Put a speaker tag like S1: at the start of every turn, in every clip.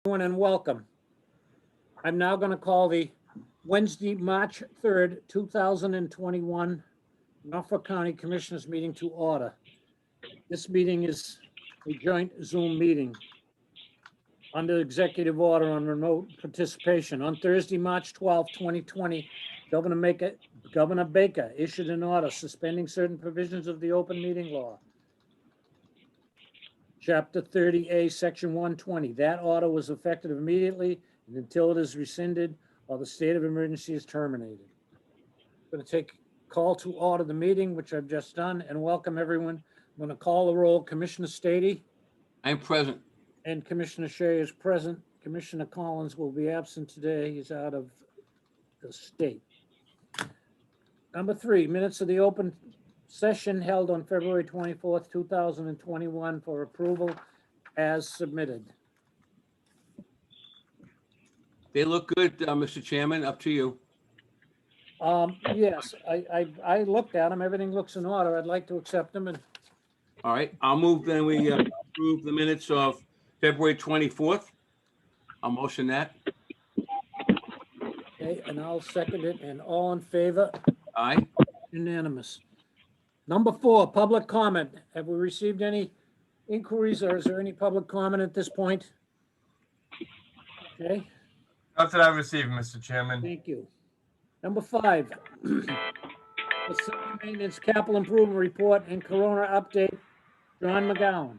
S1: Everyone, and welcome. I'm now going to call the Wednesday, March 3rd, 2021 Norfolk County Commissioners meeting to order. This meeting is a joint Zoom meeting under executive order on remote participation. On Thursday, March 12th, 2020, Governor Baker issued an order suspending certain provisions of the open meeting law. Chapter 30A, Section 120. That order was effective immediately and until it is rescinded or the state of emergency is terminated. I'm going to take call to order the meeting, which I've just done, and welcome everyone. I'm going to call the roll. Commissioner Stady
S2: I'm present.
S1: and Commissioner Shea is present. Commissioner Collins will be absent today. He's out of the state. Number 3, minutes of the open session held on February 24th, 2021 for approval as submitted.
S2: They look good, Mr. Chairman. Up to you.
S1: Yes, I looked at them. Everything looks in order. I'd like to accept them, and
S2: All right, I'll move then we approve the minutes of February 24th. I'll motion that.
S1: okay, and I'll second it, and all in favor,
S2: Aye.
S1: unanimous. Number 4, public comment. Have we received any inquiries, or is there any public comment at this point? Okay,
S3: Not that I've received, Mr. Chairman.
S1: thank you. Number 5, facility maintenance capital improvement report and Corona update. John McGowan.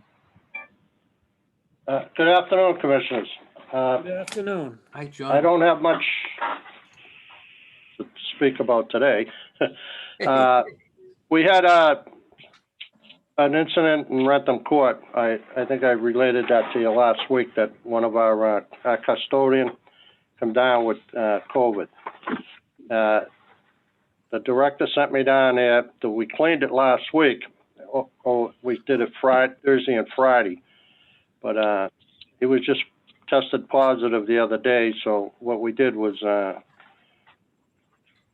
S4: Good afternoon, Commissioners.
S1: Good afternoon.
S2: Hi, John.
S4: I don't have much to speak about today. We had an incident in Rentham Court. I think I related that to you last week, that one of our custodian come down with COVID. The director sent me down there. We cleaned it last week. We did it Thursday and Friday, but he was just tested positive the other day. So what we did was,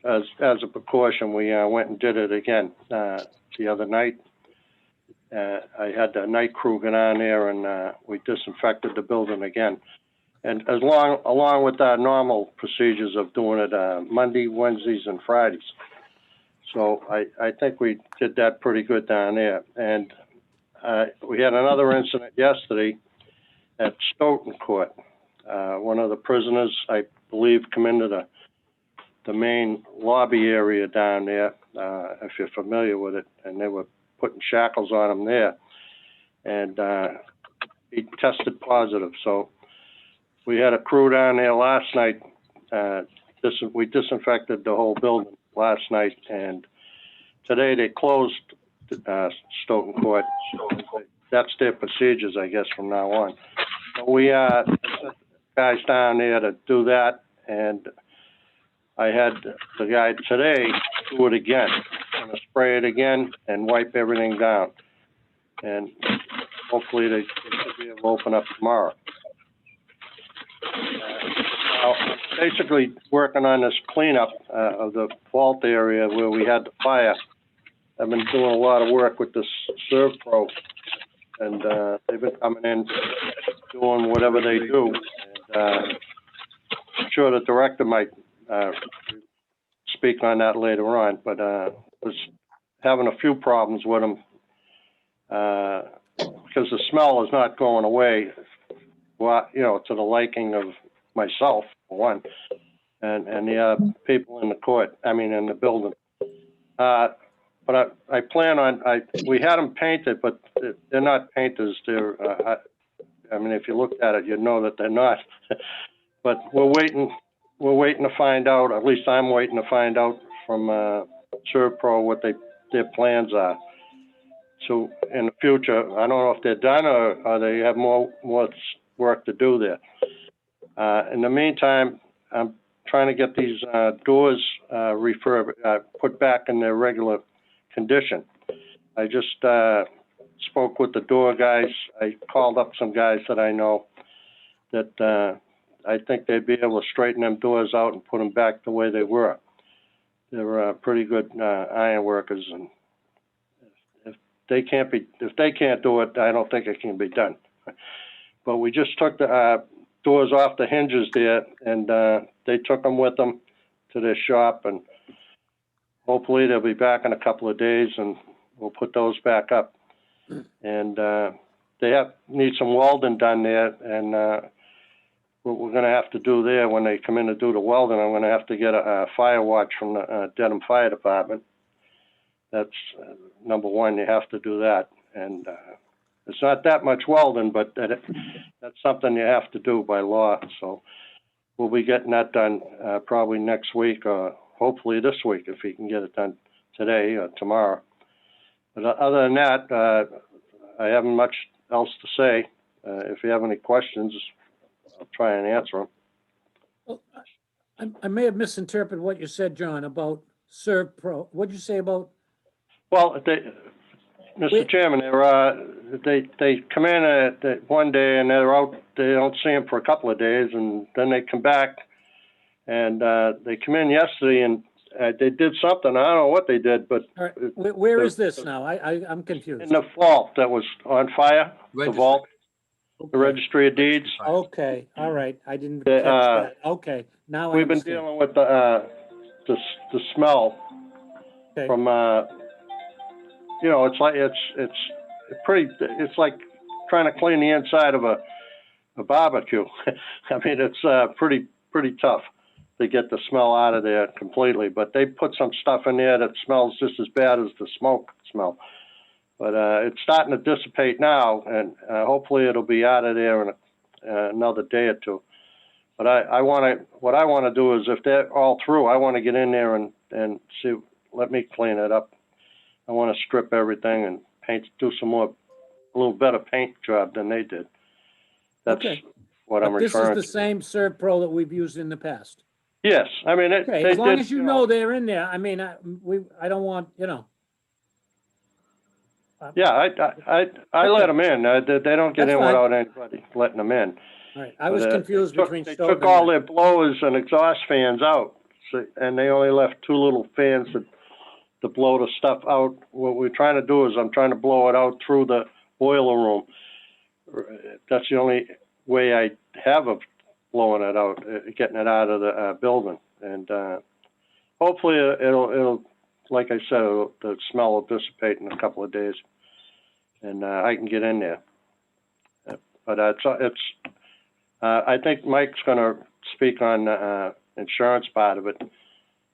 S4: as a precaution, we went and did it again the other night. I had the night crew get on there, and we disinfected the building again. And along with our normal procedures of doing it Monday, Wednesdays, and Fridays. So I think we did that pretty good down there. And we had another incident yesterday at Stoughton Court. One of the prisoners, I believe, come into the main lobby area down there, if you're familiar with it, and they were putting shackles on him there. And he tested positive. So we had a crew down there last night. We disinfected the whole building last night, and today they closed Stoughton Court. That's their procedures, I guess, from now on. So we sent guys down there to do that, and I had the guy today do it again. I'm gonna spray it again and wipe everything down, and hopefully they should be able to open up tomorrow. I'm basically working on this cleanup of the vault area where we had the fire. I've been doing a lot of work with this ServPro, and they've been coming in, doing whatever they do. And I'm sure the director might speak on that later on, but was having a few problems with them because the smell is not going away. Well, to the liking of myself, for one, and the people in the court, in the building. But I plan on, we had them painted, but they're not painters. They're, if you looked at it, you'd know that they're not. But we're waiting to find out, at least I'm waiting to find out from ServPro what their plans are. So in the future, I don't know if they're done or they have more work to do there. In the meantime, I'm trying to get these doors put back in their regular condition. I just spoke with the door guys. I called up some guys that I know that I think they'd be able to straighten them doors out and put them back the way they were. They're pretty good iron workers, and if they can't do it, I don't think it can be done. But we just took doors off the hinges there, and they took them with them to their shop, and hopefully they'll be back in a couple of days, and we'll put those back up. And they need some welding done there, and what we're gonna have to do there when they come in to do the welding, I'm gonna have to get a fire watch from the Dedham Fire Department. That's number one, you have to do that. And it's not that much welding, but that's something you have to do by law. So we'll be getting that done probably next week, or hopefully this week, if he can get it done today or tomorrow. But other than that, I haven't much else to say. If you have any questions, I'll try and answer them.
S1: Well, I may have misinterpreted what you said, John, about ServPro. What'd you say about?
S4: Well, Mr. Chairman, they come in one day and they're out. They don't see them for a couple of days, and then they come back. And they come in yesterday, and they did something. I don't know what they did, but
S1: All right, where is this now? I'm confused.
S4: in the vault that was on fire, the vault, the Registry of Deeds.
S1: Okay, all right. I didn't
S4: The,
S1: catch that. Okay, now I
S4: We've been
S1: understand.
S4: dealing with the smell
S1: Okay.
S4: from it's like it's like trying to clean the inside of a barbecue. I mean, it's pretty tough to get the smell out of there completely. But they put some stuff in there that smells just as bad as the smoke smell. But it's starting to dissipate now, and hopefully it'll be out of there in another day or two. But what I want to do is, if they're all through, I want to get in there and see. Let me clean it up. I want to strip everything and do a little better paint job than they did. That's
S1: Okay.
S4: what I'm
S1: But this
S4: referring
S1: is the
S4: to.
S1: same ServPro that we've used in the past.
S4: Yes, I mean,
S1: Okay,
S4: they
S1: as long
S4: did,
S1: as you know they're in there. I mean, I don't want,
S4: Yeah, I let them in. They don't get
S1: That's
S4: in
S1: fine.
S4: without anybody letting them in.
S1: All right, I was
S4: But,
S1: confused between
S4: They
S1: Stoughton
S4: took
S1: and
S4: all
S1: Wayne.
S4: their blowers and exhaust fans out, and they only left two little fans to blow the stuff out. What we're trying to do is I'm trying to blow it out through the boiler room. That's the only way I have of blowing it out, getting it out of the building. And hopefully it'll, like I said, the smell will dissipate in a couple of days, and I can get in there. But I think Mike's going to speak on the insurance part of it,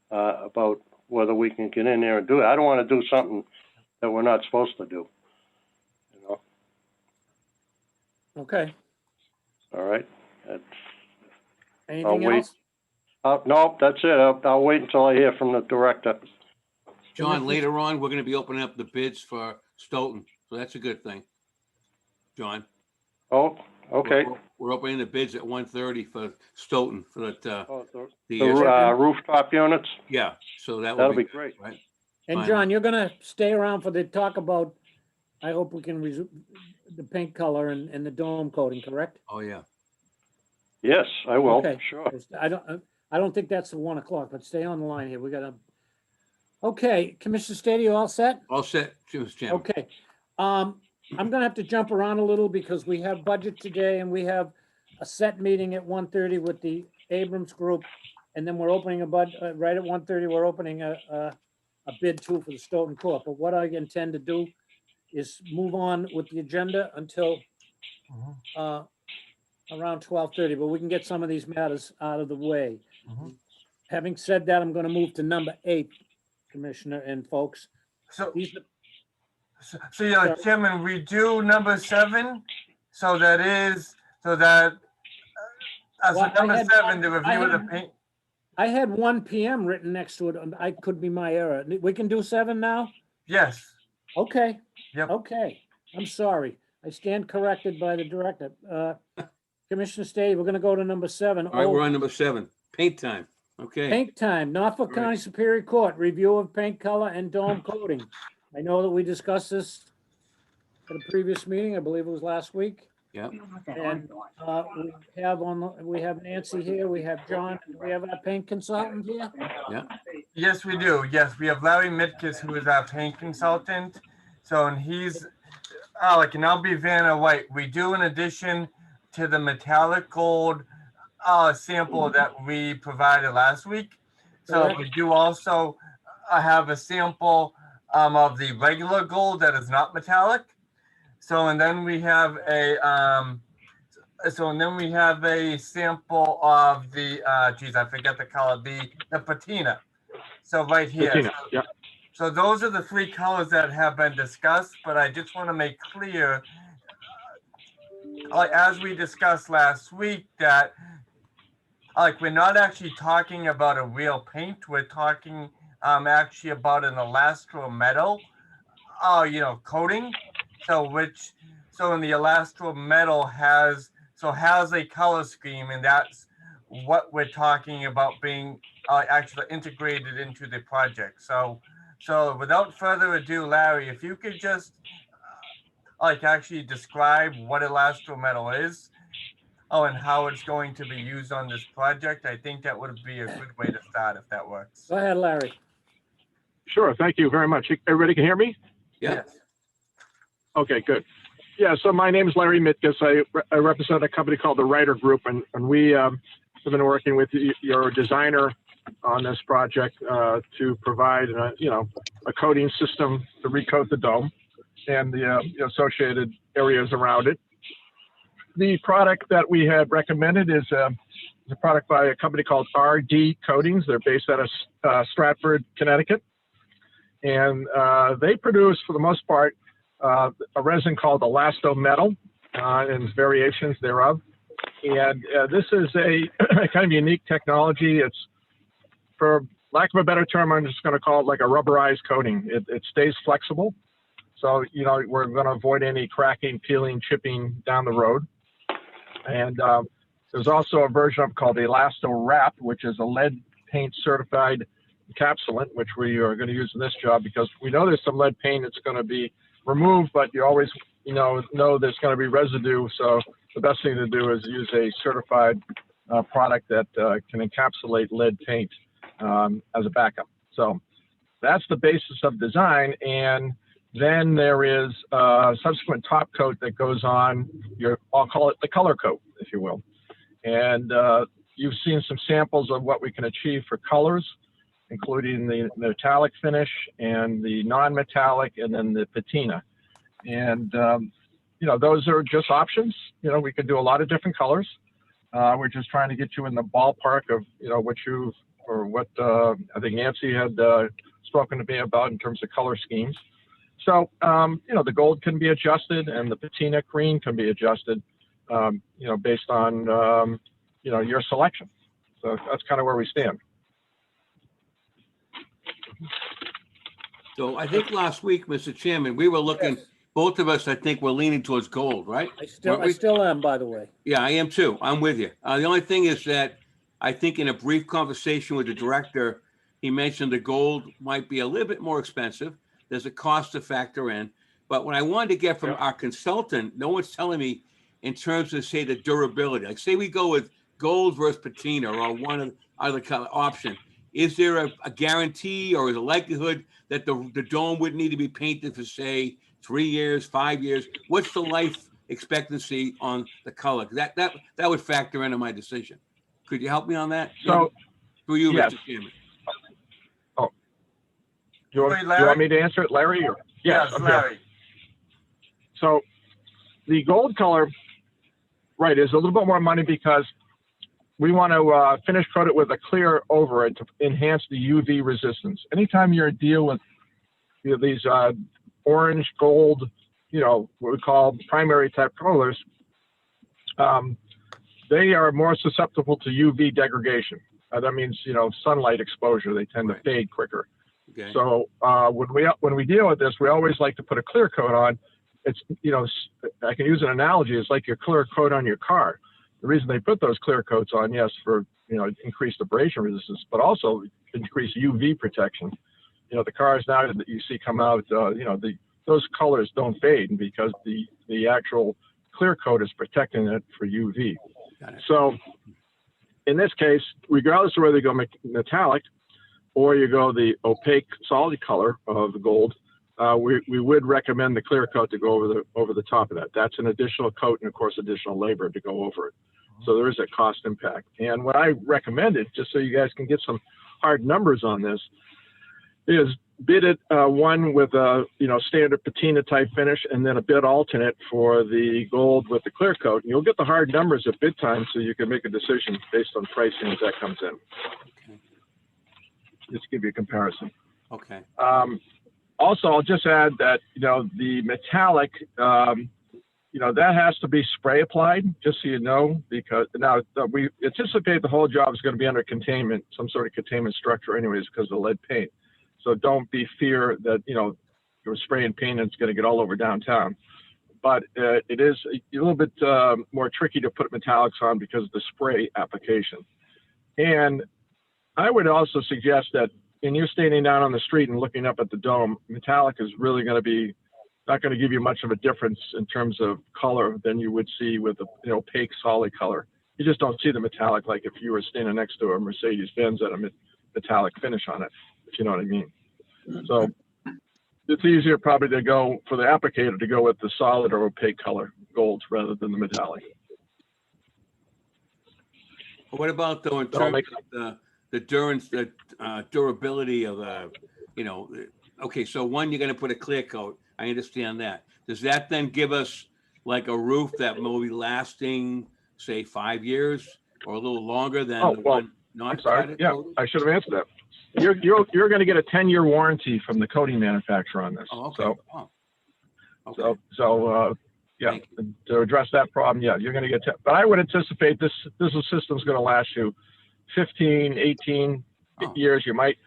S4: about whether we can get in there and do it. I don't want to do something that we're not supposed to do.
S1: Okay,
S4: All right.
S1: anything
S4: wait.
S1: else?
S4: No, that's it. I'll wait until I hear from the director.
S2: John, later on, we're gonna be opening up the bids for Stoughton, so that's a good thing. John?
S4: Oh, okay.
S2: We're opening the bids at 1:30 for Stoughton for that,
S4: Oh,
S2: the,
S4: the rooftop units,
S2: yeah, so that
S4: that'll
S2: will
S4: be
S2: be,
S4: great.
S2: right?
S1: And
S2: Fine.
S1: John, you're gonna stay around for the talk about, I hope we can resume the paint color and the dome coating, correct?
S2: Oh, yeah.
S4: Yes, I will,
S1: Okay.
S4: sure.
S1: I don't think that's the 1 o'clock, but stay on the line here. We gotta. Okay, Commissioner Stady, you all set?
S2: All set, Mr. Chairman.
S1: Okay. I'm gonna have to jump around a little because we have budget today and we have a set meeting at 1:30 with the Abrams Group. And then we're opening right at 1:30, we're opening a bid too for the Stoughton Court. But what I intend to do is move on with the agenda until around 12:30, but we can get some of these matters out of the way. Having said that, I'm gonna move to number 8, Commissioner and folks.
S3: So,
S1: These,
S3: yeah, Chairman, we do number 7, so that as
S1: Well,
S3: number
S1: I had
S3: 7,
S1: one-
S3: the
S1: I
S3: review of the
S1: had-
S3: paint.
S1: I had 1 PM written next to it. I could be my error. We can do 7 now?
S3: Yes,
S1: Okay.
S3: Yep.
S1: Okay. I'm sorry. I stand corrected by the director. Commissioner Stady, we're gonna go to number 7.
S2: All right, we're on number 7, paint time. Okay,
S1: Paint time, Norfolk
S2: All right.
S1: County Superior Court, review of paint color and dome coating. I know that we discussed this at a previous meeting. I believe it was last week.
S2: yeah.
S1: And we have Nancy here, we have John, and we have our paint consultant here.
S3: yes, we do. Yes, we have Larry Mitkus, who is our paint consultant. So, and he's, and I'll be Vanna White. We do, in addition to the metallic gold sample that we provided last week. So
S1: Correct.
S3: we do also have a sample of the regular gold that is not metallic. So and then we have a sample of the geez, I forget the color, the patina. So right here.
S5: Patina, yeah.
S3: So those are the three colors that have been discussed, but I just want to make clear, as we discussed last week, that we're not actually talking about a real paint. We're talking actually about an elastometal coating. So in the elastometal has a color scheme, and that's what we're talking about being actually integrated into the project. So without further ado, Larry, if you could just actually describe what elastometal is, and how it's going to be used on this project, I think that would be a good way to start if that works.
S1: Go ahead, Larry.
S5: Sure, thank you very much. Everybody can hear me?
S2: Yeah.
S3: Yes.
S5: Okay, good. Yeah, so my name is Larry Mitkus. I represent a company called the Writer Group, and we have been working with your designer on this project to provide a coating system to recoat the dome and the associated areas around it. The product that we had recommended is a product by a company called RD Coatings. They're based out of Stratford, Connecticut. And they produce, for the most part, a resin called elastometal and variations thereof. And this is a kind of unique technology. It's, for lack of a better term, I'm just going to call it like a rubberized coating. It stays flexible. So, we're going to avoid any cracking, peeling, chipping down the road. And there's also a version of called the Elasto Wrap, which is a lead paint certified encapsulant, which we are going to use in this job because we know there's some lead paint that's going to be removed, but you always know there's going to be residue. So the best thing to do is use a certified product that can encapsulate lead paint as a backup. So that's the basis of design. And then there is a subsequent top coat that goes on I'll call it the color coat, if you will. And you've seen some samples of what we can achieve for colors, including the metallic finish and the non-metallic and then the patina. And, those are just options. We can do a lot of different colors. We're just trying to get you in the ballpark of, what I think Nancy had spoken to me about in terms of color schemes. So, the gold can be adjusted and the patina green can be adjusted, based on, your selection. So that's kind of where we stand.
S2: So I think last week, Mr. Chairman, we were looking,
S1: Yes.
S2: both of us, I think, were leaning towards gold, right?
S1: I still am, by the way.
S2: Yeah, I am too. I'm with you. The only thing is that I think in a brief conversation with the director, he mentioned the gold might be a little bit more expensive. There's a cost to factor in. But what I wanted to get from our consultant, no one's telling me in terms of, say, the durability. Like, say we go with gold versus patina or one of the other option. Is there a guarantee or is a likelihood that the dome would need to be painted for, say, 3 years, 5 years? What's the life expectancy on the color? That would factor into my decision. Could you help me on that?
S5: So,
S2: For you,
S5: yes.
S2: Mr. Chairman.
S5: Do you want me to answer it, Larry? Or?
S3: Yes,
S5: I'm
S3: Larry.
S5: here. So the gold color, right, is a little bit more money because we want to finish coat it with a clear over it to enhance the UV resistance. Anytime you deal with these orange, gold, what we call primary type colors, they are more susceptible to UV degradation. That means, sunlight exposure. They tend to fade quicker.
S2: Okay.
S5: So when we deal with this, we always like to put a clear coat on. It's, I can use an analogy. It's like your clear coat on your car. The reason they put those clear coats on, yes, for, increased abrasion resistance, but also increased UV protection. The cars now that you see come out, those colors don't fade because the actual clear coat is protecting it for UV.
S2: Got it.
S5: So in this case, regardless of whether you go metallic or you go the opaque solid color of the gold, we would recommend the clear coat to go over the top of that. That's an additional coat and of course additional labor to go over it. So there is a cost impact. And what I recommended, just so you guys can get some hard numbers on this, is bid it one with a standard patina type finish, and then a bid alternate for the gold with the clear coat. And you'll get the hard numbers at bid time, so you can make a decision based on pricing as that comes in.
S2: Okay.
S5: Just to give you a comparison.
S2: Okay.
S5: Also, I'll just add that the metallic, that has to be spray applied, just so you know, because now we anticipate the whole job is going to be under containment, some sort of containment structure anyways, because of lead paint. So don't be fear that, you're spraying paint and it's going to get all over downtown. But it is a little bit more tricky to put metallics on because of the spray application. And I would also suggest that when you're standing down on the street and looking up at the dome, metallic is really going to be not going to give you much of a difference in terms of color than you would see with the opaque solid color. You just don't see the metallic like if you were standing next to a Mercedes-Benz that had a metallic finish on it, if you know what I mean. So it's easier probably to go for the applicator to go with the solid or opaque color golds rather than the metallic.
S2: What about though in terms of the durability of okay, so one, you're going to put a clear coat. I understand that. Does that then give us like a roof that will be lasting, say, 5 years or a little longer than the one not coated?
S5: Yeah, I should have answered that. You're going to get a 10-year warranty from the coating manufacturer on this.
S2: Oh, okay.
S5: So, yeah, to address that problem, yeah, you're going to get. But I would anticipate this system is going to last you 15, 18 years. You might.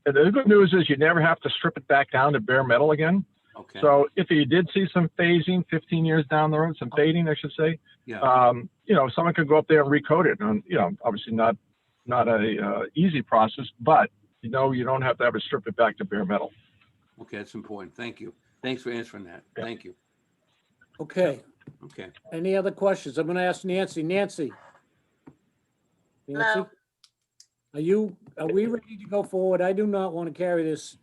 S5: And the good news is you never have to strip it back down to bare metal again.
S2: Okay.
S5: So if you did see some phasing 15 years down the road, some fading, I should say, someone could go up there and recoat it. And, obviously not a easy process, but, you don't have to ever strip it back to bare metal.
S2: Okay, that's important. Thank you. Thanks for answering that.
S5: Yeah.
S2: Thank you.
S1: Okay.
S2: Okay.
S1: Any other questions? I'm going to ask Nancy. Nancy?
S6: Hello.
S1: Are we ready to go forward? I do not want to carry this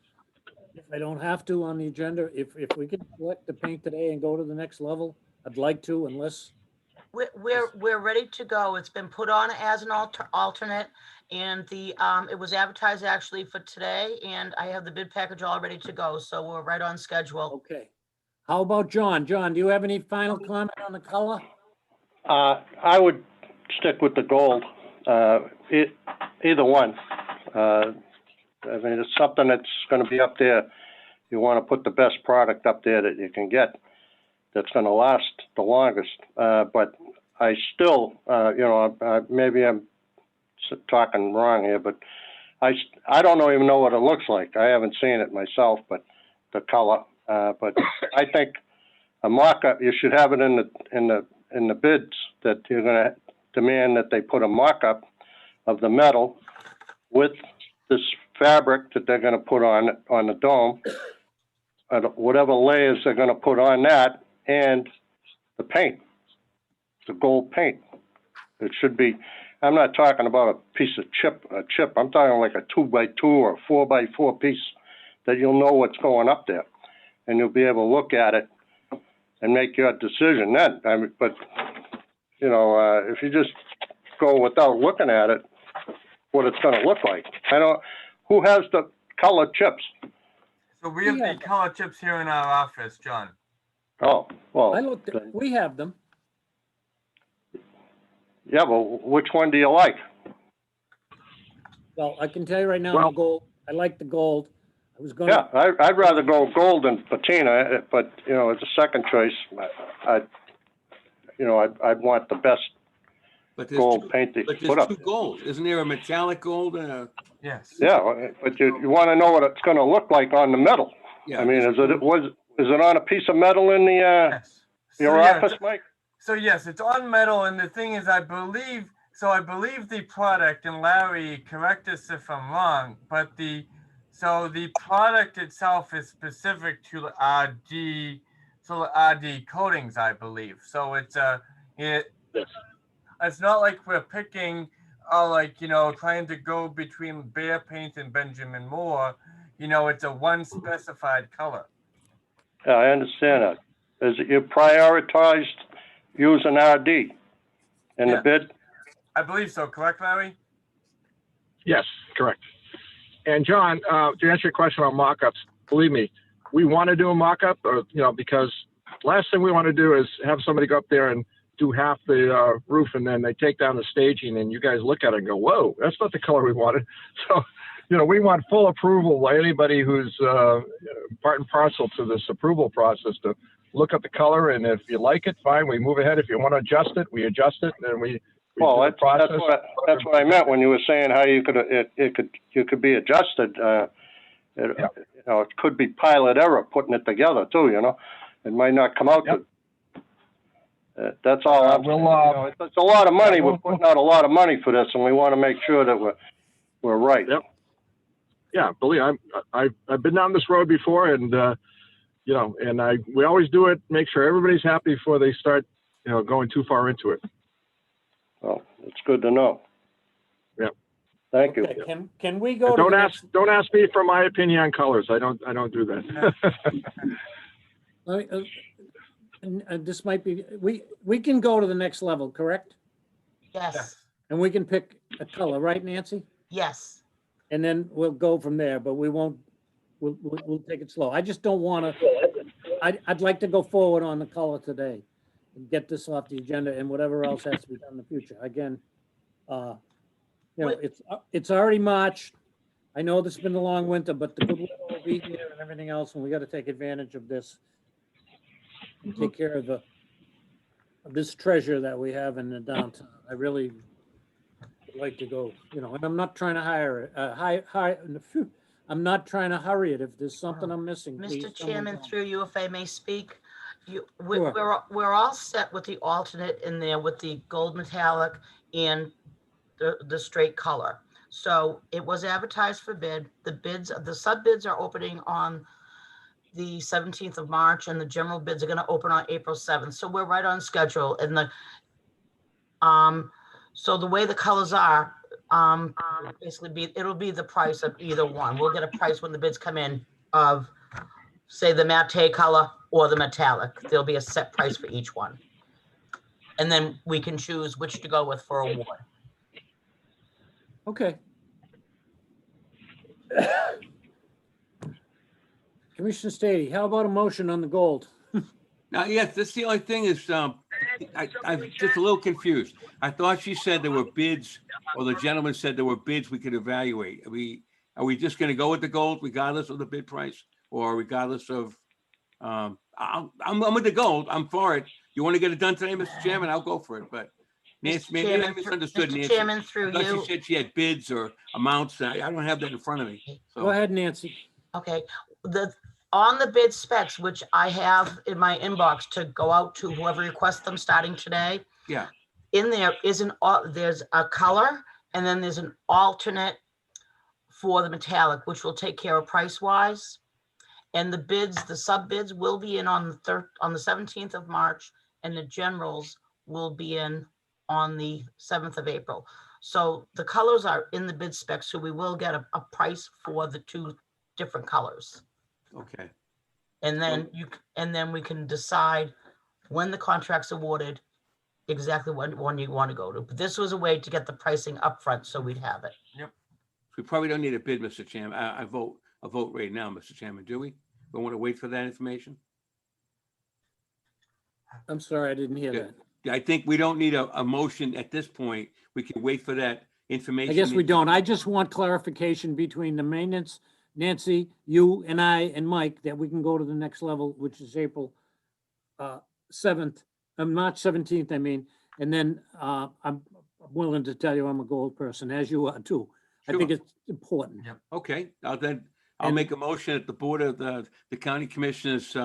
S1: if I don't have to on the agenda. If we can select the paint today and go to the next level, I'd like to, unless.
S6: We're ready to go. It's been put on as an alternate, and it was advertised actually for today, and I have the bid package all ready to go, so we're right on schedule.
S1: Okay. How about John? John, do you have any final comment on the color?
S4: I would stick with the gold. Either one. It's something that's going to be up there. You want to put the best product up there that you can get that's going to last the longest. But I still, maybe I'm talking wrong here, but I don't even know what it looks like. I haven't seen it myself, but the color. But I think a mock-up, you should have it in the bids that you're going to demand that they put a mock-up of the metal with this fabric that they're going to put on the dome, whatever layers they're going to put on that, and the paint, the gold paint. It should be. I'm not talking about a piece of chip. I'm talking like a 2x2 or 4x4 piece that you'll know what's going up there, and you'll be able to look at it and make your decision then. But if you just go without looking at it, what it's going to look like. Who has the color chips?
S3: So we have the color chips here in our office, John.
S4: Oh, well.
S1: We have them.
S4: Yeah, well, which one do you like?
S1: Well, I can tell you right now, the gold. I like the gold. I was going.
S4: Yeah, I'd rather go gold than patina, but it's a second choice. I'd want the best gold paint that you put up.
S2: But there's two golds. Isn't there a metallic gold and a?
S3: Yes.
S4: Yeah, but you want to know what it's going to look like on the metal.
S2: Yeah.
S4: I mean, is it on a piece of metal in the your office, Mike?
S3: So yes, it's on metal, and the thing is, I believe the product, and Larry, correct us if I'm wrong, but the product itself is specific to RD coatings, I believe. So it's it's not like we're picking, trying to go between Bear Paint and Benjamin Moore. It's a one specified color.
S4: Yeah, I understand that. Is it you prioritized using RD in the
S2: Yeah.
S4: bid?
S3: I believe so, correct, Larry?
S5: Yes, correct. And John, to answer your question about mock-ups, believe me, we want to do a mock-up, or because last thing we want to do is have somebody go up there and do half the roof, and then they take down the staging, and you guys look at it and go, "Whoa, that's not the color we wanted." So, we want full approval by anybody who's part and parcel to this approval process to look at the color, and if you like it, fine, we move ahead. If you want to adjust it, we adjust it, and we
S4: Well,
S5: do the process.
S4: that's what I meant when you were saying how you could be adjusted.
S5: Yeah.
S4: It could be pilot error putting it together too. It might not come out
S5: Yep.
S4: good. That's all I'm saying. It's a lot of money.
S5: yeah,
S4: We're putting out a lot of money for this, and we want to make sure that we're right.
S5: Yep. Yeah, believe I've been down this road before, and we always do it. Make sure everybody's happy before they start, going too far into it.
S4: Well, it's good to know.
S5: Yep.
S4: Thank you.
S1: Okay, can we go to
S5: Don't
S1: the
S5: don't ask me for my opinion on colors. I don't do that.
S1: and this might be, we can go to the next level, correct?
S6: Yes,
S1: And we can pick a color, right, Nancy?
S6: yes.
S1: And then we'll go from there, but we won't, we'll take it slow. I just don't want to, I'd like to go forward on the color today and get this off the agenda and whatever else has to be done in the future. Again, it's already March. I know this has been a long winter, but the good weather will be here and everything else, and we got to take advantage of this and take care of this treasure that we have in the downtown. I really would like to go, and I'm not trying to I'm not trying to hurry it. If there's something I'm missing, please.
S6: Mr. Chairman, through you, if I may speak,
S1: Sure.
S6: we're all set with the alternate in there with the gold metallic and the straight color. So it was advertised for bid. The sub bids are opening on the 17th of March, and the general bids are going to open on April 7th. So we're right on schedule. And so the way the colors are, basically it'll be the price of either one. We'll get a price when the bids come in of, say, the matte color or the metallic. There'll be a set price for each one. And then we can choose which to go with for award.
S1: Okay. Commissioner Stady, how about a motion on the gold?
S2: Now, yes, that's the only thing is, I'm just a little confused. I thought she said there were bids, or the gentleman said there were bids we could evaluate. Are we just gonna go with the gold regardless of the bid price, or regardless of, I'm with the gold, I'm for it. You wanna get it done today, Mr. Chairman, I'll go for it, but Nancy, maybe I misunderstood
S6: Mr.
S2: Nancy.
S6: Chairman, through
S2: I thought
S6: you.
S2: she said she had bids or amounts, I don't have that in front of me,
S1: Go
S2: so.
S1: ahead, Nancy.
S6: Okay, on the bid specs, which I have in my inbox to go out to whoever requests them starting today.
S2: Yeah.
S6: In there is there's a color, and then there's an alternate for the metallic, which will take care of price wise. And the sub bids will be in on the 17th of March, and the generals will be in on the 7th of April. So the colors are in the bid specs, so we will get a price for the two different colors.
S2: Okay,
S6: And then we can decide when the contract's awarded, exactly what one you want to go to. But this was a way to get the pricing upfront, so we'd have it.
S2: we probably don't need a bid, Mr. Chairman. I vote right now, Mr. Chairman, do we? We want to wait for that information?
S1: I'm sorry, I didn't hear
S2: Yeah.
S1: that.
S2: I think we don't need a motion at this point. We can wait for that information.
S1: I guess we don't. I just want clarification between the maintenance, Nancy, you and I and Mike, that we can go to the next level, which is April 7th, March 17th, I mean. And then I'm willing to tell you I'm a gold person, as you are too. I think
S2: Sure.
S1: it's important.
S2: Okay, I'll
S1: And-
S2: make a motion that the Board of the County Commissioners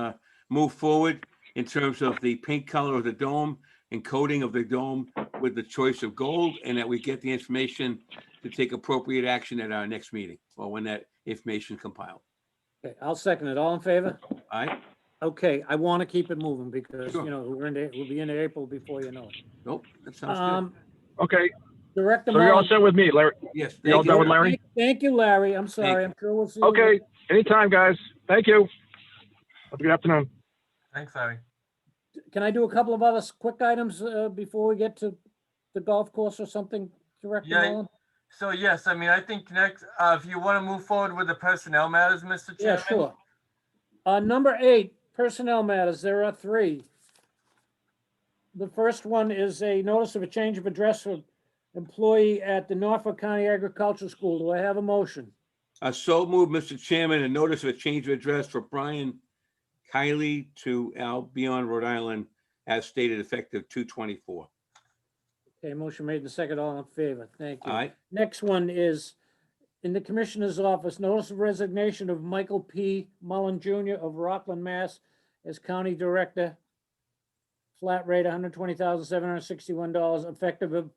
S2: move forward in terms of the paint color of the dome and coating of the dome with the choice of gold, and that we get the information to take appropriate action at our next meeting, or when that information compiled.
S1: Okay, I'll second it. All in favor?
S2: All right?
S1: Okay, I want to keep it moving because,
S2: Sure.
S1: we'll be in April before you know it.
S2: Nope, that sounds
S5: Okay,
S1: Director
S5: so you're all
S1: Mullin.
S5: set with me, Larry?
S2: good. Yes.
S5: You all
S2: thank
S5: done with
S2: you.
S5: Larry?
S1: Thank you, Larry. I'm sorry. I'm sure we'll see you.
S5: Okay, anytime, guys. Thank you. Have a good afternoon.
S3: Thanks, Larry.
S1: Can I do a couple of other quick items before we get to the golf course or something, Director
S3: Yeah,
S1: Mullen?
S3: So yes, I mean, I think next, if you want to move forward with the personnel matters, Mr.
S1: Yeah,
S3: Chairman.
S1: sure. Number 8, personnel matters. There are 3. The first one is a notice of a change of address for employee at the Norfolk County Agricultural School. Do I have a motion?
S2: So moved, Mr. Chairman, a notice of a change of address for Brian Kiley to Albion, Rhode Island, as stated effective 2/24.
S1: Okay, motion made and second, all in favor. Thank you.
S2: Aye.
S1: Next one is in the Commissioner's Office, notice of resignation of Michael P. Mullen Jr. of Rockland, Mass. as County Director. Flat rate, $120,761, effective of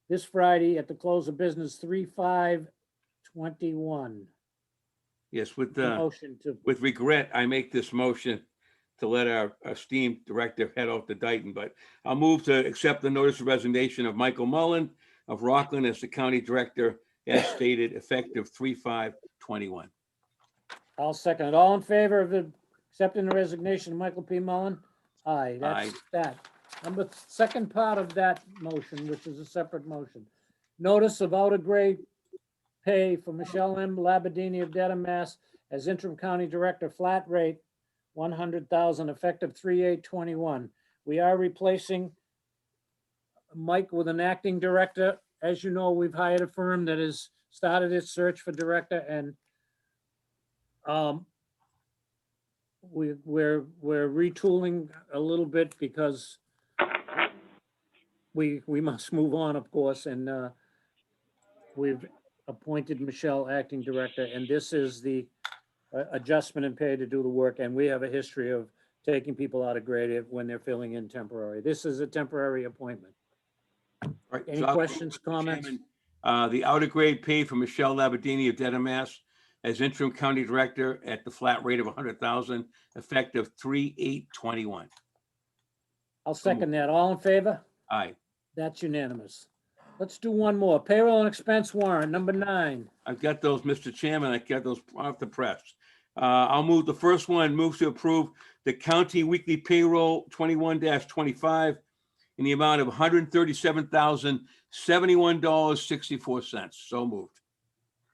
S1: this Friday at the close of business, 3/5/21.
S2: Yes, with
S1: Motion to,
S2: regret, I make this motion to let our esteemed director head off to Dayton, but I'll move to accept the notice of resignation of Michael Mullen of Rockland as the county director as stated effective 3/5/21.
S1: I'll second it. All in favor of accepting the resignation of Michael P. Mullen? Aye, that's that. Second part of that motion, which is a separate motion. Notice of out of grade pay for Michelle M. Labadini of Dedham, Mass. as interim county director, flat rate, $100,000, effective 3/8/21. We are replacing Mike with an acting director. As you know, we've hired a firm that has started its search for director, and we're retooling a little bit because we must move on, of course, and we've appointed Michelle acting director, and this is the adjustment in pay to do the work, and we have a history of taking people out of grade when they're filling in temporary. This is a temporary appointment.
S2: Right,
S1: Any
S2: so I'll-
S1: questions,
S2: Mr.
S1: comments?
S2: Chairman, the out of grade pay for Michelle Labadini of Dedham, Mass. as interim county director at the flat rate of $100,000, effective 3/8/21.
S1: I'll second that. All in favor?
S2: Aye.
S1: That's unanimous. Let's do one more. Payroll and expense warrant, number 9.
S2: I've got those, Mr. Chairman. I got those off the press. I'll move the first one, move to approve the county weekly payroll 21-25 in the amount of $137,071.64. So moved.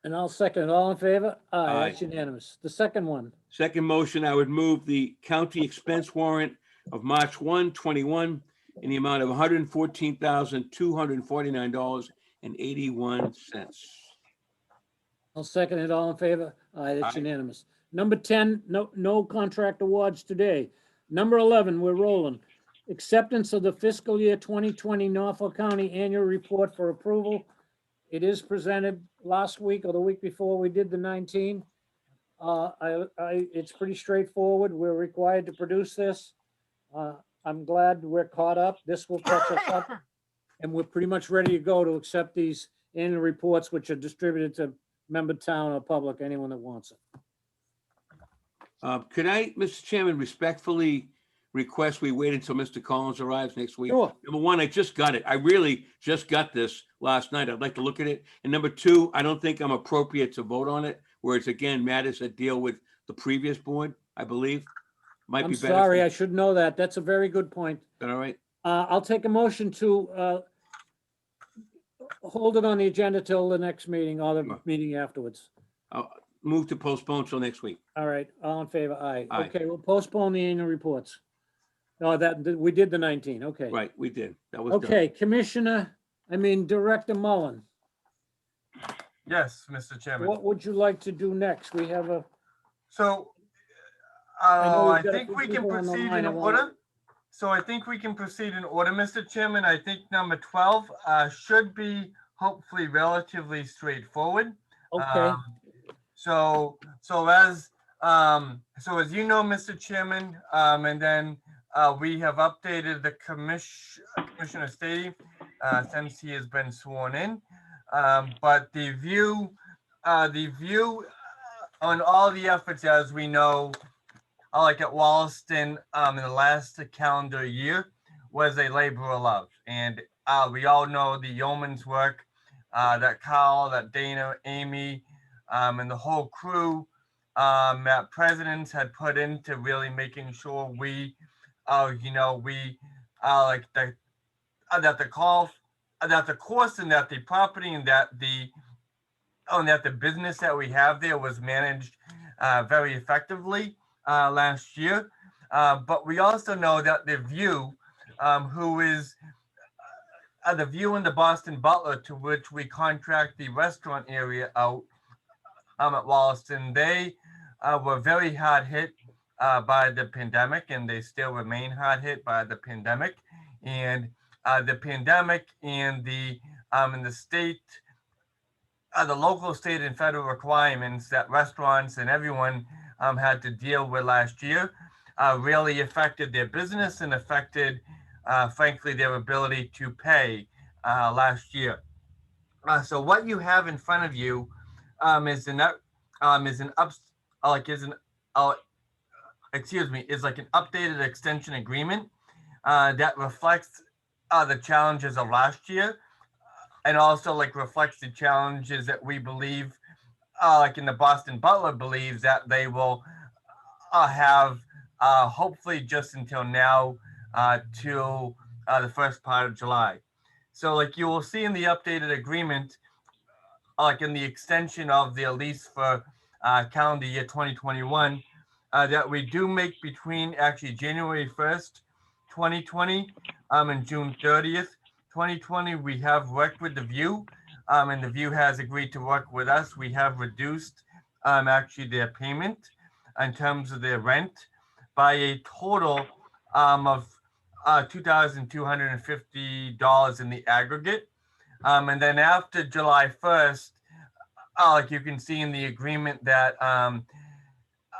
S1: And I'll second it. All in favor?
S2: Aye.
S1: That's unanimous. The second one.
S2: Second motion, I would move the county expense warrant of March 1, 21 in the amount of $114,249.81.
S1: I'll second it. All in favor? Aye, that's
S2: Aye.
S1: unanimous. Number 10, no contract awards today. Number 11, we're rolling. Acceptance of the fiscal year 2020 Norfolk County Annual Report for approval. It is presented last week or the week before we did the 19. It's pretty straightforward. We're required to produce this. I'm glad we're caught up. This will catch us up. And we're pretty much ready to go to accept these annual reports, which are distributed to member town or public, anyone that wants it.
S2: Could I, Mr. Chairman, respectfully request we wait until Mr. Collins arrives next week?
S1: Sure.
S2: Number one, I just got it. I really just got this last night. I'd like to look at it. And number two, I don't think I'm appropriate to vote on it, whereas again, matters that deal with the previous board, I believe. Might
S1: I'm
S2: be better.
S1: sorry, I should know that. That's a very good point.
S2: Is that all right?
S1: I'll take a motion to hold it on the agenda till the next meeting or the
S2: Sure.
S1: meeting afterwards.
S2: Move to postpone till next week.
S1: All right, all in favor? Aye.
S2: Aye.
S1: Okay, we'll postpone the annual reports. No, we did the 19, okay.
S2: Right, we did. That was done.
S1: Okay, Director Mullen,
S3: Yes, Mr. Chairman.
S1: what would you like to do next? We have a,
S3: So,
S1: know
S3: I
S1: we've got a
S3: think
S1: few
S3: we can
S1: people on the
S3: proceed
S1: line.
S3: in
S1: I want-
S3: order. So I think we can proceed in order, Mr. Chairman. I think number 12 should be hopefully relatively straightforward.
S1: okay,
S3: So as you know, Mr. Chairman, and then we have updated the Commissioner Stady since he has been sworn in. But the view on all the efforts, as we know, like at Wollaston in the last calendar year, was a labor of love. And we all know the yeoman's work that Carl, that Dana, Amy, and the whole crew that presidents had put into really making sure we, like that the call, that the course and that the property and that the business that we have there was managed very effectively last year. But we also know that the View, who is the View and the Boston Butler, to which we contract the restaurant area out at Wollaston, they were very hard hit by the pandemic, and they still remain hard hit by the pandemic. And the pandemic and the in the state, the local, state, and federal requirements that restaurants and everyone had to deal with last year really affected their business and affected, frankly, their ability to pay last year. So what you have in front of you is an is like an updated extension agreement that reflects the challenges of last year, and also like reflects the challenges that we believe, like in the Boston Butler believes that they will have hopefully just until now till the first part of July. So like you will see in the updated agreement, like in the extension of the lease for calendar year 2021, that we do make between actually January 1st, 2020 and June 30th, 2020. We have worked with the View, and the View has agreed to work with us. We have reduced actually their payment in terms of their rent by a total of $2,250 in the aggregate. And then after July 1st, like you can see in the agreement that,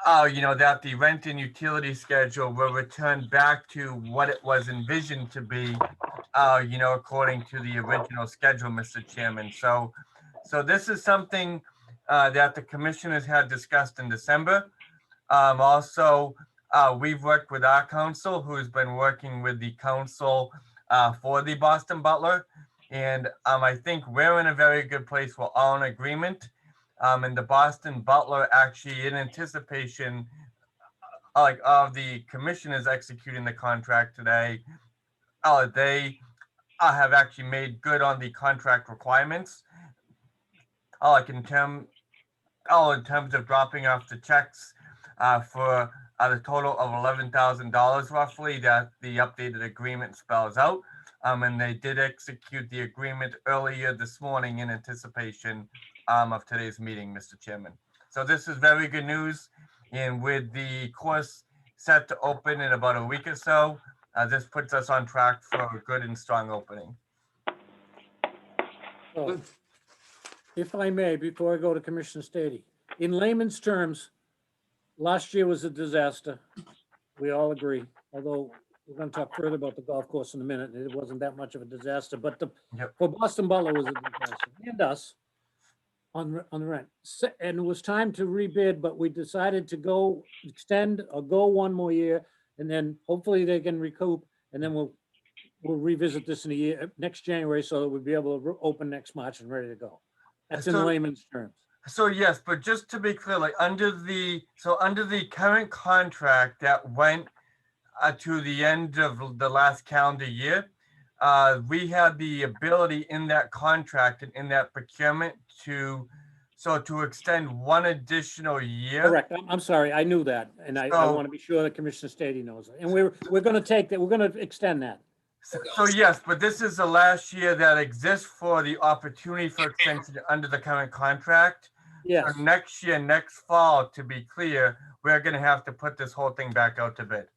S3: that the rent and utility schedule will return back to what it was envisioned to be, according to the original schedule, Mr. Chairman. So this is something that the commissioners had discussed in December. Also, we've worked with our council, who's been working with the council for the Boston Butler. And I think we're in a very good place. We're all in agreement. And the Boston Butler, actually, in anticipation of the commissioners executing the contract today, they have actually made good on the contract requirements. Like in terms of dropping off the checks for the total of $11,000 roughly that the updated agreement spells out. And they did execute the agreement earlier this morning in anticipation of today's meeting, Mr. Chairman. So this is very good news. And with the course set to open in about a week or so, this puts us on track for a good and strong opening.
S1: So, if I may, before I go to Commissioner Stady, in layman's terms, last year was a disaster. We all agree, although we're going to talk further about the golf course in a minute. It wasn't that much of a disaster, but for Boston Butler was a disaster, and us on the rent. And it was time to rebid, but we decided to go extend or go one more year, and then hopefully they can recoup, and then we'll revisit this in a year, next January, so that we'll be able to open next March and ready to go. That's in layman's terms.
S3: So yes, but just to be clear, like under the current contract that went to the end of the last calendar year, we had the ability in that contract and in that procurement to extend one additional year.
S1: Correct. I'm sorry. I knew that. And I want to be sure that Commissioner Stady knows it. And we're going to take that. We're going to extend that.
S3: So yes, but this is the last year that exists for the opportunity for extension under the current contract.
S1: Yes.
S3: So next year, next fall, to be clear, we're going to have to put this whole thing back out to bid.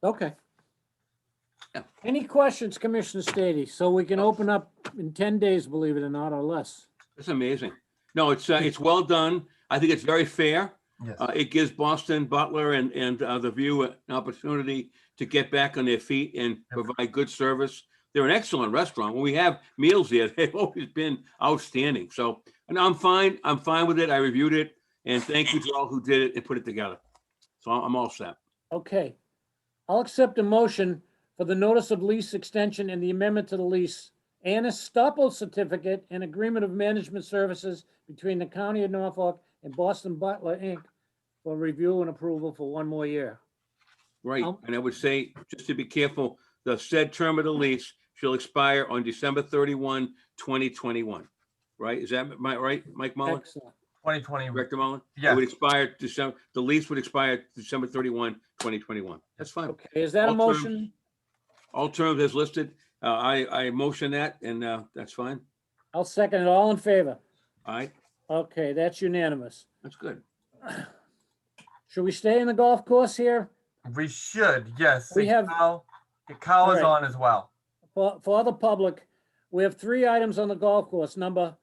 S1: Okay.
S2: Yeah.
S1: Any questions, Commissioner Stady? So we can open up in 10 days, believe it or not, or less.
S2: It's amazing. No, it's well done. I think it's very fair.
S3: Yes.
S2: It gives Boston Butler and the View an opportunity to get back on their feet and provide good service. They're an excellent restaurant. When we have meals there, they've always been outstanding. So, and I'm fine. I'm fine with it. I reviewed it, and thank you to all who did it and put it together. So I'm all set.
S1: Okay. I'll accept a motion for the notice of lease extension and the amendment to the lease and a estoppel certificate and agreement of management services between the County of Norfolk and Boston Butler, Inc. for review and approval for 1 more year.
S2: Right,
S1: Um,
S2: and I would say, just to be careful, the said term of the lease shall expire on December 31, 2021. Right, is that right, Mike Mullin?
S1: Excellent.
S3: 2020.
S2: Director Mullin? It
S3: Yes.
S2: would expire December, the lease would expire December 31, 2021. That's fine.
S1: Okay, is that a
S2: All terms-
S1: motion?
S2: All terms as listed. I motion that, and that's fine.
S1: I'll second it. All in favor?
S2: All right,
S1: Okay, that's unanimous.
S2: that's good.
S1: Should we stay in the golf course here?
S3: We should, yes.
S1: We have-
S3: Cal is
S1: All right.
S3: on as well.
S1: For the public, we have 3 items on the golf course, number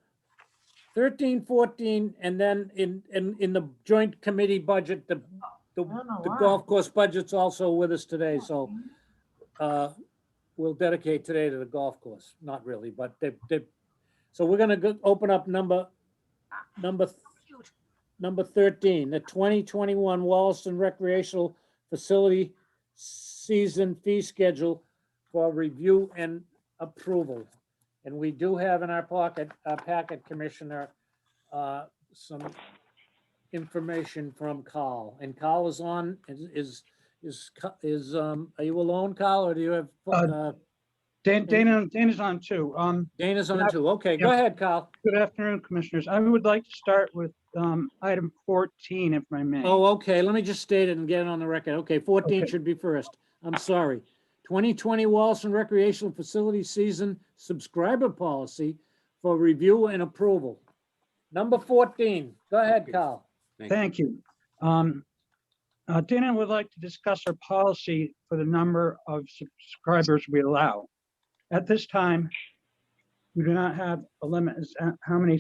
S1: 13, 14, and then in the joint committee budget, the golf course budget's also with us today, so we'll dedicate today to the golf course. Not really, but so we're gonna open up number 13, the 2021 Wollaston Recreational Facility Season Fee Schedule for review and approval. And we do have in our packet, Commissioner, some information from Carl. And Carl is on, are you alone, Carl, or do you have?
S7: Dana's on too.
S1: Dana's on too. Okay, go ahead, Carl.
S7: Good afternoon, Commissioners. I would like to start with item 14, if I may.
S1: Oh, okay, let me just state it and get it on the record. Okay, 14
S7: Okay.
S1: should be first. I'm sorry. 2020 Wollaston Recreational Facility Season Subscriber Policy for review and approval. Number 14, go ahead, Carl.
S7: Thank you. Dana would like to discuss our policy for the number of subscribers we allow. At this time, we do not have a limit as to how many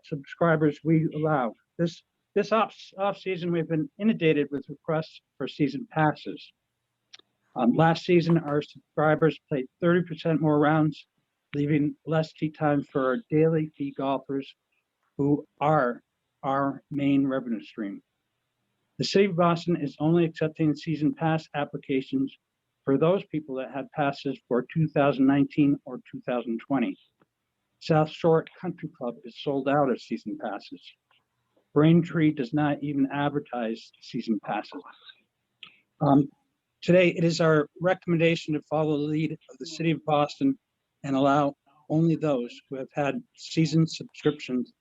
S7: subscribers we allow. This off season, we've been inundated with requests for season passes. Last season, our subscribers played 30% more rounds, leaving less tee time for our daily fee golfers, who are our main revenue stream. The City of Boston is only accepting season pass applications for those people that had passes for 2019 or 2020. South Shore Country Club is sold out of season passes. Braintree does not even advertise season passes. Today, it is our recommendation to follow the lead of the City of Boston and allow only those who have had season subscriptions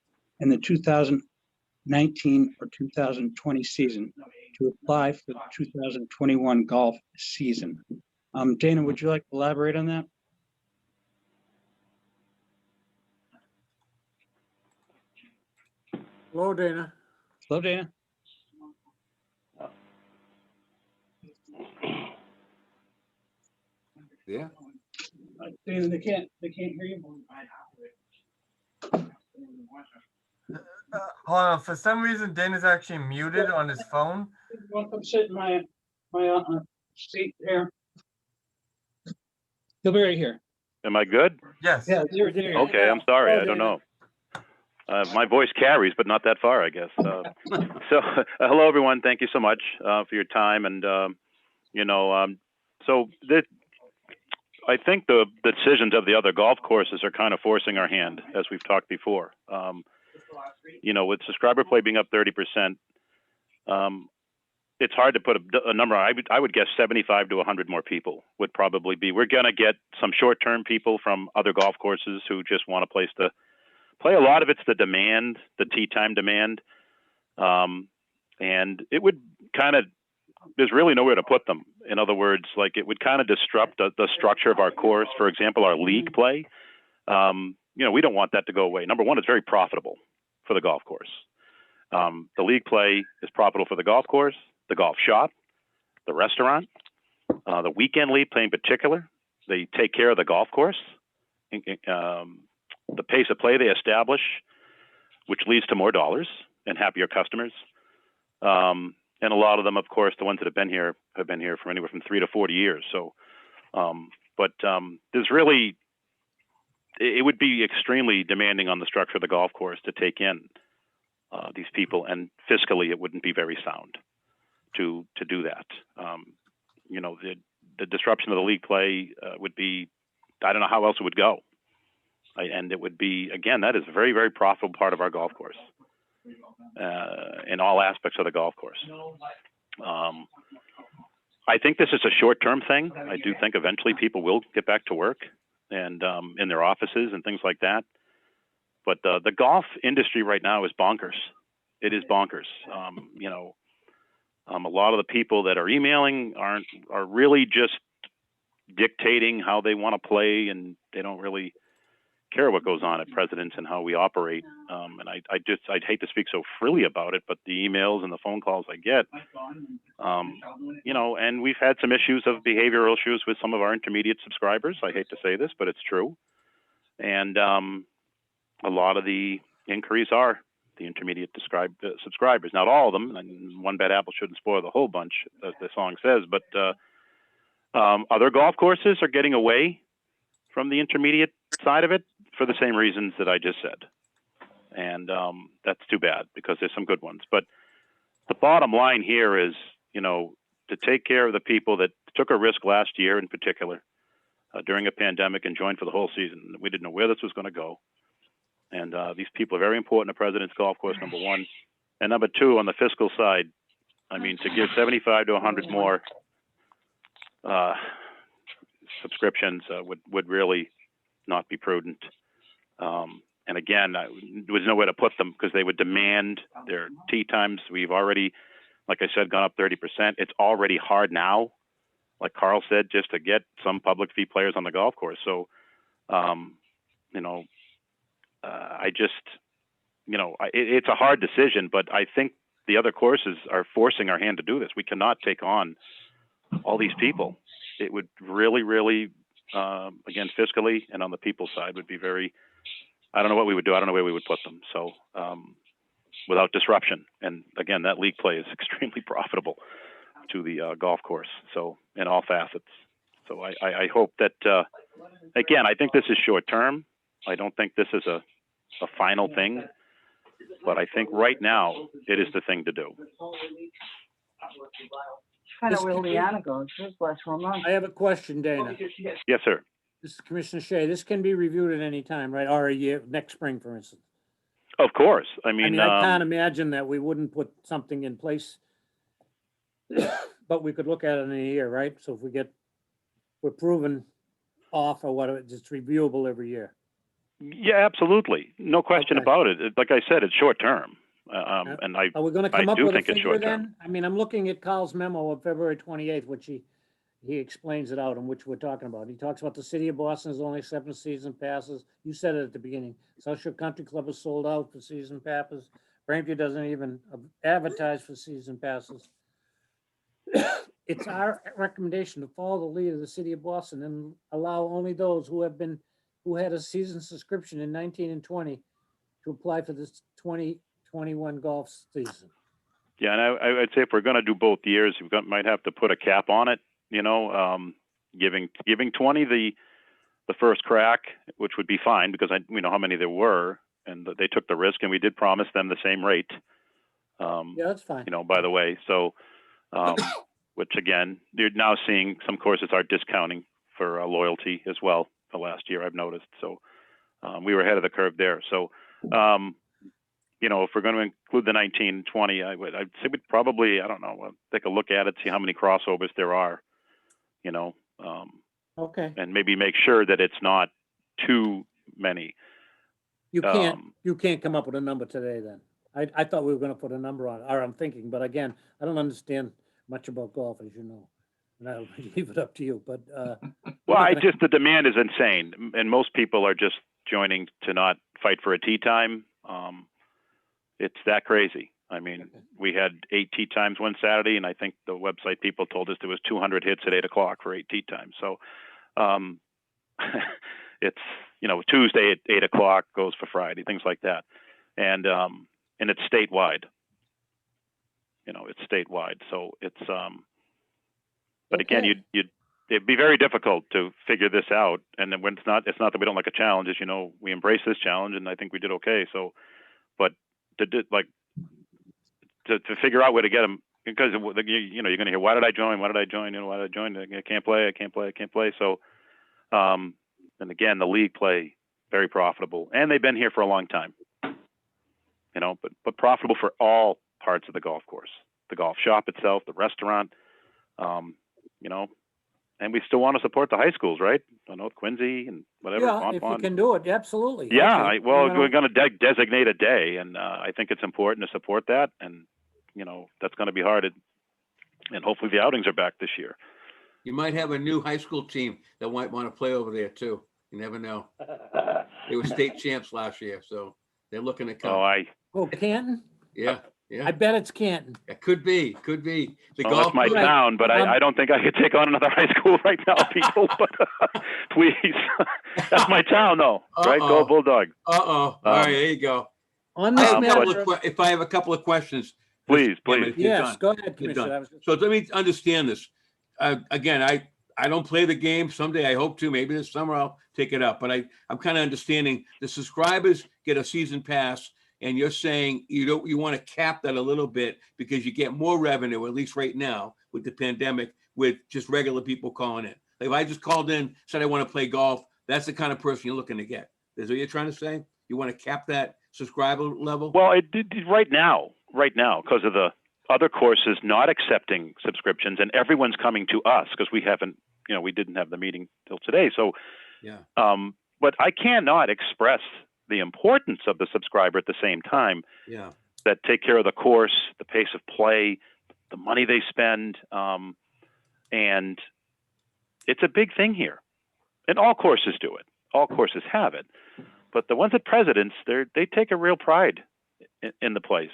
S7: in the 2019 or 2020 season to apply for the 2021 golf season. Dana, would you like to elaborate on that?
S1: Hello, Dana.
S7: Hello, Dana.
S2: Yeah,
S7: Dana, they can't hear you.
S3: Hold on, for some reason Dana's actually muted on his phone.
S7: You want to come sit in my seat here? He'll be right here.
S8: Am I good?
S3: Yes.
S7: Yeah, there.
S8: Okay, I'm sorry.
S1: Oh,
S8: I don't
S1: Dana.
S8: know. My voice carries, but not that far, I guess. So, hello, everyone. Thank you so much for your time. And, I think the decisions of the other golf courses are kind of forcing our hand, as we've talked before. With subscriber play being up 30%, it's hard to put a number. I would guess 75 to 100 more people would probably be. We're going to get some short-term people from other golf courses who just want a place to play. A lot of it's the demand, the tee time demand. And it would kind of, there's really nowhere to put them. In other words, like it would kind of disrupt the structure of our course. For example, our league play. We don't want that to go away. Number one, it's very profitable for the golf course. The league play is profitable for the golf course, the golf shop, the restaurant, the weekend league play in particular. They take care of the golf course, the pace of play they establish, which leads to more dollars and happier customers. And a lot of them, of course, the ones that have been here for anywhere from 3 to 40 years. So, there's really, it would be extremely demanding on the structure of the golf course to take in these people, and fiscally, it wouldn't be very sound to do that. The disruption of the league play would be, I don't know how else it would go. And it would be, again, that is a very, very profitable part of our golf course. in all aspects of the golf course. I think this is a short-term thing. I do think eventually people will get back to work and in their offices and things like that. But the golf industry right now is bonkers. It is bonkers. A lot of the people that are emailing are really just dictating how they want to play, and they don't really care what goes on at President's and how we operate. And I'd hate to speak so freely about it, but the emails and the phone calls I get, and we've had some issues of behavioral issues with some of our intermediate subscribers. I hate to say this, but it's true. And a lot of the inquiries are the intermediate subscribers. Not all of them, and one bad apple shouldn't spoil the whole bunch, as the song says, but other golf courses are getting away from the intermediate side of it for the same reasons that I just said. And that's too bad, because there's some good ones. But the bottom line here is, to take care of the people that took a risk last year in particular during a pandemic and joined for the whole season. We didn't know where this was going to go. And these people are very important to President's Golf Course, number one. And number two, on the fiscal side, I mean, to give 75 to 100 more subscriptions would really not be prudent. And again, there was nowhere to put them because they would demand their tee times. We've already, like I said, gone up 30%. It's already hard now, like Carl said, just to get some public fee players on the golf course. So, I just, it's a hard decision, but I think the other courses are forcing our hand to do this. We cannot take on all these people. It would really, really, again, fiscally and on the people side would be very, I don't know what we would do. I don't know where we would put them. So without disruption. And again, that league play is extremely profitable to the golf course. So in all facets. So I hope that, again, I think this is short term. I don't think this is a final thing, but I think right now it is the thing to do.
S9: Kind of where Leanna goes, this last 4 months.
S1: I have a question, Dana.
S8: Yes, sir.
S1: This is Commissioner Shea. This can be reviewed at any time, right? Or a year, next spring, for instance.
S8: Of course. I
S1: I
S8: mean,
S1: mean, I can't imagine that we wouldn't put something in place, but we could look at it in a year, right? So if we're proven off or what, it's reviewable every year.
S8: yeah, absolutely. No question
S1: Okay.
S8: about it. Like I said, it's short term. And I
S1: Are we gonna come up
S8: do
S1: with a
S8: think it's
S1: figure
S8: short term.
S1: then? I mean, I'm looking at Carl's memo of February 28th, which he explains it out, and which we're talking about. He talks about the city of Boston is only accepting season passes. You said it at the beginning. South Shore Country Club is sold out for season passes. Braintree doesn't even advertise for season passes. It's our recommendation to follow the lead of the city of Boston and allow only those who had a season subscription in 19 and 20 to apply for this 2021 golf season.
S8: Yeah, and I'd say if we're going to do both years, might have to put a cap on it. Giving 20 the first crack, which would be fine because we know how many there were, and they took the risk, and we did promise them the same rate.
S1: Yeah, that's fine.
S8: By the way, so which again, you're now seeing some courses are discounting for loyalty as well. The last year I've noticed, so we were ahead of the curve there. So. If we're going to include the 19, 20, I'd say we'd probably, I don't know, take a look at it, see how many crossovers there are,
S1: Okay.
S8: and maybe make sure that it's not too many.
S1: You can't come up with a number today then. I thought we were gonna put a number on it, or I'm thinking, but again, I don't understand much about golf, as you know. And I'll leave it up to you, but,
S8: Well, the demand is insane, and most people are just joining to not fight for a tee time. It's that crazy. I mean, we had 8 tee times one Saturday, and I think the website people told us there was 200 hits at 8 o'clock for 8 tee times. So, it's, Tuesday at 8 o'clock goes for Friday, things like that. And it's statewide. It's statewide. So it's, but again, it'd be very difficult to figure this out. And then when it's not that we don't like a challenge, as you know, we embrace this challenge, and I think we did okay. So, but to figure out where to get them, because you're going to hear, why did I join? Why did I join? Why did I join? I can't play. So, and again, the league play very profitable, and they've been here for a long time. but profitable for all parts of the golf course, the golf shop itself, the restaurant, and we still want to support the high schools, right? I know Quincy and whatever.
S1: Yeah, if you can do it, absolutely.
S8: Yeah,
S1: Okay.
S8: we're going to designate a day, and I think it's important to support that, and that's going to be hard, and hopefully the outings are back this year.
S2: You might have a new high school team that might want to play over there too. You never know. They were state champs last year, so they're looking to come.
S1: Oh, Canton?
S2: Yeah.
S1: I bet it's Canton.
S2: It could be. The
S8: That's my town, but I don't think I could take on another high school right now, people. But please, that's my town, though. Right? Go Bulldog.
S2: All right, there you go.
S1: On this matter,
S2: if I have a couple of questions,
S8: please.
S1: Yes, go ahead, Commissioner.
S2: So let me understand this. Again, I don't play the game. Someday I hope to. Maybe this summer I'll take it up. But I'm kind of understanding the subscribers get a season pass. And you're saying you want to cap that a little bit because you get more revenue, at least right now with the pandemic, with just regular people calling in. Like if I just called in, said I want to play golf, that's the kind of person you're looking to get. Is what you're trying to say? You want to cap that subscriber level?
S8: Well, right now, because of the other courses not accepting subscriptions, and everyone's coming to us because we haven't, we didn't have the meeting till today. So,
S2: yeah.
S8: But I cannot express the importance of the subscriber at the same time.
S2: Yeah.
S8: That take care of the course, the pace of play, the money they spend, and it's a big thing here. And all courses do it. All courses have it. But the ones at Presidents, they take a real pride in the place,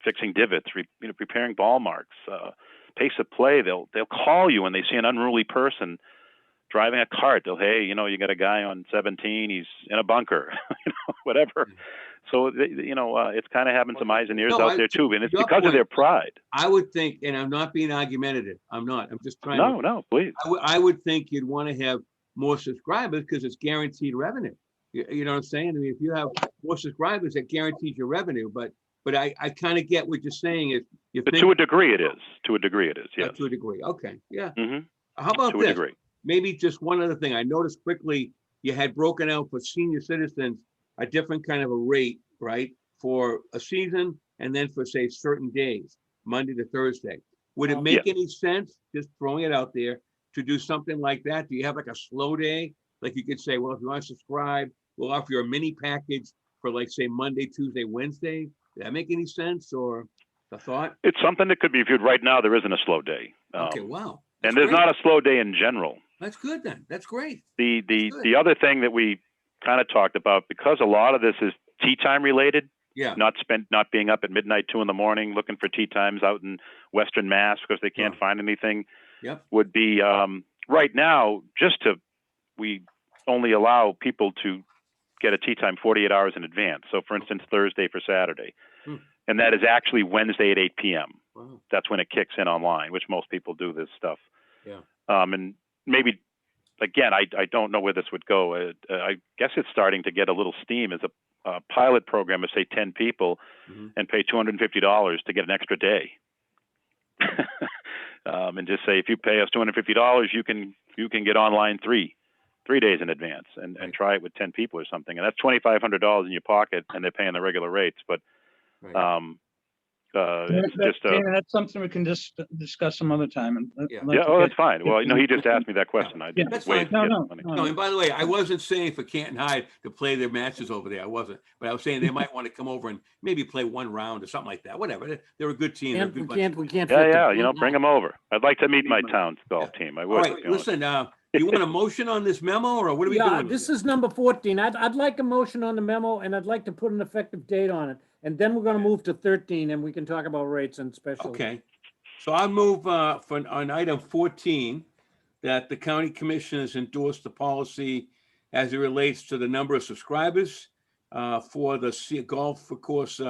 S8: fixing divots, preparing ball marks, pace of play. They'll call you when they see an unruly person driving a cart. They'll, hey, you got a guy on 17, he's in a bunker, whatever. So, it's kind of having some eyes and ears out there too, and it's because of their pride.
S2: I would think, and I'm not being argumentative. I'm not. I'm just trying.
S8: No, please.
S2: I would think you'd want to have more subscribers because it's guaranteed revenue. You know what I'm saying? I mean, if you have more subscribers, that guarantees your revenue. But I kind of get what you're saying.
S8: But to a degree, it is. To a degree, it is. Yes.
S2: To a degree. Okay. Yeah.
S8: Mm-hmm.
S2: How about
S8: to
S2: this?
S8: A degree.
S2: Maybe just one other thing. I noticed quickly you had broken out for senior citizens a different kind of a rate, right? For a season and then for, say, certain days, Monday to Thursday. Would it make any sense, just throwing it out there, to do something like that? Do you have like a slow day? Like you could say, well, if you want to subscribe, we'll offer you a mini package for like, say, Monday, Tuesday, Wednesday. Does that make any sense or a thought?
S8: It's something that could be viewed right now. There isn't a slow day.
S2: Okay, wow.
S8: And there's not a slow day in general.
S2: That's good then. That's great.
S8: The other thing that we kind of talked about, because a lot of this is tea time related, not being up at midnight, 2 a.m, looking for tea times out in Western Mass because they can't find anything, would be right now, we only allow people to get a tea time 48 hours in advance. So for instance, Thursday for Saturday. And that is actually Wednesday at 8 p.m.
S2: Wow.
S8: That's when it kicks in online, which most people do this stuff.
S2: Yeah.
S8: And maybe, again, I don't know where this would go. I guess it's starting to get a little steam as a pilot program of, say, 10 people and pay $250 to get an extra day. And just say, if you pay us $250, you can get online three days in advance and try it with 10 people or something. And that's $2,500 in your pocket, and they're paying the regular rates. But
S7: that's something we can just discuss some other time. And
S8: that's fine. Well, he just asked me that question. I didn't wait.
S2: No. And by the way, I wasn't saying for Canton High to play their matches over there. I wasn't, but I was saying they might want to come over and maybe play one round or something like that. Whatever. They're a good team.
S1: We can't.
S8: Bring them over. I'd like to meet my town's golf team. I would.
S2: All right, listen. You want a motion on this memo, or what are we doing?
S1: This is number 14. I'd like a motion on the memo, and I'd like to put an effective date on it. And then we're going to move to 13, and we can talk about rates and specials.
S2: Okay. So I'll move on item 14 that the county commissioners endorse the policy as it relates to the number of subscribers for the golf course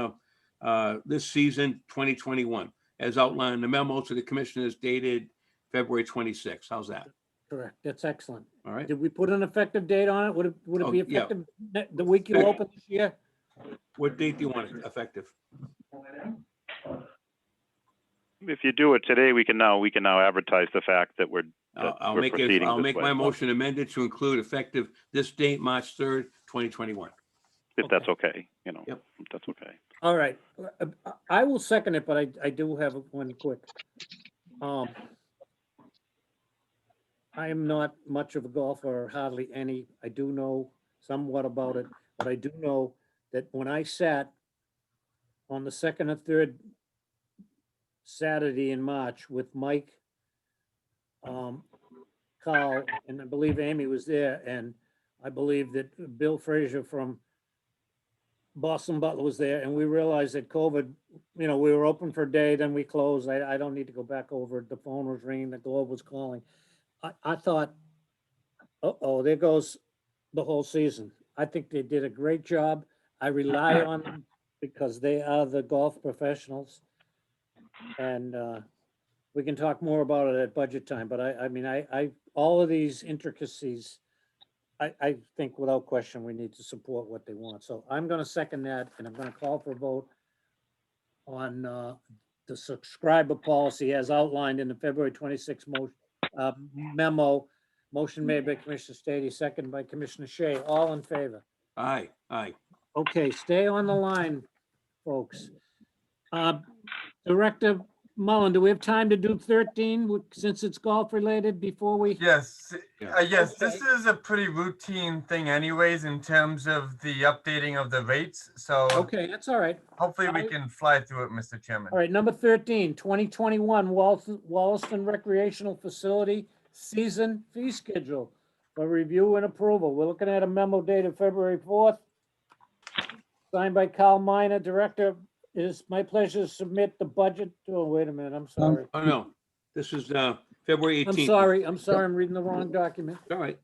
S2: this season 2021, as outlined in the memo to the commissioners dated February 26th. How's that?
S1: Correct. That's excellent.
S2: All right.
S1: Did we put an effective date on it? Would it be effective the week you open this year?
S2: What date do you want it effective?
S8: If you do it today, we can now advertise the fact that we're proceeding.
S2: I'll make my motion amended to include effective this date, March 3rd, 2021.
S8: If that's okay,
S2: Yep.
S8: That's okay.
S1: All right, I will second it, but I do have one quick. I am not much of a golfer, or hardly any. I do know somewhat about it, but I do know that when I sat on the second or third Saturday in March with Mike, Carl, and I believe Amy was there, and I believe that Bill Frazier from Boston Butler was there, and we realized that COVID, we were open for a day, then we closed. I don't need to go back over it. The phone was ringing, the Globe was calling. I thought, uh-oh, there goes the whole season. I think they did a great job. I rely on them because they are the golf professionals. And we can talk more about it at budget time, but I mean, all of these intricacies, I think without question, we need to support what they want. So I'm gonna second that, and I'm gonna call for a vote on the subscriber policy as outlined in the February 26th memo. Motion made by Commissioner Stady, second by Commissioner Shea. All in favor?
S2: Aye.
S1: Okay, stay on the line, folks. Director Mullen, do we have time to do 13 since it's golf related before we?
S3: Yes,
S2: Yeah.
S3: yes, this
S1: Okay.
S3: is a pretty routine thing anyways in terms of the updating of the rates. So
S1: Okay, that's all right.
S3: hopefully we can fly through it, Mr. Chairman.
S1: All right, number 13, 2021 Wollaston Recreational Facility Season Fee Schedule for review and approval. We're looking at a memo dated February 4th. Signed by Carl Minor, Director. It is my pleasure to submit the budget. Oh, wait a minute, I'm sorry.
S2: Oh, no, this is February 18th.
S1: I'm sorry, I'm reading the wrong document.
S2: All right.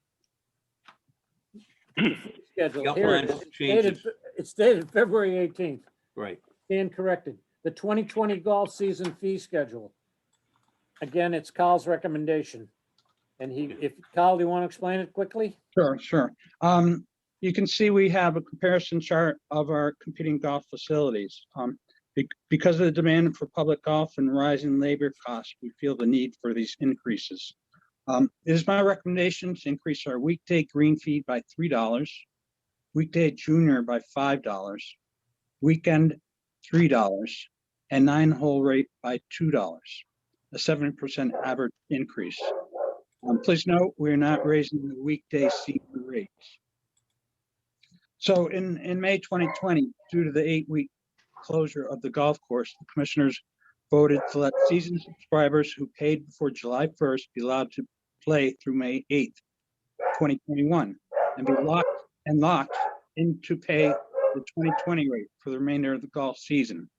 S1: The fee Schedule,
S2: The
S1: here it
S2: outline
S1: is.
S2: changes.
S1: It's dated February 18th.
S2: Right.
S1: Stand corrected. The 2020 golf season fee schedule. Again, it's Carl's recommendation. And Carl, do you want to explain it quickly?
S7: Sure. You can see we have a comparison chart of our competing golf facilities. Because of the demand for public golf and rising labor costs, we feel the need for these increases. It is my recommendation to increase our weekday green fee by $3, weekday junior by $5, weekend $3, and 9-hole rate by $2, a 7% average increase. Please note, we're not raising the weekday senior rates. So in May 2020, due to the 8-week closure of the golf course, the commissioners voted to let season subscribers who paid before July 1st be allowed to play through May 8th, 2021, and be locked in to pay the 2020 rate for the remainder of the golf season.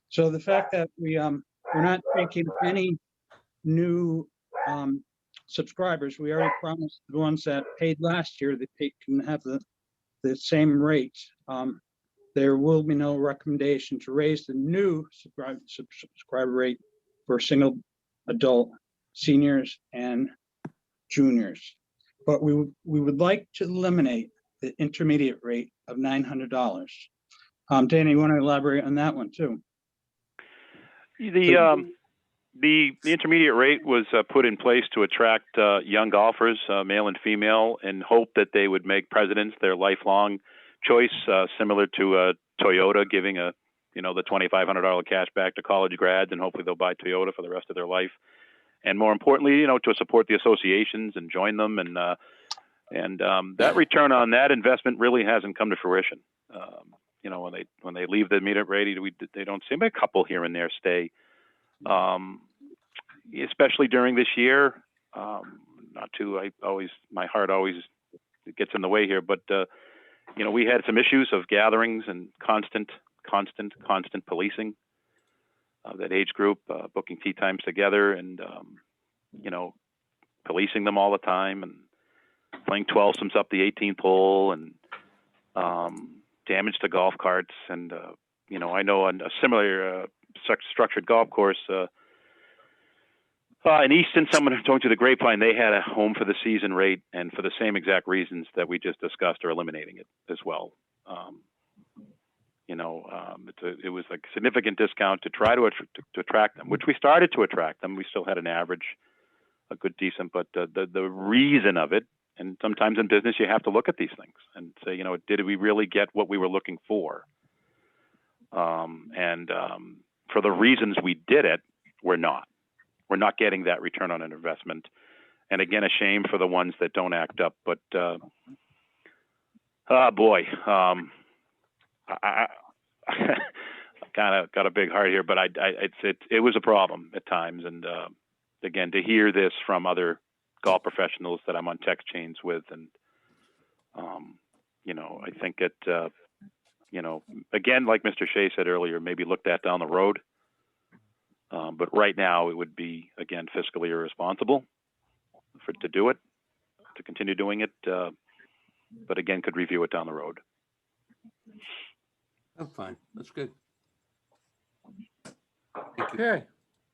S7: So the fact that we're not taking any new subscribers, we already promised the ones that paid last year that they can have the same rate. There will be no recommendation to raise the new subscriber rate for single adult seniors and juniors. But we would like to eliminate the intermediate rate of $900. Danny, you want to elaborate on that one too?
S8: The intermediate rate was put in place to attract young golfers, male and female, and hope that they would make presidents their lifelong choice, similar to Toyota giving the $2,500 cash back to college grads, and hopefully they'll buy Toyota for the rest of their life. And more importantly, to support the associations and join them, and that return on that investment really hasn't come to fruition. When they leave the intermediate rate, they don't seem a couple here and there stay. Especially during this year, my heart always gets in the way here, but we had some issues of gatherings and constant policing of that age group, booking tee times together and policing them all the time and playing 12-somes up the 18th hole and damage to golf carts. And I know on a similar structured golf course in Easton, someone talking to the Grapevine, they had a home for the season rate, and for the same exact reasons that we just discussed, are eliminating it as well. It was a significant discount to try to attract them, which we started to attract them. We still had an average, a good decent, but the reason of it, and sometimes in business you have to look at these things and say, did we really get what we were looking for? For the reasons we did it, we're not getting that return on an investment. And again, a shame for the ones that don't act up, but I kind of got a big heart here, but it was a problem at times. And again, to hear this from other golf professionals that I'm on text chains with, and I think it, again, like Mr. Shea said earlier, maybe look that down the road. But right now, it would be, again, fiscally irresponsible to do it, to continue doing it. But again, could review it down the road.
S2: I'm fine. That's good. Thank you.
S1: Okay.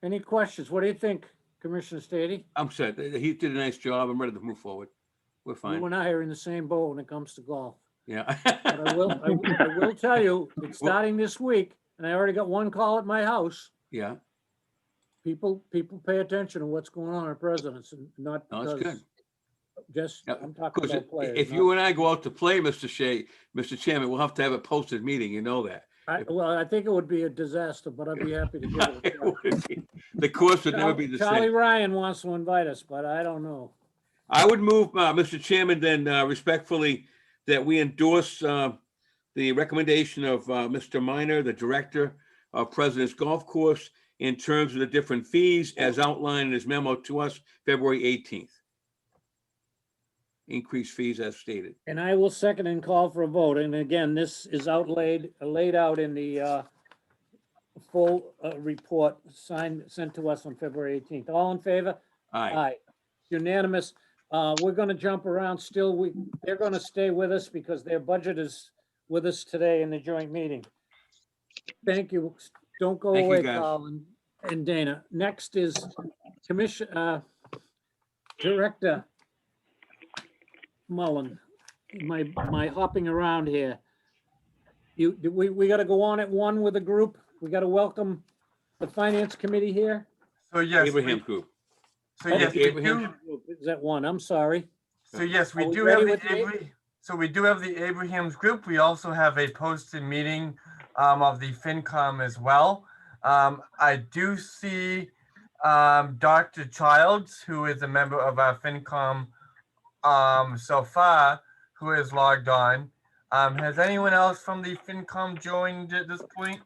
S1: Any questions? What do you think, Commissioner Stady?
S2: I'm set. He did a nice job. I'm ready to move forward. We're fine.
S1: You and I are in the same boat when it comes to golf.
S2: Yeah.
S1: But I will tell you, it's starting this week, and I already got one call at my house.
S2: Yeah.
S1: People pay attention to what's going on at President's, and not
S2: No, that's
S1: because
S2: good.
S1: just,
S2: Yeah,
S1: I'm talking
S2: Because
S1: about players.
S2: if you and I go out to play, Mr. Shea, Mr. Chairman, we'll have to have a posted meeting. You know that.
S1: Well, I think it would be a disaster, but I'd be happy to give it a
S2: It
S1: try.
S2: would be- The course would never be the
S1: Charlie
S2: same.
S1: Ryan wants to invite us, but I don't know.
S2: I would move, Mr. Chairman, then respectfully, that we endorse the recommendation of Mr. Minor, the Director of President's Golf Course, in terms of the different fees as outlined in his memo to us, February 18th. Increased fees as stated.
S1: And I will second and call for a vote. And again, this is laid out in the full report sent to us on February 18th. All in favor?
S2: Aye.
S1: Aye. Unanimous. We're gonna jump around still. They're gonna stay with us because their budget is with us today in the joint meeting. Thank you. Don't go
S2: Thank you,
S1: away,
S2: guys.
S1: Carl and Dana. Next is Director Mullen. My hopping around here. We gotta go on at one with a group. We gotta welcome the Finance Committee here.
S3: So yes,
S2: Abraham Group.
S3: so yes, we
S2: Abraham.
S3: do.
S1: Is that one? I'm sorry.
S3: So yes, we
S1: Are we
S3: do
S1: ready
S3: have
S1: with
S3: we do have the Abrahams group. We also have a posted meeting of the FinCom as well. I do see Dr. Childs, who is a member of our FinCom so far, who has logged on. Has anyone else from the FinCom joined at this point?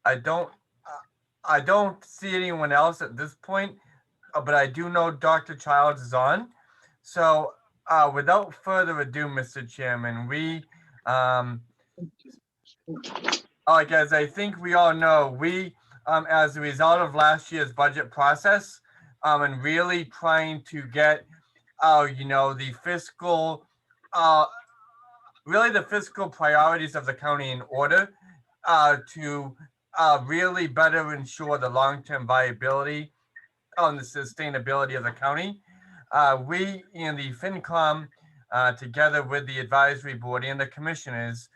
S3: I don't see anyone else at this point, but I do know Dr. Childs is on. So without further ado, Mr. Chairman, we, like as I think we all know, we, as a result of last year's budget process, and really trying to get, the fiscal, really the fiscal priorities of the county in order to really better ensure the long-term viability and the sustainability of the county. We in the FinCom, together with the advisory board and the commissioners,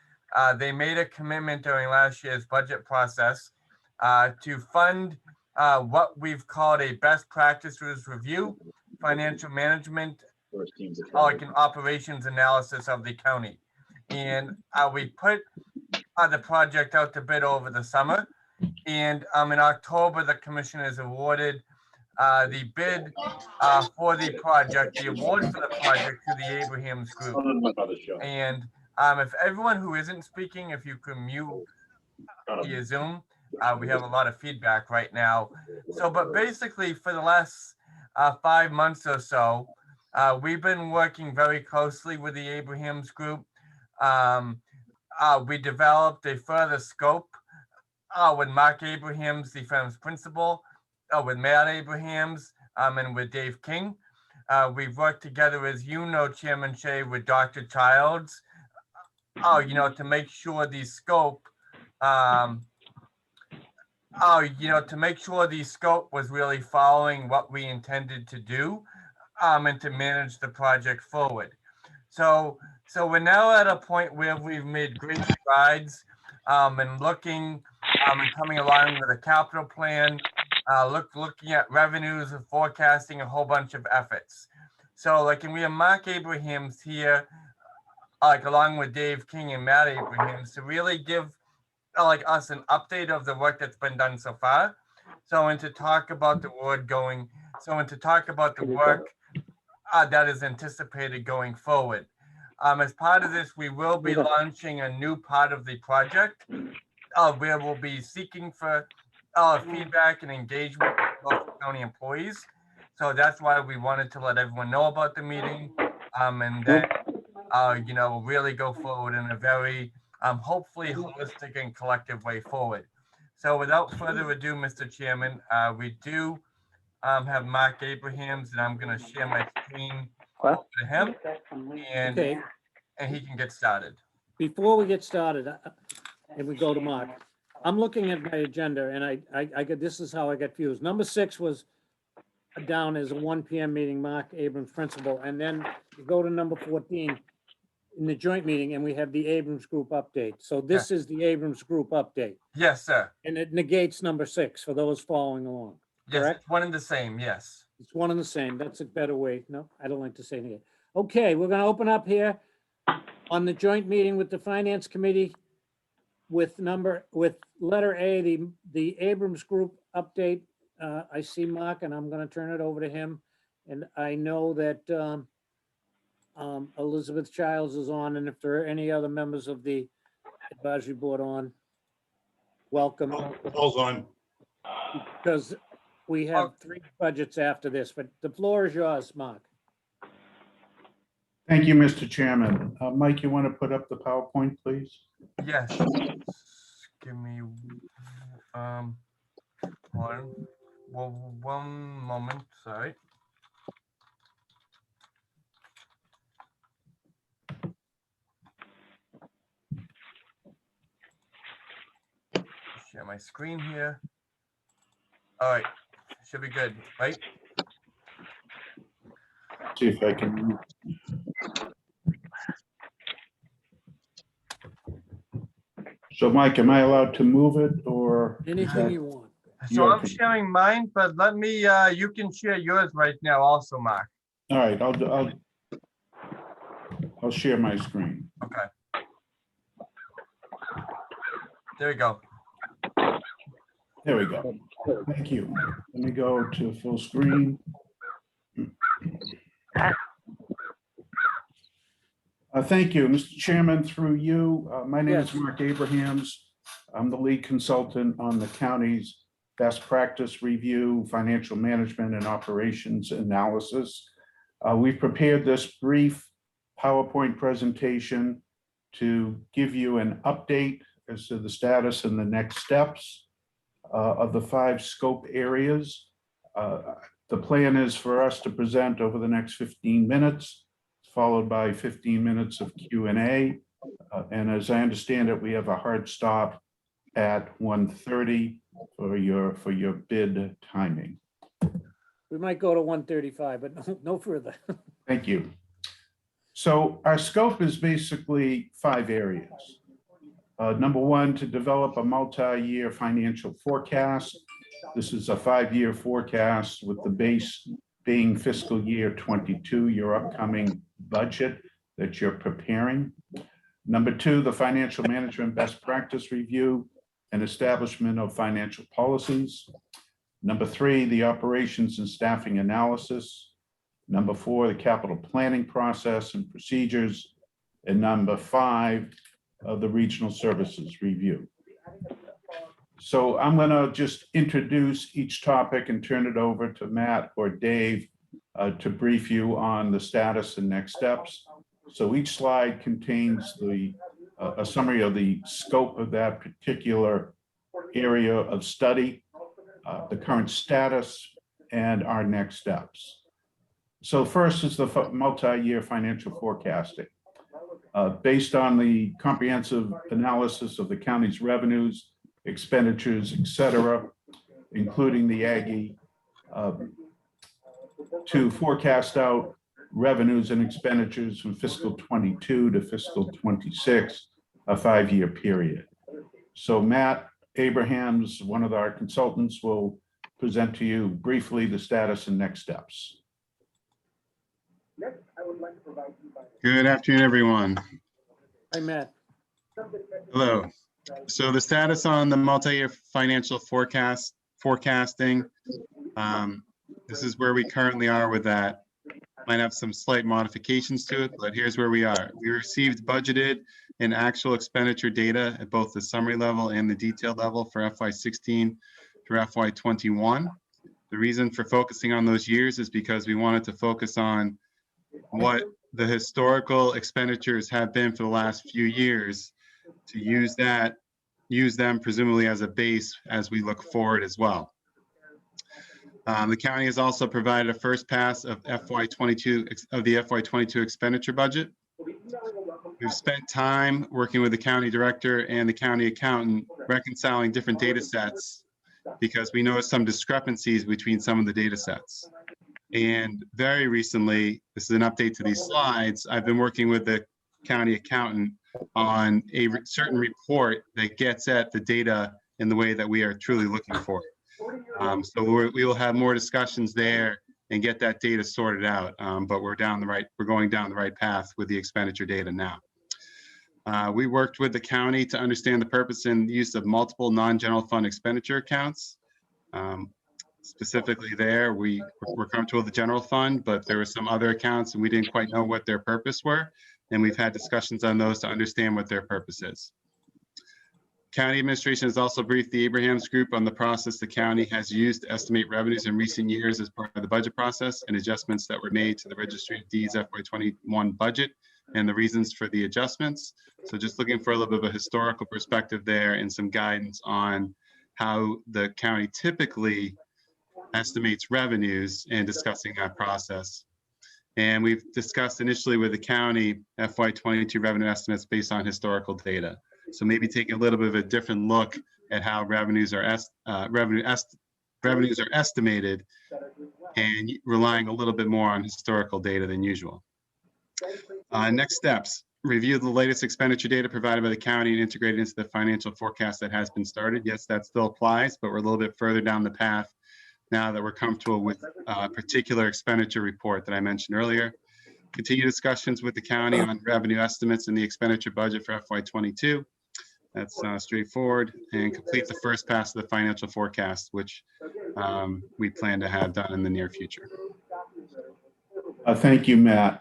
S3: they made a commitment during last year's budget process to fund what we've called a best practices review, financial management, like an operations analysis of the county. And we put the project out to bid over the summer. And in October, the commissioners awarded the bid for the project, the award for the project to the Abrahams Group. And if everyone who isn't speaking, if you can mute via Zoom, we have a lot of feedback right now. So, but basically for the last 5 months or so, we've been working very closely with the Abrahams Group. We developed a further scope with Mark Abrahams, the firm's principal, with Matt Abrahams, and with Dave King. We've worked together, as you know, Chairman Shea, with Dr. Childs, to make sure the scope, to make sure the scope was really following what we intended to do, and to manage the project forward. So we're now at a point where we've made great strides, and looking, and coming along with a capital plan, looking at revenues and forecasting a whole bunch of efforts. So like, and we have Mark Abrahams here, like along with Dave King and Matt Abrahams, to really give like us an update of the work that's been done so far. So, and to talk about the work that is anticipated going forward. As part of this, we will be launching a new part of the project where we'll be seeking for feedback and engagement with local county employees. So that's why we wanted to let everyone know about the meeting, and then really go forward in a very hopefully holistic and collective way forward. So without further ado, Mr. Chairman, we do have Mark Abrahams, and I'm going to share my screen over to him, and
S1: Okay,
S3: he can get started.
S1: before we get started, and we go to Mark, I'm looking at my agenda and I get, this is how I got fused. Number 6 was down as a 1 PM meeting, Mark Abrams principal, and then you go to number 14 in the joint meeting and we have the Abrams Group update. So this is the Abrams Group update.
S3: Yes, sir.
S1: And it negates number 6 for those following along.
S3: Yes,
S1: Correct?
S3: it's one and the same. Yes.
S1: It's one and the same. That's a better way. No, I don't like to say negate. Okay, we're gonna open up here on the joint meeting with the Finance Committee with letter A, the Abrams Group update. I see Mark and I'm gonna turn it over to him. And I know that Elizabeth Childs is on, and if there are any other members of the advisory board on, welcome.
S10: Paul's on.
S1: Because we have 3 budgets after this, but the floor is yours, Mark.
S10: Thank you, Mr. Chairman. Mike, you want to put up the PowerPoint, please?
S3: Yes. Give me one moment. Sorry. Share my screen here. All right, should be good, right?
S10: See if I can. So Mike, am I allowed to move it or?
S1: Anything you want.
S3: So I'm sharing mine, but let me, you can share yours right now also, Mark.
S10: All right, I'll share my screen.
S3: Okay. There we go.
S10: There we go. Thank you. Let me go to full screen. Thank you, Mr. Chairman, through you. My name is Mark Abrahams. I'm the lead consultant on the county's best practice review, financial management, and operations analysis. We've prepared this brief PowerPoint presentation to give you an update as to the status and the next steps of the 5 scope areas. The plan is for us to present over the next 15 minutes, followed by 15 minutes of Q&A. And as I understand it, we have a hard stop at 1:30 for your bid timing.
S1: We might go to 1:35, but no further.
S10: Thank you. So our scope is basically 5 areas. Number 1, to develop a multi-year financial forecast. This is a 5-year forecast with the base being fiscal year 22, your upcoming budget that you're preparing. Number 2, the financial management best practice review and establishment of financial policies. Number 3, the operations and staffing analysis. Number 4, the capital planning process and procedures. And number 5, the regional services review. So I'm going to just introduce each topic and turn it over to Matt or Dave to brief you on the status and next steps. So each slide contains a summary of the scope of that particular area of study, the current status, and our next steps. So first is the multi-year financial forecasting. Based on the comprehensive analysis of the county's revenues, expenditures, et cetera, including the Aggie, to forecast out revenues and expenditures from fiscal 22 to fiscal 26, a 5-year period. So Matt Abrahams, one of our consultants, will present to you briefly the status and next steps.
S11: Good afternoon, everyone.
S1: Hi, Matt.
S11: Hello. So the status on the multi-year financial forecasting, this is where we currently are with that. Might have some slight modifications to it, but here's where we are. We received budgeted and actual expenditure data at both the summary level and the detailed level for FY16 through FY21. The reason for focusing on those years is because we wanted to focus on what the historical expenditures have been for the last few years, to use them presumably as a base as we look forward as well. The county has also provided a first pass of the FY22 expenditure budget. We've spent time working with the county director and the county accountant reconciling different data sets because we noticed some discrepancies between some of the data sets. And very recently, this is an update to these slides, I've been working with the county accountant on a certain report that gets at the data in the way that we are truly looking for. So we will have more discussions there and get that data sorted out. But we're going down the right path with the expenditure data now. We worked with the county to understand the purpose and use of multiple non-general fund expenditure accounts. Specifically there, we're comfortable with the general fund, but there were some other accounts and we didn't quite know what their purpose were. And we've had discussions on those to understand what their purpose is. County administration has also briefed the Abrahams Group on the process the county has used to estimate revenues in recent years as part of the budget process and adjustments that were made to the Registry of Deeds FY21 budget and the reasons for the adjustments. So just looking for a little bit of a historical perspective there and some guidance on how the county typically estimates revenues and discussing that process. And we've discussed initially with the county FY22 revenue estimates based on historical data. So maybe taking a little bit of a different look at how revenues are estimated and relying a little bit more on historical data than usual. Next steps, review the latest expenditure data provided by the county and integrate it into the financial forecast that has been started. Yes, that still applies, but we're a little bit further down the path now that we're comfortable with a particular expenditure report that I mentioned earlier. Continue discussions with the county on revenue estimates and the expenditure budget for FY22. That's straightforward, and complete the first pass of the financial forecast, which we plan to have done in the near future.
S10: Thank you, Matt.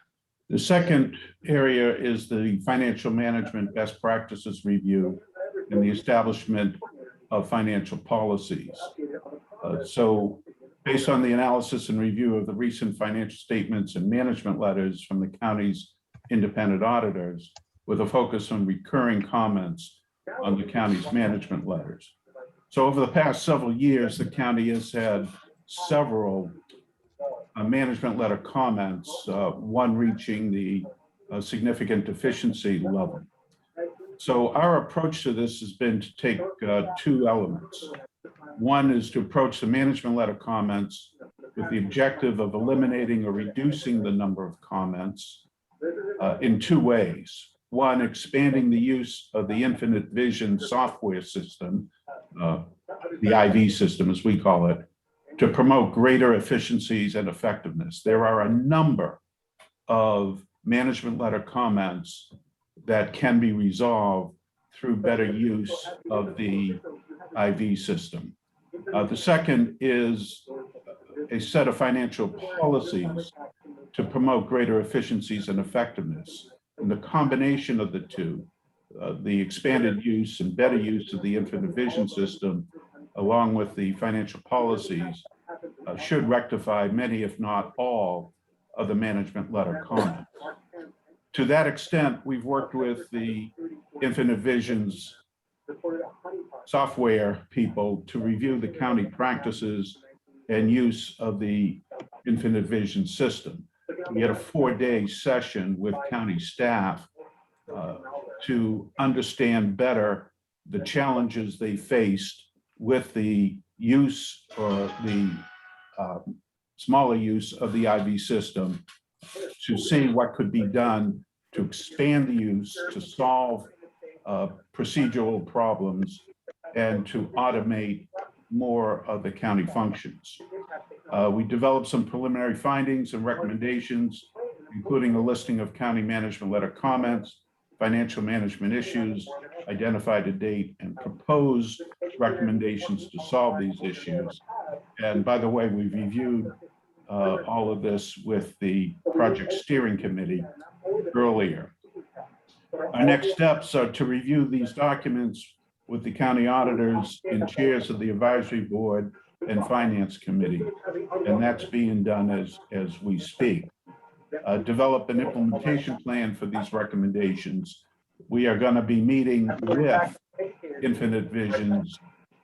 S10: The second area is the financial management best practices review and the establishment of financial policies. So based on the analysis and review of the recent financial statements and management letters from the county's independent auditors, with a focus on recurring comments on the county's management letters. So over the past several years, the county has had several management letter comments, one reaching the significant deficiency level. So our approach to this has been to take two elements. One is to approach the management letter comments with the objective of eliminating or reducing the number of comments in two ways. One, expanding the use of the Infinite Vision software system, the IV system as we call it, to promote greater efficiencies and effectiveness. There are a number of management letter comments that can be resolved through better use of the IV system. The second is a set of financial policies to promote greater efficiencies and effectiveness. And the combination of the two, the expanded use and better use of the Infinite Vision system, along with the financial policies, should rectify many, if not all, of the management letter comments. To that extent, we've worked with the Infinite Vision's software people to review the county practices and use of the Infinite Vision system. We had a 4-day session with county staff to understand better the challenges they faced with the use or the smaller use of the IV system, to see what could be done to expand the use, to solve procedural problems, and to automate more of the county functions. We developed some preliminary findings and recommendations, including a listing of county management letter comments financial management issues, identified a date, and proposed recommendations to solve these issues. And by the way, we've reviewed all of this with the project steering committee earlier. Our next steps are to review these documents with the county auditors and chairs of the advisory board and finance committee. And that's being done as we speak. Develop an implementation plan for these recommendations. We are going to be meeting with Infinite Visions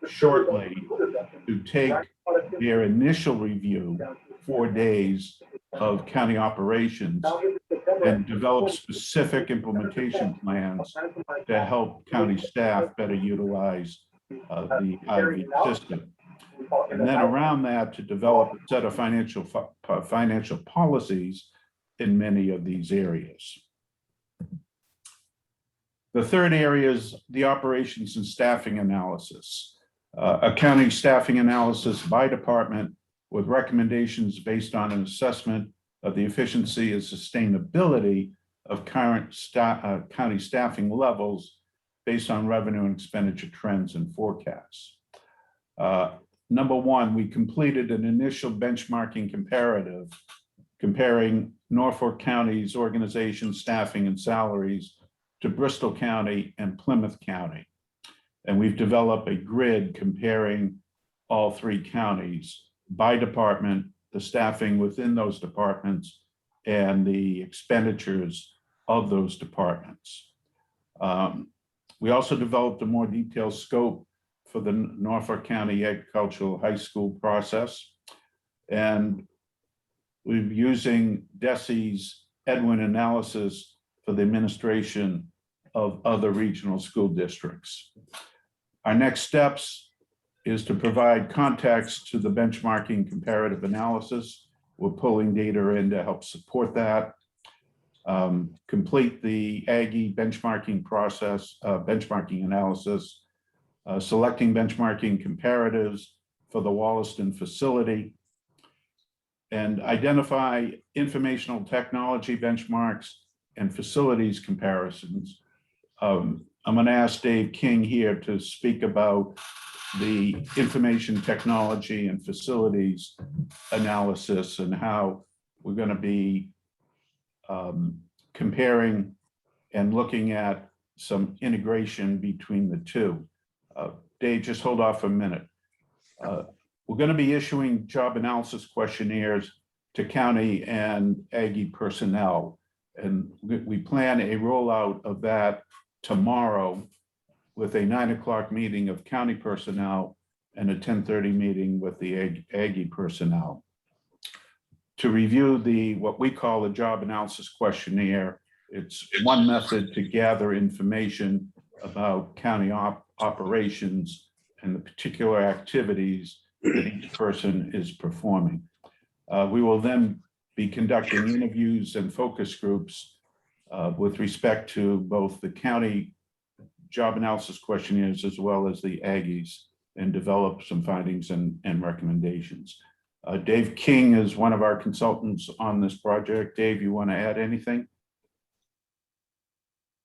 S10: shortly to take their initial review, 4 days of county operations, and develop specific implementation plans to help county staff better utilize the IV system. And then around that, to develop a set of financial policies in many of these areas. The third area is the operations and staffing analysis. Accounting staffing analysis by department with recommendations based on an assessment of the efficiency and sustainability of current county staffing levels based on revenue and expenditure trends and forecasts. Number one, we completed an initial benchmarking comparative comparing Norfolk County's organization, staffing, and salaries to Bristol County and Plymouth County. And we've developed a grid comparing all three counties by department, the staffing within those departments, and the expenditures of those departments. We also developed a more detailed scope for the Norfolk County Agricultural High School process. And we're using DESE's Edwin analysis for the administration of other regional school districts. Our next steps is to provide context to the benchmarking comparative analysis. We're pulling data in to help support that. Complete the Aggie benchmarking process, benchmarking analysis, selecting benchmarking comparatives for the Wollaston facility, and identify informational technology benchmarks and facilities comparisons. I'm going to ask Dave King here to speak about the information technology and facilities analysis and how we're going to be comparing and looking at some integration between the two. Dave, just hold off a minute. We're going to be issuing job analysis questionnaires to county and Aggie personnel. And we plan a rollout of that tomorrow with a 9 o'clock meeting of county personnel and a 10:30 meeting with the Aggie personnel. To review what we call the job analysis questionnaire, it's one method to gather information about county operations and the particular activities that each person is performing. We will then be conducting interviews and focus groups with respect to both the county job analysis questionnaires as well as the Aggies, and develop some findings and recommendations. Dave King is one of our consultants on this project. Dave, you want to add anything?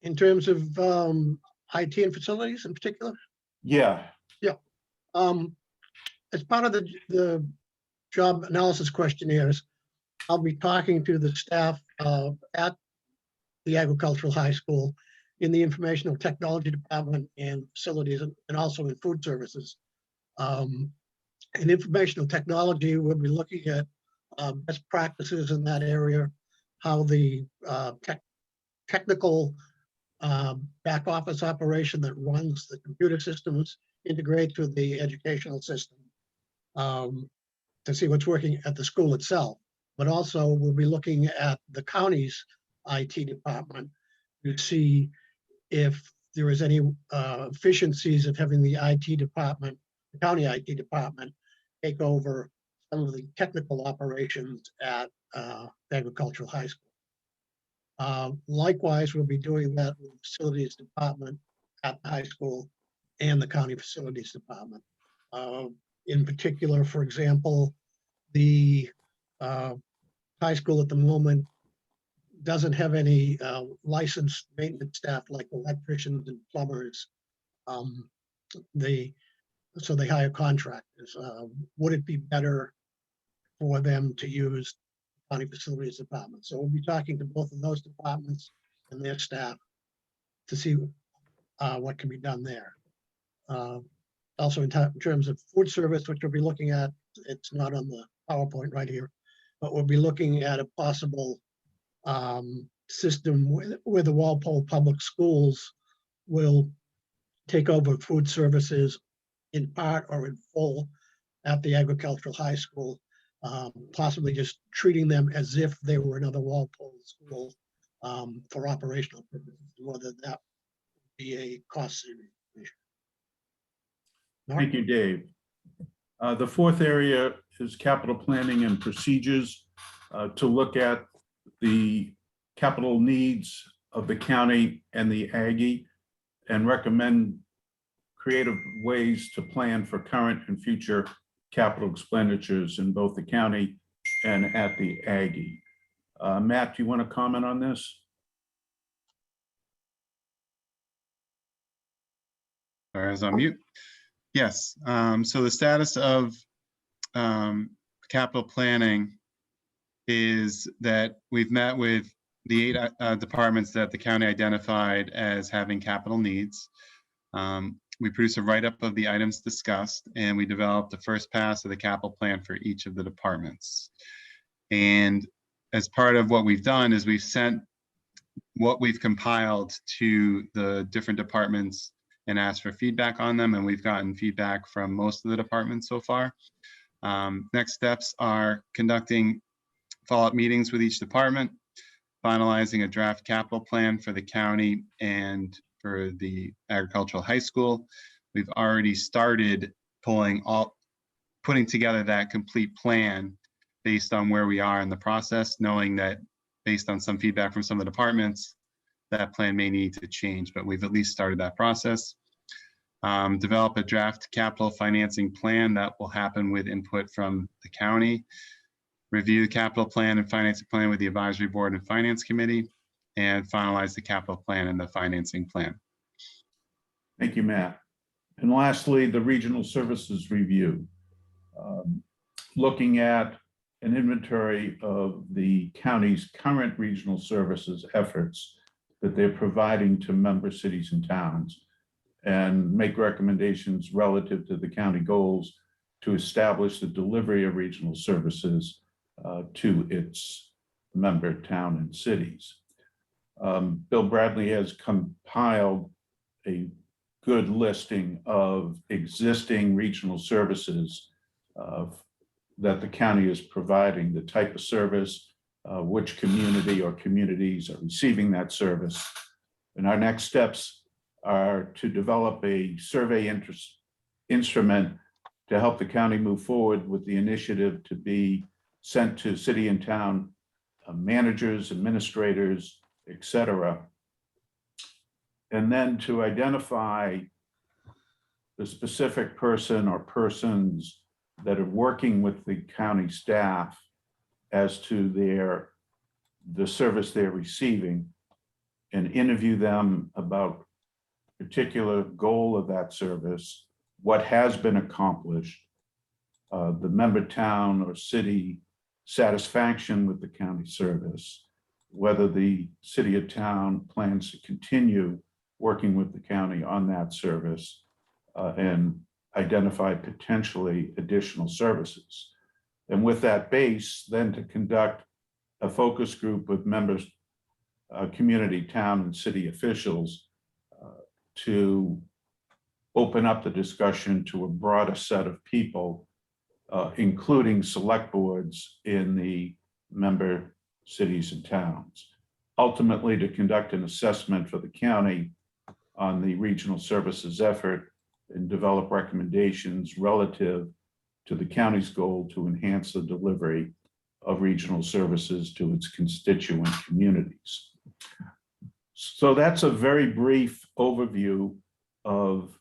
S12: In terms of IT and facilities in particular?
S10: Yeah.
S12: Yeah. As part of the job analysis questionnaires, I'll be talking to the staff at the agricultural high school in the informational technology department and facilities, and also in food services. In informational technology, we'll be looking at best practices in that area, how the technical back office operation that runs the computer systems integrates with the educational system, to see what's working at the school itself. But also we'll be looking at the county's IT department to see if there is any efficiencies of having the IT department, the county IT department, take over some of the technical operations at agricultural high school. Likewise, we'll be doing that with the facilities department at the high school and the county facilities department. In particular, for example, the high school at the moment doesn't have any licensed maintenance staff like electricians and plumbers. So they hire contractors. Would it be better for them to use county facilities department? So we'll be talking to both of those departments and their staff to see what can be done there. Also in terms of food service, which we'll be looking at, it's not on the PowerPoint right here, but we'll be looking at a possible system where the Walpole Public Schools will take over food services in part or in full at the agricultural high school, possibly just treating them as if they were another Walpole school for operational purposes, whether that would be a cost saving.
S10: Thank you, Dave. The fourth area is capital planning and procedures to look at the capital needs of the county and the Aggie and recommend creative ways to plan for current and future capital expenditures in both the county and at the Aggie. Matt, do you want to comment on this?
S11: Sorry, I was on mute. Yes, so the status of capital planning is that we've met with the 8 departments that the county identified as having capital needs. We produced a write-up of the items discussed, and we developed the first pass of the capital plan for each of the departments. And as part of what we've done is we've sent what we've compiled to the different departments and asked for feedback on them, and we've gotten feedback from most of the departments so far. Next steps are conducting follow-up meetings with each department, finalizing a draft capital plan for the county and for the agricultural high school. We've already started putting together that complete plan based on where we are in the process, knowing that based on some feedback from some of the departments, that plan may need to change, but we've at least started that process. Develop a draft capital financing plan that will happen with input from the county. Review the capital plan and financing plan with the advisory board and finance committee, and finalize the capital plan and the financing plan.
S10: Thank you, Matt. And lastly, the regional services review. Looking at an inventory of the county's current regional services efforts that they're providing to member cities and towns, and make recommendations relative to the county goals to establish the delivery of regional services to its member town and cities. Bill Bradley has compiled a good listing of existing regional services that the county is providing, the type of service, which community or communities are receiving that service. And our next steps are to develop a survey instrument to help the county move forward with the initiative to be sent to city and town managers, administrators, etc. And then to identify the specific person or persons that are working with the county staff as to the service they're receiving, and interview them about particular goal of that service, what has been accomplished, the member town or city satisfaction with the county service, whether the city or town plans to continue working with the county on that service, and identify potentially additional services. And with that base, then to conduct a focus group with members, community, town, and city officials to open up the discussion to a broader set of people, including select boards in the member cities and towns. Ultimately, to conduct an assessment for the county on the regional services effort and develop recommendations relative to the county's goal to enhance the delivery of regional services to its constituent communities. So that's a very brief overview of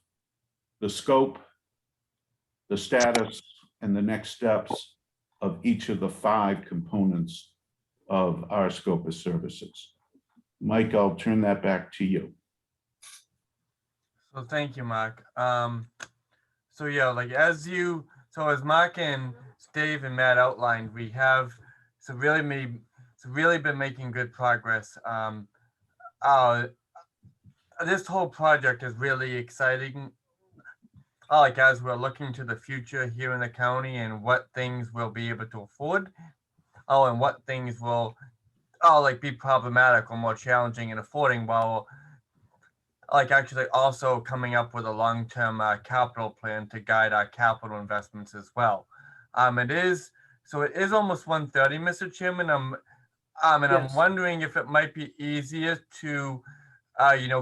S10: the scope, the status, and the next steps of each of the 5 components of our scope of services. Mike, I'll turn that back to you.
S3: So thank you, Mark. So yeah, like as Mark and Dave and Matt outlined, we have really been making good progress. This whole project is really exciting. Like as we're looking to the future here in the county and what things we'll be able to afford. And what things will like be problematic or more challenging in affording, while like actually also coming up with a long-term capital plan to guide our capital investments as well. It is almost 1:30, Mr. Chairman. I'm
S1: Yes.
S3: wondering if it might be easier to,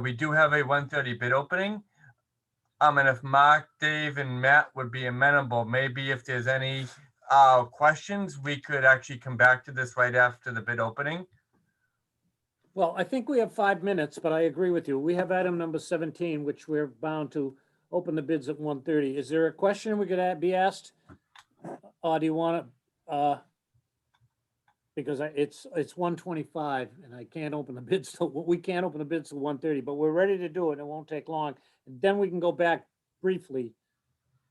S3: we do have a 1:30 bid opening. And if Mark, Dave, and Matt would be amenable, maybe if there's any questions, we could actually come back to this right after the bid opening.
S1: Well, I think we have 5 minutes, but I agree with you. We have item number 17, which we're bound to open the bids at 1:30. Is there a question we could be asked? Or do you want to, because it's 1:25 and I can't open the bids till, we can't open the bids till 1:30, but we're ready to do it. It won't take long. And then we can go back briefly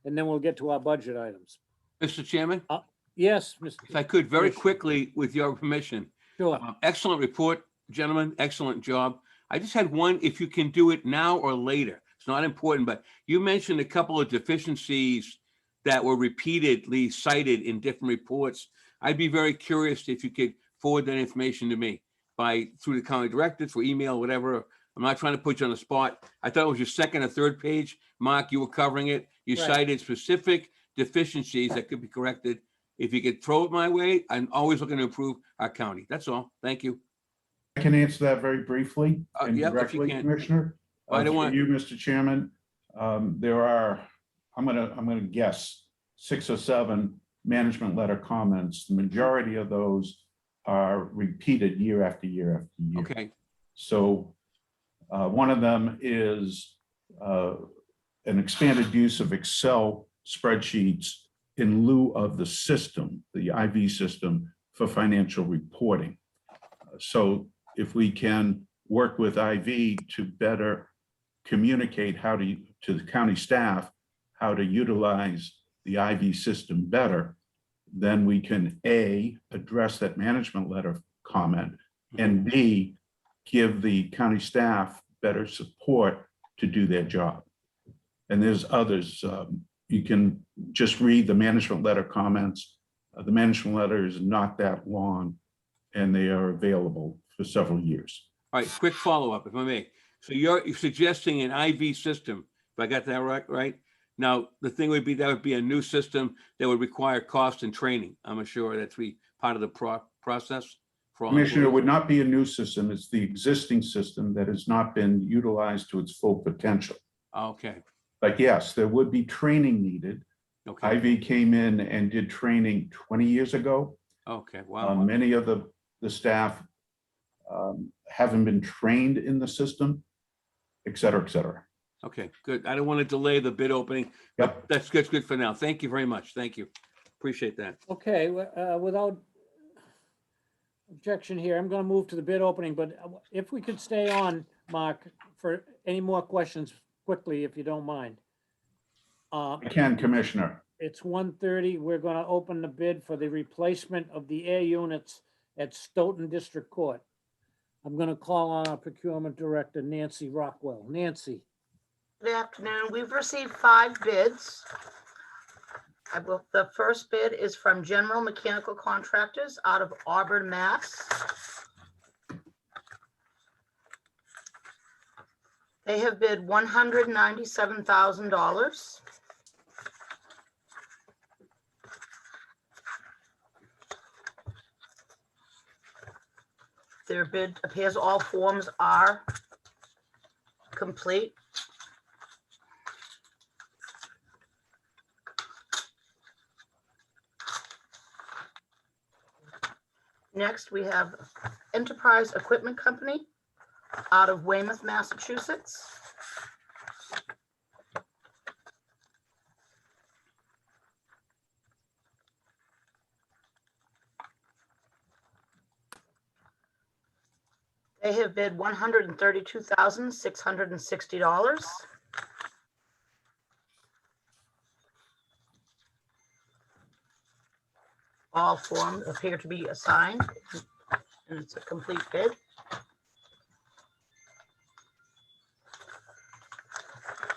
S1: and then we'll get to our budget items.
S2: Mr. Chairman,
S1: Yes, Mr.
S2: if I could, very
S1: Commissioner.
S2: quickly, with your permission.
S1: Sure.
S2: Excellent report, gentlemen. Excellent job. I just had one, if you can do it now or later. It's not important, but you mentioned a couple of deficiencies that were repeatedly cited in different reports. I'd be very curious if you could forward that information to me through the county director, through email, whatever. I'm not trying to put you on the spot. I thought it was your second or third page. Mark, you were covering it. You
S1: Right.
S2: cited specific deficiencies that could be corrected. If you could throw it my way, I'm always looking to improve our county. That's all. Thank you.
S10: I can answer that very briefly and
S2: Yeah, if you
S10: directly,
S2: can.
S10: Commissioner.
S2: I don't
S10: Through
S2: want-
S10: you, Mr. Chairman. There are, I'm gonna guess 6 or 7 management letter comments. The majority of those are repeated year after year after year.
S2: Okay.
S10: So one of them is an expanded use of Excel spreadsheets in lieu of the system, the IV system for financial reporting. So if we can work with IV to better communicate to the county staff how to utilize the IV system better, then we can A, address that management letter comment, and B, give the county staff better support to do their job. And there's others. You can just read the management letter comments. The management letter is not that long, and they are available for several years.
S2: All right, quick follow-up, if I may. So you're suggesting an IV system, if I got that right? Now, the thing would be, that would be a new system that would require cost and training. I'm sure that's part of the process. For all
S10: Commissioner, it
S2: employees.
S10: would not be a new system. It's the existing system that has not been utilized to its full potential.
S2: Okay,
S10: But yes, there would be training needed.
S2: okay,
S10: IV came in and did training 20 years ago.
S2: okay, wow.
S10: Many of the staff haven't been trained in the system, et cetera, et cetera.
S2: Okay, good. I don't want to delay the bid opening.
S10: Yep.
S2: That's good for now. Thank you very much. Thank you. Appreciate that.
S1: Okay, without objection here, I'm going to move to the bid opening, but if we could stay on, Mark, for any more questions quickly, if you don't mind.
S10: I can, Commissioner.
S1: It's 1:30. We're going to open the bid for the replacement of the air units at Stoughton District Court. I'm going to call on our procurement director, Nancy Rockwell. Nancy.
S6: Good afternoon. We've received 5 bids. The first bid is from General Mechanical Contractors out of Auburn, Mass. They have bid $197,000. Their bid appears all forms are complete. Next, we have Enterprise Equipment Company out of Weymouth, Massachusetts. They have bid $132,660. All forms appear to be assigned, and it's a complete bid.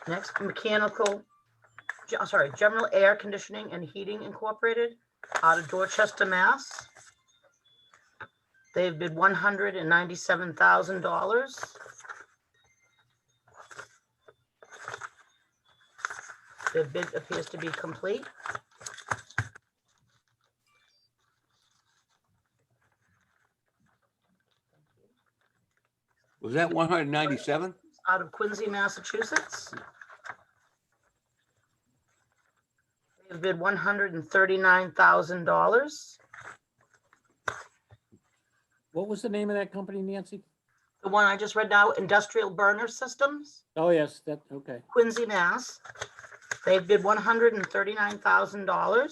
S6: Next, General Air Conditioning and Heating Incorporated out of Dorchester, Mass. They've bid $197,000. The bid appears to be complete.
S2: Was that 197?
S6: Out of Quincy, Massachusetts. They've bid $139,000.
S1: What was the name of that company, Nancy?
S6: The one I just read now, Industrial Burner Systems,
S1: Oh, yes, that, okay.
S6: Quincy, Mass. They've bid $139,000.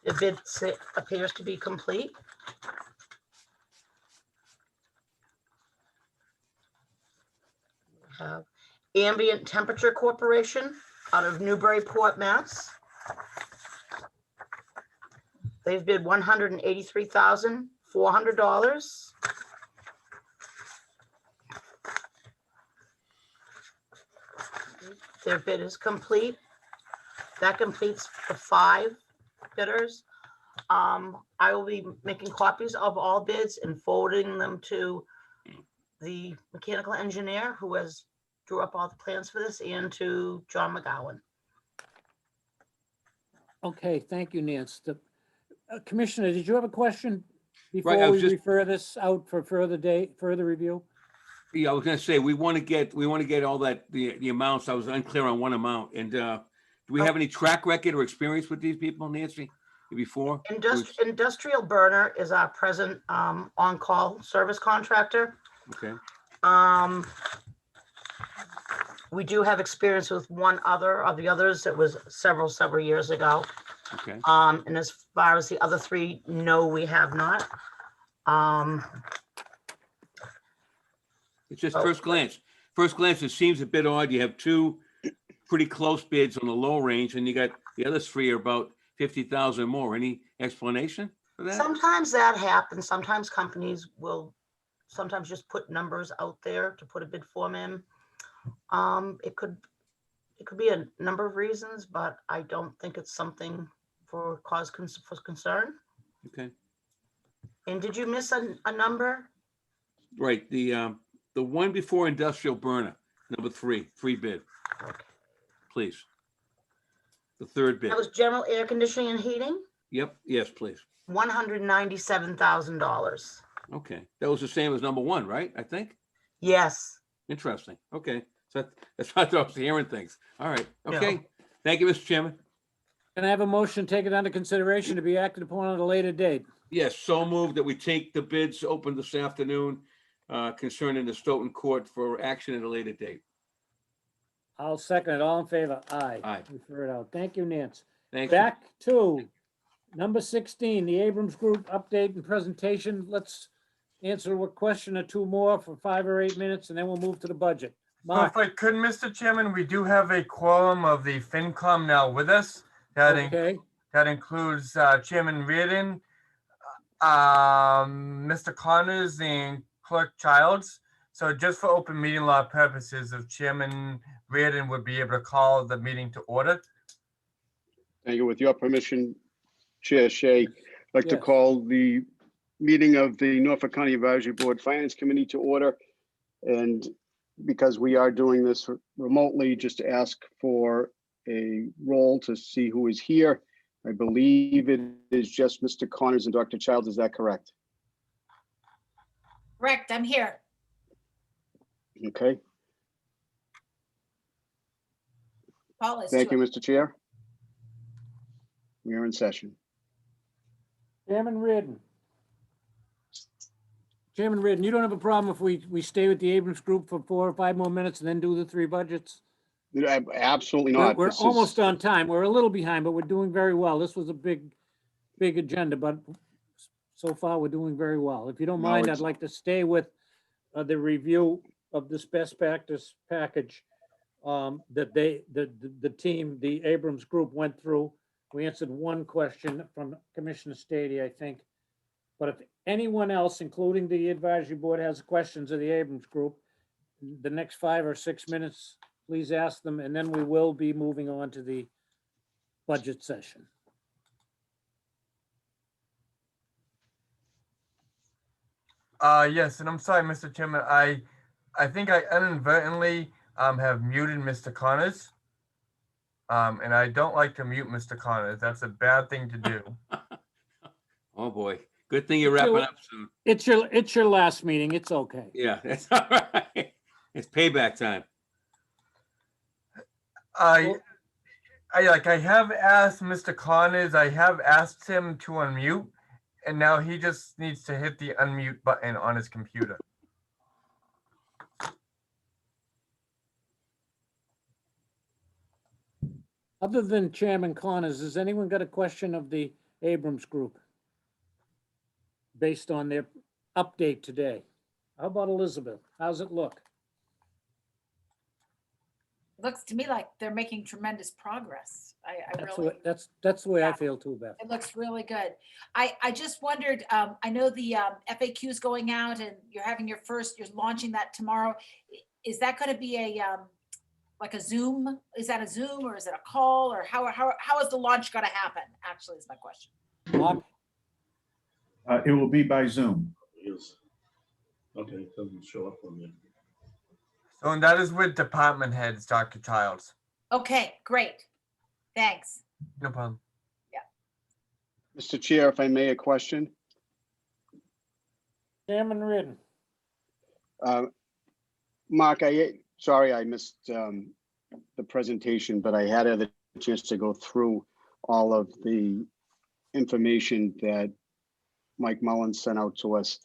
S6: The bid appears to be complete. We have Ambient Temperature Corporation out of Newburyport, Mass. They've bid $183,400. Their bid is complete. That completes the 5 bidders. I will be making copies of all bids and forwarding them to the mechanical engineer who has drew up all the plans for this, and to John McGowan.
S1: Okay, thank you, Nance. The Commissioner, did you have a question
S2: Right, I
S1: before
S2: was
S1: we
S2: just-
S1: refer this out for further review?
S2: Yeah, I was gonna say, we want to get all that, the amounts. I was unclear on one amount. And do we have any track record or experience with these people, Nancy, before?
S6: Industrial Burner is our present on-call service contractor.
S2: Okay,
S6: We do have experience with one other of the others. It was several years ago.
S2: okay.
S6: And as far as the other 3, no, we have not.
S2: It's just first glance. First glance, it seems a bit odd. You have 2 pretty close bids on the low range, and you got the other 3 are about 50,000 more. Any explanation for that?
S6: Sometimes that happens. Sometimes companies will sometimes just put numbers out there to put a bid form in. It could be a number of reasons, but I don't think it's something for concern.
S2: Okay,
S6: And did you miss a number?
S2: right. The one before Industrial Burner, number 3 bid,
S6: Okay.
S2: please. The 3rd bid.
S6: That was General Air Conditioning and Heating,
S2: Yep, yes, please.
S6: $197,000.
S2: Okay, that was the same as number 1, right? I think.
S6: Yes.
S2: Interesting. Okay, so that's why I was hearing things. All right. Okay. Thank you, Mr. Chairman.
S1: Can I have a motion taken under consideration to be acted upon at a later date?
S2: Yes, so moved that we take the bids open this afternoon concerning the Stoughton Court for action at a later date.
S1: I'll second it. All in favor? Aye.
S2: Aye.
S1: Refer it out. Thank you, Nance.
S2: Thank you.
S1: Back to number 16, the Abrams Group update and presentation. Let's answer a question or 2 more for 5 or 8 minutes, and then we'll move to the budget.
S3: So
S1: Mark,
S3: if I could, Mr. Chairman, we do have a quorum of the FinCom now with us.
S1: okay,
S3: That includes Chairman Reardon, Mr. Connors, and Clerk Childs. So just for open meeting law purposes, if Chairman Reardon would be able to call the meeting to order.
S13: Thank you. With your permission, Chair Shea, I'd like to
S1: Yes.
S13: call the meeting of the Norfolk County Advisory Board Finance Committee to order. And because we are doing this remotely, just to ask for a roll to see who is here. I believe it is just Mr. Connors and Dr. Childs. Is that correct?
S14: Correct, I'm here.
S13: Okay.
S14: Paul is
S13: Thank
S14: too.
S13: you, Mr. Chair. We are in session.
S1: Chairman Reardon. Chairman Reardon, you don't have a problem if we stay with the Abrams Group for 4 or 5 more minutes and then do the 3 budgets?
S13: Absolutely
S1: We're
S13: not. This is-
S1: almost on time. We're a little behind, but we're doing very well. This was a big big agenda, but so far we're doing very well. If you don't
S13: No,
S1: mind, I'd
S13: it's-
S1: like to stay with the review of this best practice package that the team, the Abrams group went through. We answered one question from Commissioner Stady, I think. But if anyone else, including the advisory board, has questions of the Abrams group, the next 5 or 6 minutes, please ask them, and then we will be moving on to the budget session.
S3: Yes, and I'm sorry, Mr. Chairman, I think I inadvertently have muted Mr. Connors. And I don't like to mute Mr. Connors. That's a bad thing to do.
S2: Oh, boy. Good thing you're wrapping up soon.
S1: It's your last meeting. It's okay.
S2: Yeah, that's all right. It's payback time.
S3: I have asked Mr. Connors, I have asked him to unmute, and now he just needs to hit the unmute button on his computer.
S1: Other than Chairman Connors, has anyone got a question of the Abrams group based on their update today? How about Elizabeth? How's it look?
S14: Looks to me like they're making tremendous progress. I really,
S1: That's the way I feel too, Beth.
S14: it looks really good. I just wondered, I know the FAQ is going out and you're having you're launching that tomorrow. Is that going to be a, like a Zoom? Is that a Zoom or is it a call, or how is the launch going to happen? Actually, is my question.
S1: Mark?
S10: It will be by Zoom.
S15: Yes. Okay, it doesn't show up on there.
S3: So, and that is with department heads, Dr. Childs.
S14: Okay, great. Thanks.
S3: No problem.
S13: Mr. Chair, if I may, a question.
S1: Chairman Reardon.
S13: Mark, sorry I missed the presentation, but I had a chance to go through all of the information that Mike Mullins sent out to us.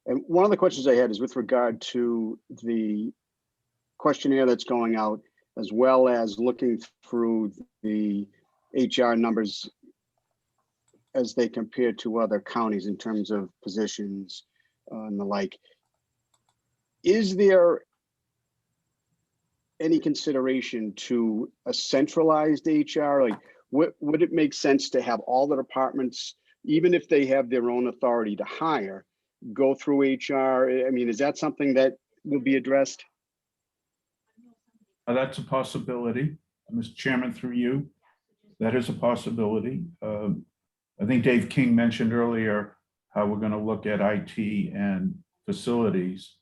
S13: And one of the questions I had is with regard to the questionnaire that's going out, as well as looking through the HR numbers as they compare to other counties in terms of positions and the like. Is there any consideration to a centralized HR? Like, would it make sense to have all the departments, even if they have their own authority to hire, go through HR? I mean, is that something that will be addressed?
S10: That's a possibility, Mr. Chairman, through you. That is a possibility. I think Dave King mentioned earlier how we're going to look at IT and facilities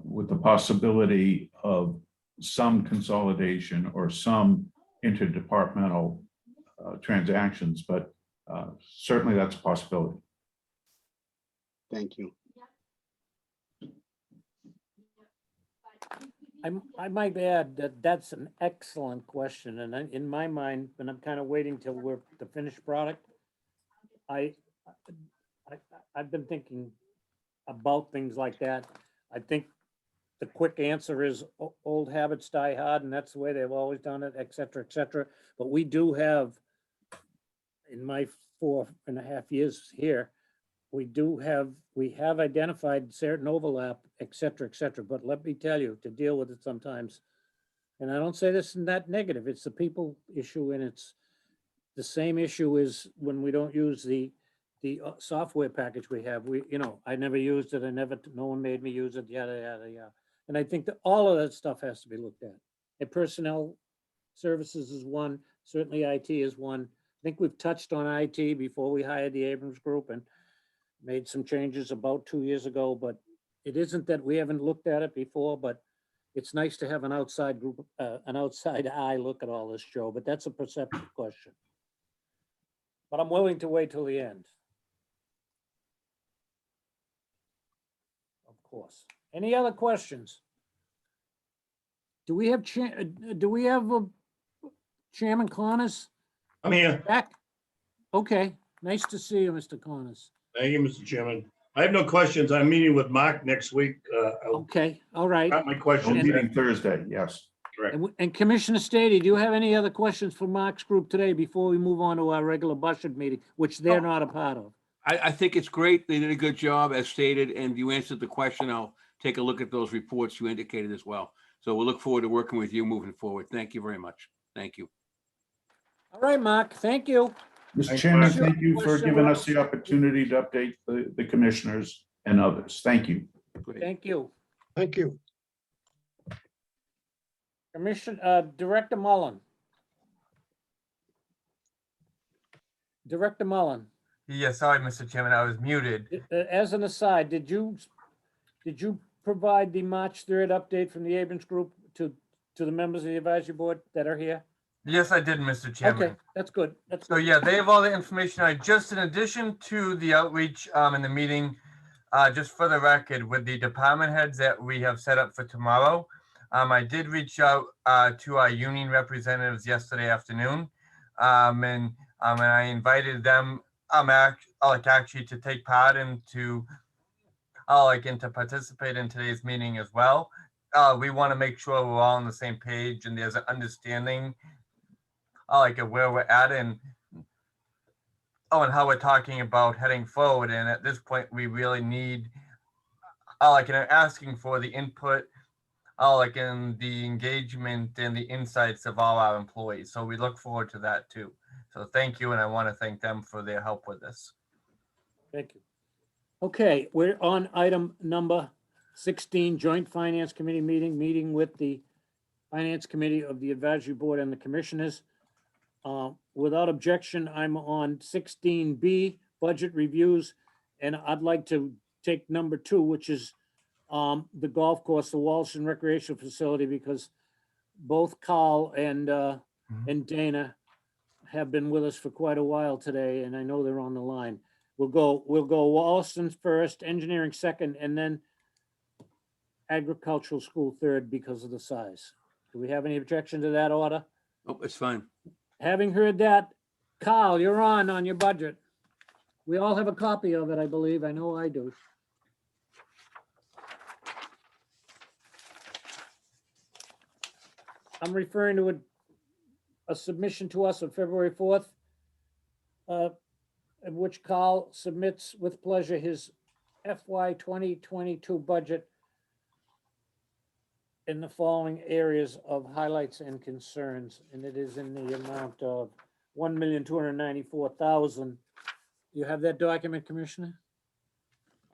S10: with the possibility of some consolidation or some interdepartmental transactions, but certainly that's a possibility.
S13: Thank you.
S1: I might add that that's an excellent question, and in my mind, and I'm kind of waiting till we're the finished product. I've been thinking about things like that. I think the quick answer is old habits die hard, and that's the way they've always done it, et cetera, et cetera. But we do have, in my 4.5 years here, we have identified certain overlap, et cetera, but let me tell you, to deal with it sometimes, and I don't say this in that negative, it's the people issue, and it's the same issue is when we don't use the software package we have. I never used it, no one made me use it, yada, yada, yada. And I think that all of that stuff has to be looked at. And personnel services is one, certainly IT is one. I think we've touched on IT before we hired the Abrams group and made some changes about 2 years ago, but it isn't that we haven't looked at it before, but it's nice to have an outside group, an outside eye look at all this, Joe, but that's a perceptive question. But I'm willing to wait till the end. Of course. Any other questions? Do we have Chairman Connors?
S15: I'm here.
S1: Back? Okay, nice to see you, Mr. Connors.
S15: Thank you, Mr. Chairman. I have no questions. I'm meeting with Mark next week.
S1: Okay, all right.
S15: Got my
S10: We're
S15: questions.
S10: meeting Thursday, yes.
S15: Correct.
S1: And Commissioner Stady, do you have any other questions for Mark's group today before we move on to our regular budget meeting, which they're not a part of?
S2: I think it's great. They did a good job as stated, and you answered the question. I'll take a look at those reports you indicated as well. So we'll look forward to working with you moving forward. Thank you very much. Thank you.
S1: All right, Mark, thank you.
S10: Mr.
S15: Thanks,
S10: Chairman,
S15: Mark.
S10: thank you for
S1: Question
S10: giving
S1: we're
S10: us the opportunity to update the commissioners and others. Thank you.
S2: Great.
S1: Thank you.
S12: Thank you.
S1: Director Mullen. Director Mullen,
S3: Yeah, sorry, Mr. Chairman, I was muted.
S1: as an aside, did you provide the March 3rd update from the Abrams Group to the members of the advisory board that are here?
S3: Yes, I did, Mr. Chairman.
S1: Okay, that's good. That's
S3: So
S1: good.
S3: yeah, they have all the information. I just, in addition to the outreach in the meeting, just for the record, with the department heads that we have set up for tomorrow, I did reach out to our union representatives yesterday afternoon, and I invited them actually to take part and to participate in today's meeting as well. We want to make sure we're all on the same page and there's an understanding of where we're at and how we're talking about heading forward. And at this point, we really need and are asking for the input, in the engagement and the insights of all our employees. So we look forward to that too. So thank you, and I want to thank them for their help with this.
S1: Thank you. Okay, we're on item number 16, Joint Finance Committee meeting with the Finance Committee of the Advisory Board and the Commissioners. Without objection, I'm on 16B, Budget Reviews, and I'd like to take number 2, which is the golf course, the Walston Recreational Facility, because both Carl and Dana have been with us for quite a while today, and I know they're on the line. We'll go Walston first, engineering second, and then agricultural school third because of the size. Do we have any objection to that order?
S2: Oh, it's fine.
S1: Having heard that, Carl, you're on your budget. We all have a copy of it, I believe. I know I do. I'm referring to a submission to us of February 4th, in which Carl submits with pleasure his FY 2022 budget in the following areas of highlights and concerns, and it is in the amount of $1,294,000. You have that document, Commissioner?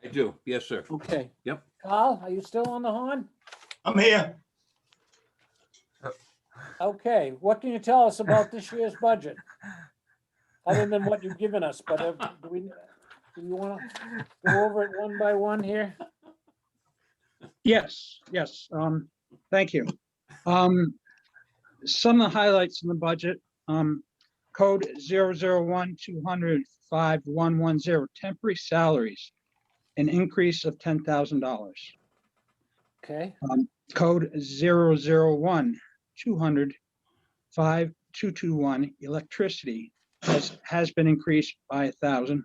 S2: I do. Yes, sir.
S1: Okay.
S2: Yep.
S1: Carl, are you still on the horn?
S15: I'm here.
S1: Okay, what can you tell us about this year's budget? Other than what you've given us, but do you want to go over it one by one here?
S7: Yes, thank you. Some of the highlights in the budget, code 001-200-5110, temporary salaries, an increase of $10,000.
S1: Okay.
S7: Code 001-200-5221, electricity has been increased by 1,000.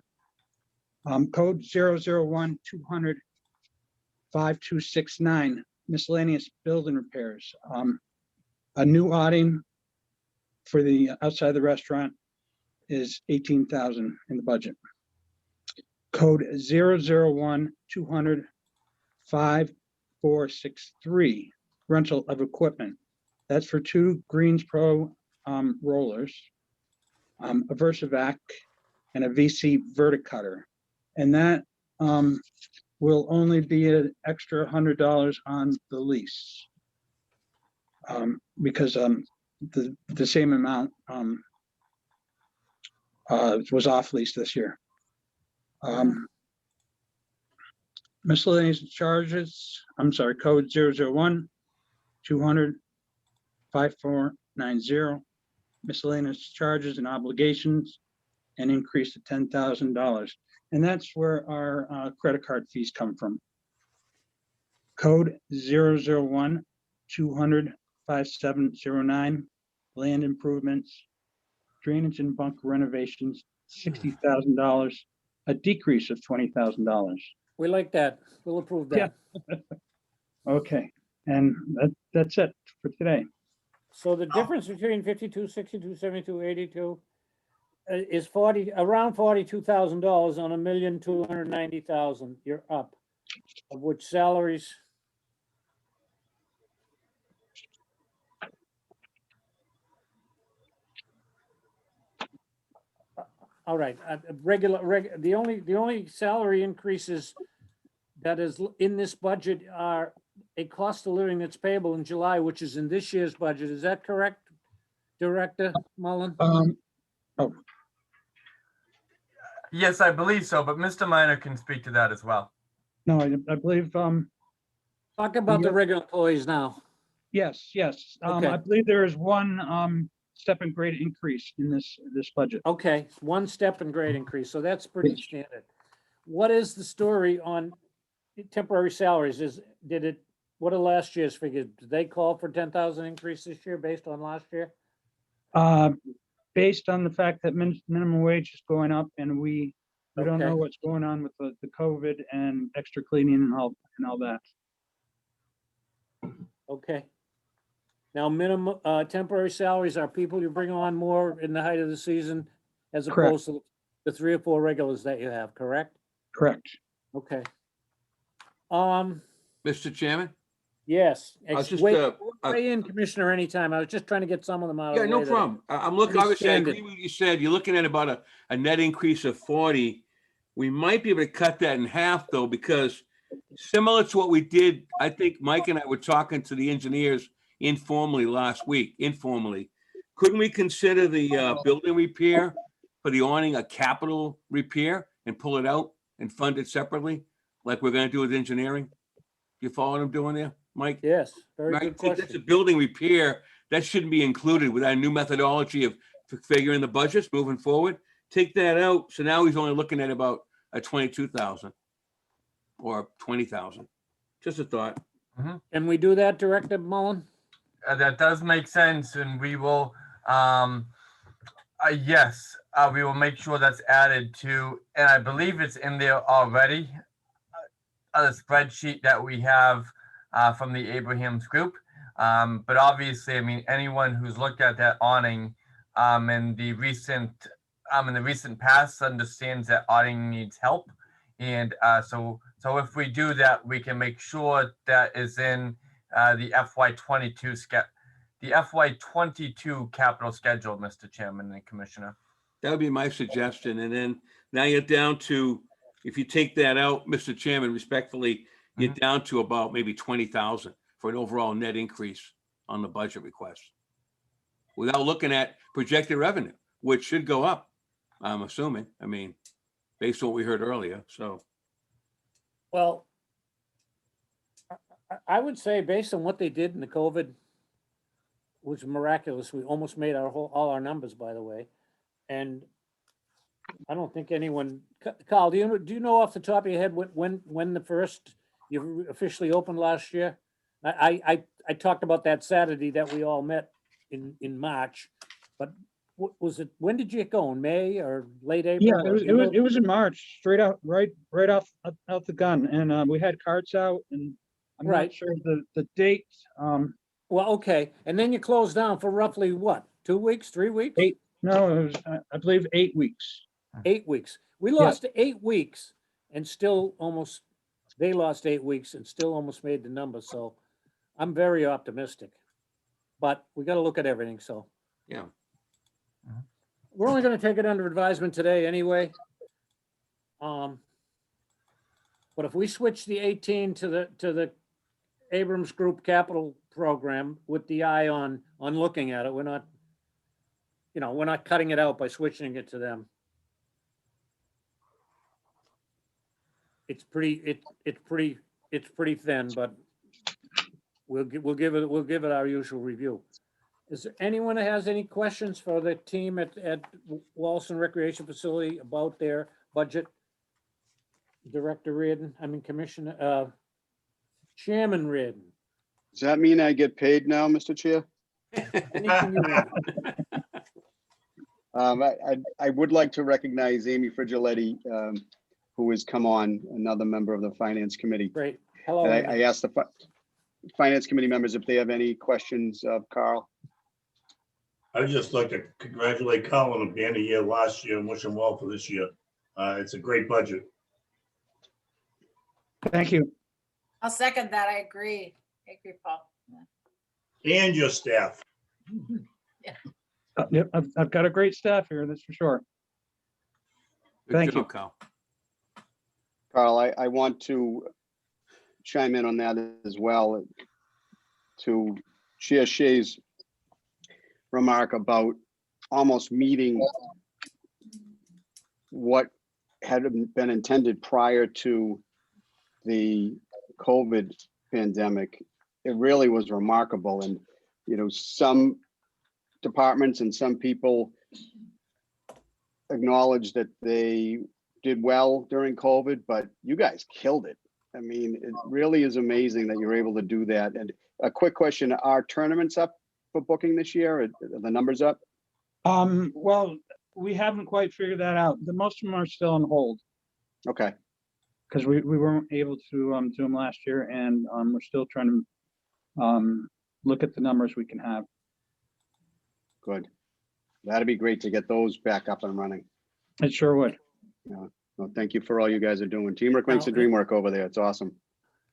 S7: Code 001-200-5269, miscellaneous building repairs. A new awning for the outside the restaurant is 18,000 in the budget. Code 001-200-5463, rental of equipment. That's for 2 Greens Pro rollers, a Versavac, and a VC verticutter. And that will only be an extra $100 on the lease, because the same amount was off lease this year. Miscellaneous charges, I'm sorry, code 001-200-5490, miscellaneous charges and obligations, an increase to $10,000. And that's where our credit card fees come from. Code 001-200-5709, land improvements, drainage and bunker renovations, $60,000, a decrease of $20,000.
S1: We like that. We'll approve that.
S7: Okay, and that's it for today.
S1: So the difference between 52, 62, 72, 82 is around $42,000 on $1,290,000. You're up, of which salaries. All right, the only salary increases that is in this budget are a cost of living that's payable in July, which is in this year's budget. Is that correct, Director Mullen?
S7: Oh,
S3: Yes, I believe so, but Mr. Minor can speak to that as well.
S7: no, I believe,
S1: Talk about the regular employees now.
S7: yes, yes.
S1: Okay.
S7: I believe there is one, step and grade increase in this budget.
S1: Okay, one step and grade increase, so that's pretty standard. What is the story on temporary salaries? What are last year's figures? Did they call for 10,000 increase this year based on last year?
S7: Based on the fact that minimum wage is going up and we don't know
S1: Okay.
S7: what's going on with the COVID and extra cleaning and all that.
S1: Okay. Now, minimum, temporary salaries are people you bring on more in the height of the season as
S7: Correct.
S1: opposed to the 3 or 4 regulars that you have, correct?
S7: Correct.
S1: Okay.
S2: Mr. Chairman?
S1: Yes.
S2: I was just,
S1: Weigh in, Commissioner, anytime. I was just trying to get some of them out of the
S2: Yeah,
S1: way.
S2: no
S1: that-
S2: problem. I'm looking,
S1: pretty
S2: obviously, I
S1: standard.
S2: agree with what you said. You're looking at about a net increase of 40. We might be able to cut that in half though, because similar to what we did, I think Mike and I were talking to the engineers informally last week, Couldn't we consider the building repair for the awning a capital repair and pull it out and fund it separately, like we're gonna do with engineering? You follow what I'm doing there, Mike?
S1: Yes, very
S2: Right,
S1: good
S2: think that's a
S1: question.
S2: building repair, that shouldn't be included with our new methodology of figuring the budgets moving forward. Take that out, so now he's only looking at about a 22,000 or 20,000. Just a thought.
S1: Can we do that, Director Mullen?
S3: That does make sense, and we will, yes, we will make sure that's added to, and I believe it's in there already, the spreadsheet that we have from the Abrahams Group. But obviously, I mean, anyone who's looked at that awning in the recent past understands that awning needs help. And so if we do that, we can make sure that is in the FY22 capital schedule, Mr. Chairman and Commissioner.
S2: That would be my suggestion. And then now you're down to, if you take that out, Mr. Chairman, respectfully, you're down to about maybe 20,000 for an overall net increase on the budget request. Without looking at projected revenue, which should go up, I'm assuming. I mean, based on what we heard earlier, so.
S1: Well, I would say based on what they did in the COVID, was miraculous. We almost made all our numbers, by the way. And I don't think anyone, Carl, do you know off the top of your head when the first you officially opened last year? I talked about that Saturday that we all met in March, but what was it? When did you go? In May or late April?
S7: Yeah, it was in March, straight out, right off the gun, and we had carts out, and I'm
S1: Right.
S7: not sure the date.
S1: Well, okay, and then you closed down for roughly what? 2 weeks, 3 weeks?
S7: No, it was, I believe 8 weeks.
S1: 8 weeks. We lost 8 weeks and still almost, they lost 8 weeks and still almost made the number. So I'm very optimistic, but we got to look at everything. So
S2: yeah,
S1: we're only going to take it under advisement today anyway. But if we switch the 18 to the Abrams Group Capital Program with the eye on looking at it, we're not cutting it out by switching it to them. It's pretty thin, but we'll give it our usual review. Is there anyone that has any questions for the team at Wallaston Recreation Facility about their budget? Director Reardon, Commissioner, Chairman Reardon.
S13: Does that mean I get paid now, Mr. Chair?
S1: Anything you want.
S13: I would like to recognize Amy Frigiletti, who has come on, another member of the Finance Committee.
S1: Great. Hello.
S13: And I asked the Finance Committee members if they have any questions of Carl.
S15: I'd just like to congratulate Colin on being a year last year and wish him well for this year. It's a great budget.
S7: Thank you.
S14: I'll second that. I agree. I agree, Paul. Yeah.
S15: And your staff.
S7: Yep, I've got a great staff here, that's for sure.
S2: Good
S7: Thank
S2: job,
S7: you.
S2: Kyle.
S13: Carl, I want to chime in on that as well, to share Shay's remark about almost meeting what had been intended prior to the COVID pandemic. It really was remarkable. And, you know, some departments and some people acknowledge that they did well during COVID, but you guys killed it. I mean, it really is amazing that you're able to do that. And a quick question, are tournaments up for booking this year? Are the numbers up?
S7: Well, we haven't quite figured that out. Most of them are still on hold
S13: Okay,
S7: because we weren't able to do them last year, and we're still trying to look at the numbers we can have.
S13: good. That'd be great to get those back up and running.
S7: It sure would.
S13: Yeah. Well, thank you for all you guys are doing. Teamwork makes the
S1: Now,
S13: dream work over there. It's awesome.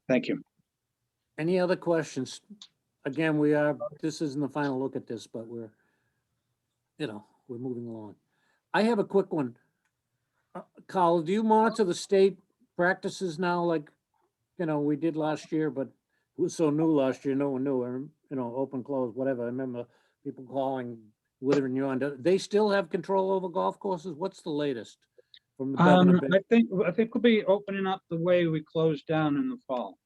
S7: Thank you.
S1: Any other questions? Again, this isn't the final look at this, but we're moving along. I have a quick one. Carl, do you monitor the state practices now like, we did last year, but it was so new last year, no one knew, open, close, whatever. I remember people calling, withering you on. Do they still have control over golf courses? What's the latest from the governor?
S7: I think we'll be opening up the way we closed down in the fall.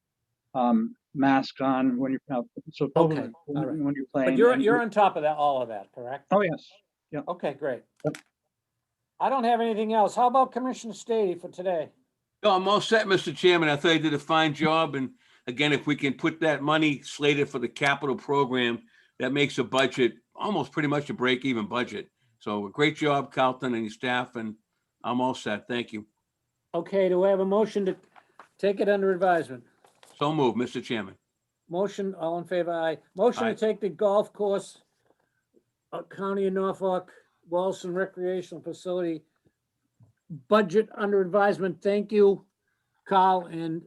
S7: Masks on when you're out, so
S1: Okay, all right.
S7: when you're playing.
S1: But you're on top of that, all of that, correct?
S7: Oh, yes. Yeah.
S1: Okay, great.
S7: Yep.
S1: I don't have anything else. How about Commissioner Stady for today?
S2: No, I'm all set, Mr. Chairman. I thought you did a fine job. And again, if we can put that money slated for the capital program, that makes a budget almost pretty much a break-even budget. So great job, Carlton and your staff, and I'm all set. Thank you.
S1: Okay, do I have a motion to take it under advisement?
S2: So moved, Mr. Chairman.
S1: Motion, all in favor, aye. Motion
S2: Aye.
S1: to take the golf course, County of Norfolk, Wallaston Recreational Facility budget under advisement. Thank you, Carl and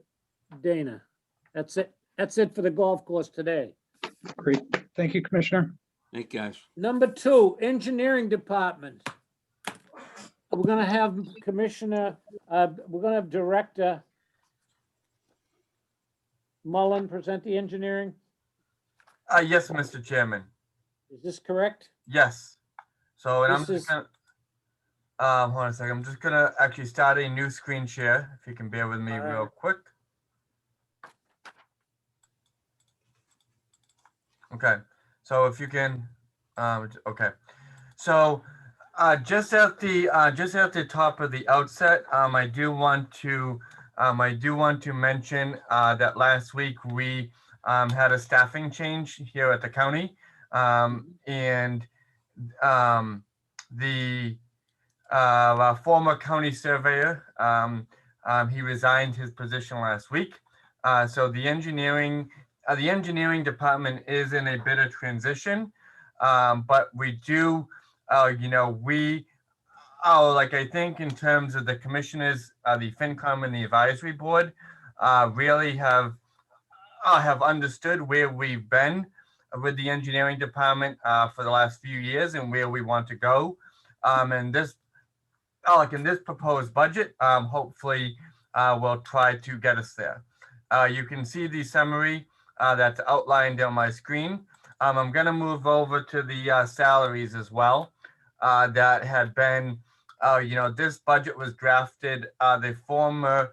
S1: Dana. That's it. That's it for the golf course today.
S7: Great. Thank you, Commissioner.
S2: Thank you, guys.
S1: Number 2, Engineering Department. We're gonna have Commissioner, we're gonna have Director Mullen present the engineering.
S3: Yes, Mr. Chairman.
S1: Is this correct?
S3: Yes. So, and I'm
S1: This
S3: just
S1: is-
S3: gonna, hold on a second. I'm just gonna actually start a new screen share, if you can bear with me
S1: All right.
S3: real quick. Okay, so if you can, okay. So, just at the top of the outset, I do want to mention that last week we had a staffing change here at the county, and the former county surveyor, he resigned his position last week. So the engineering department is in a bit of transition, but we do, like I think in terms of the commissioners, the FinCom and the advisory board, really have understood where we've been with the engineering department for the last few years and where we want to go. And this, like in this proposed budget, hopefully will try to get us there. You can see the summary that's outlined on my screen. I'm going to move over to the salaries as well. That had been, this budget was drafted. The former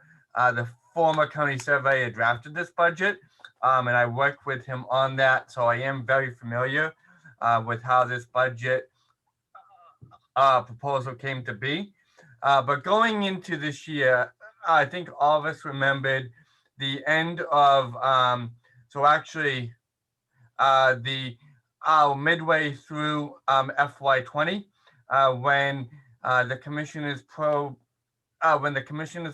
S3: county surveyor drafted this budget, and I worked with him on that. So I am very familiar with how this budget proposal came to be. But going into this year, I think all of us remembered the end of, midway through FY20, when the commissioners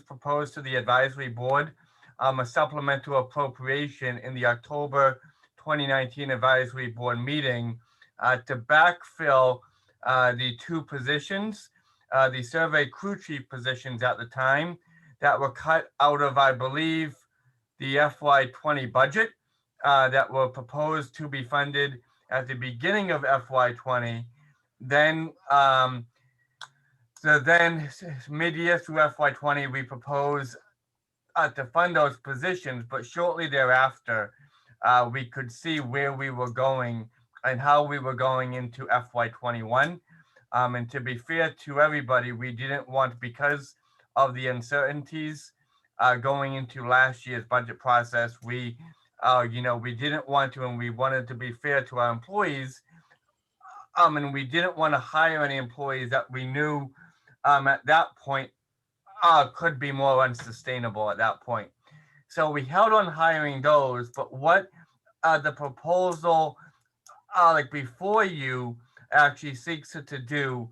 S3: proposed to the advisory board a supplemental appropriation in the October 2019 advisory board meeting to backfill the two positions, the survey crew chief positions at the time that were cut out of, I believe, the FY20 budget that were proposed to be funded at the beginning of FY20. Then, mid-year through FY20, we propose to fund those positions, but shortly thereafter, we could see where we were going and how we were going into FY21. And to be fair to everybody, we didn't want, because of the uncertainties going into last year's budget process, we didn't want to, and we wanted to be fair to our employees. And we didn't want to hire any employees that we knew at that point could be more unsustainable at that point. So we held on hiring those, but what the proposal like before you actually seeks to do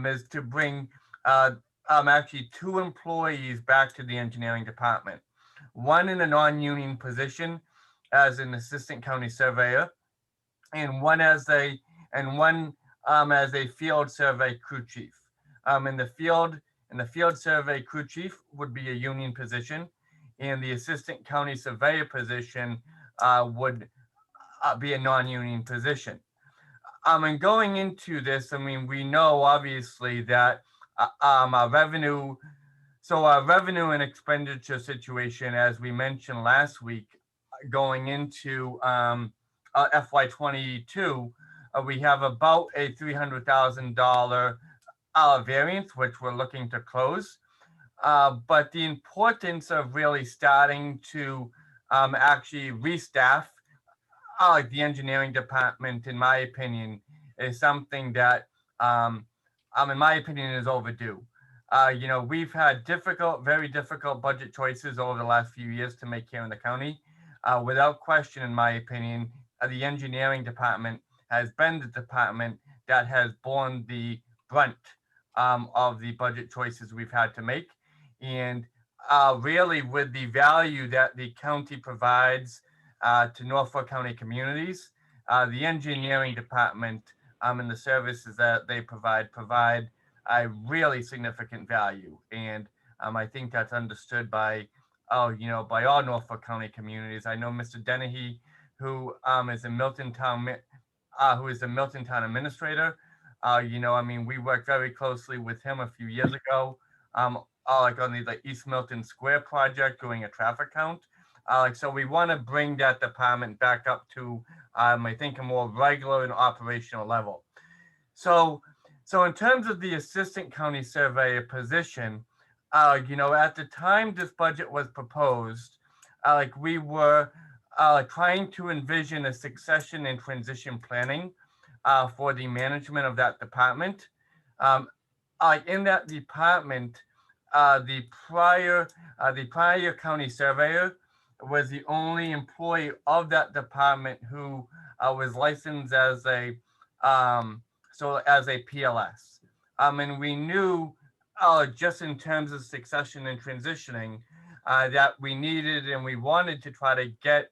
S3: is to bring actually 2 employees back to the engineering department. One in a non-union position as an assistant county surveyor, and one as a field survey crew chief. In the field survey crew chief would be a union position, and the assistant county surveyor position would be a non-union position. And going into this, I mean, we know obviously that our revenue and expenditure situation, as we mentioned last week, going into FY22, we have about a $300,000 variance, which we're looking to close. But the importance of really starting to actually restaff the engineering department, in my opinion, is something that, in my opinion, is overdue. We've had very difficult budget choices over the last few years to make here in the county. Without question, in my opinion, the engineering department has been the department that has borne the brunt of the budget choices we've had to make. And really, with the value that the county provides to Norfolk County communities, the engineering department and the services that they provide a really significant value. And I think that's understood by all Norfolk County communities. I know Mr. Dennehy, who is a Milton Town administrator. We worked very closely with him a few years ago, like on the East Milton Square project, doing a traffic count. So we want to bring that department back up to, I think, a more regular and operational level. So in terms of the assistant county surveyor position, at the time this budget was proposed, we were trying to envision a succession and transition planning for the management of that department. In that department, the prior county surveyor was the only employee of that department who was licensed as a PLS. And we knew just in terms of succession and transitioning that we needed and we wanted to try to get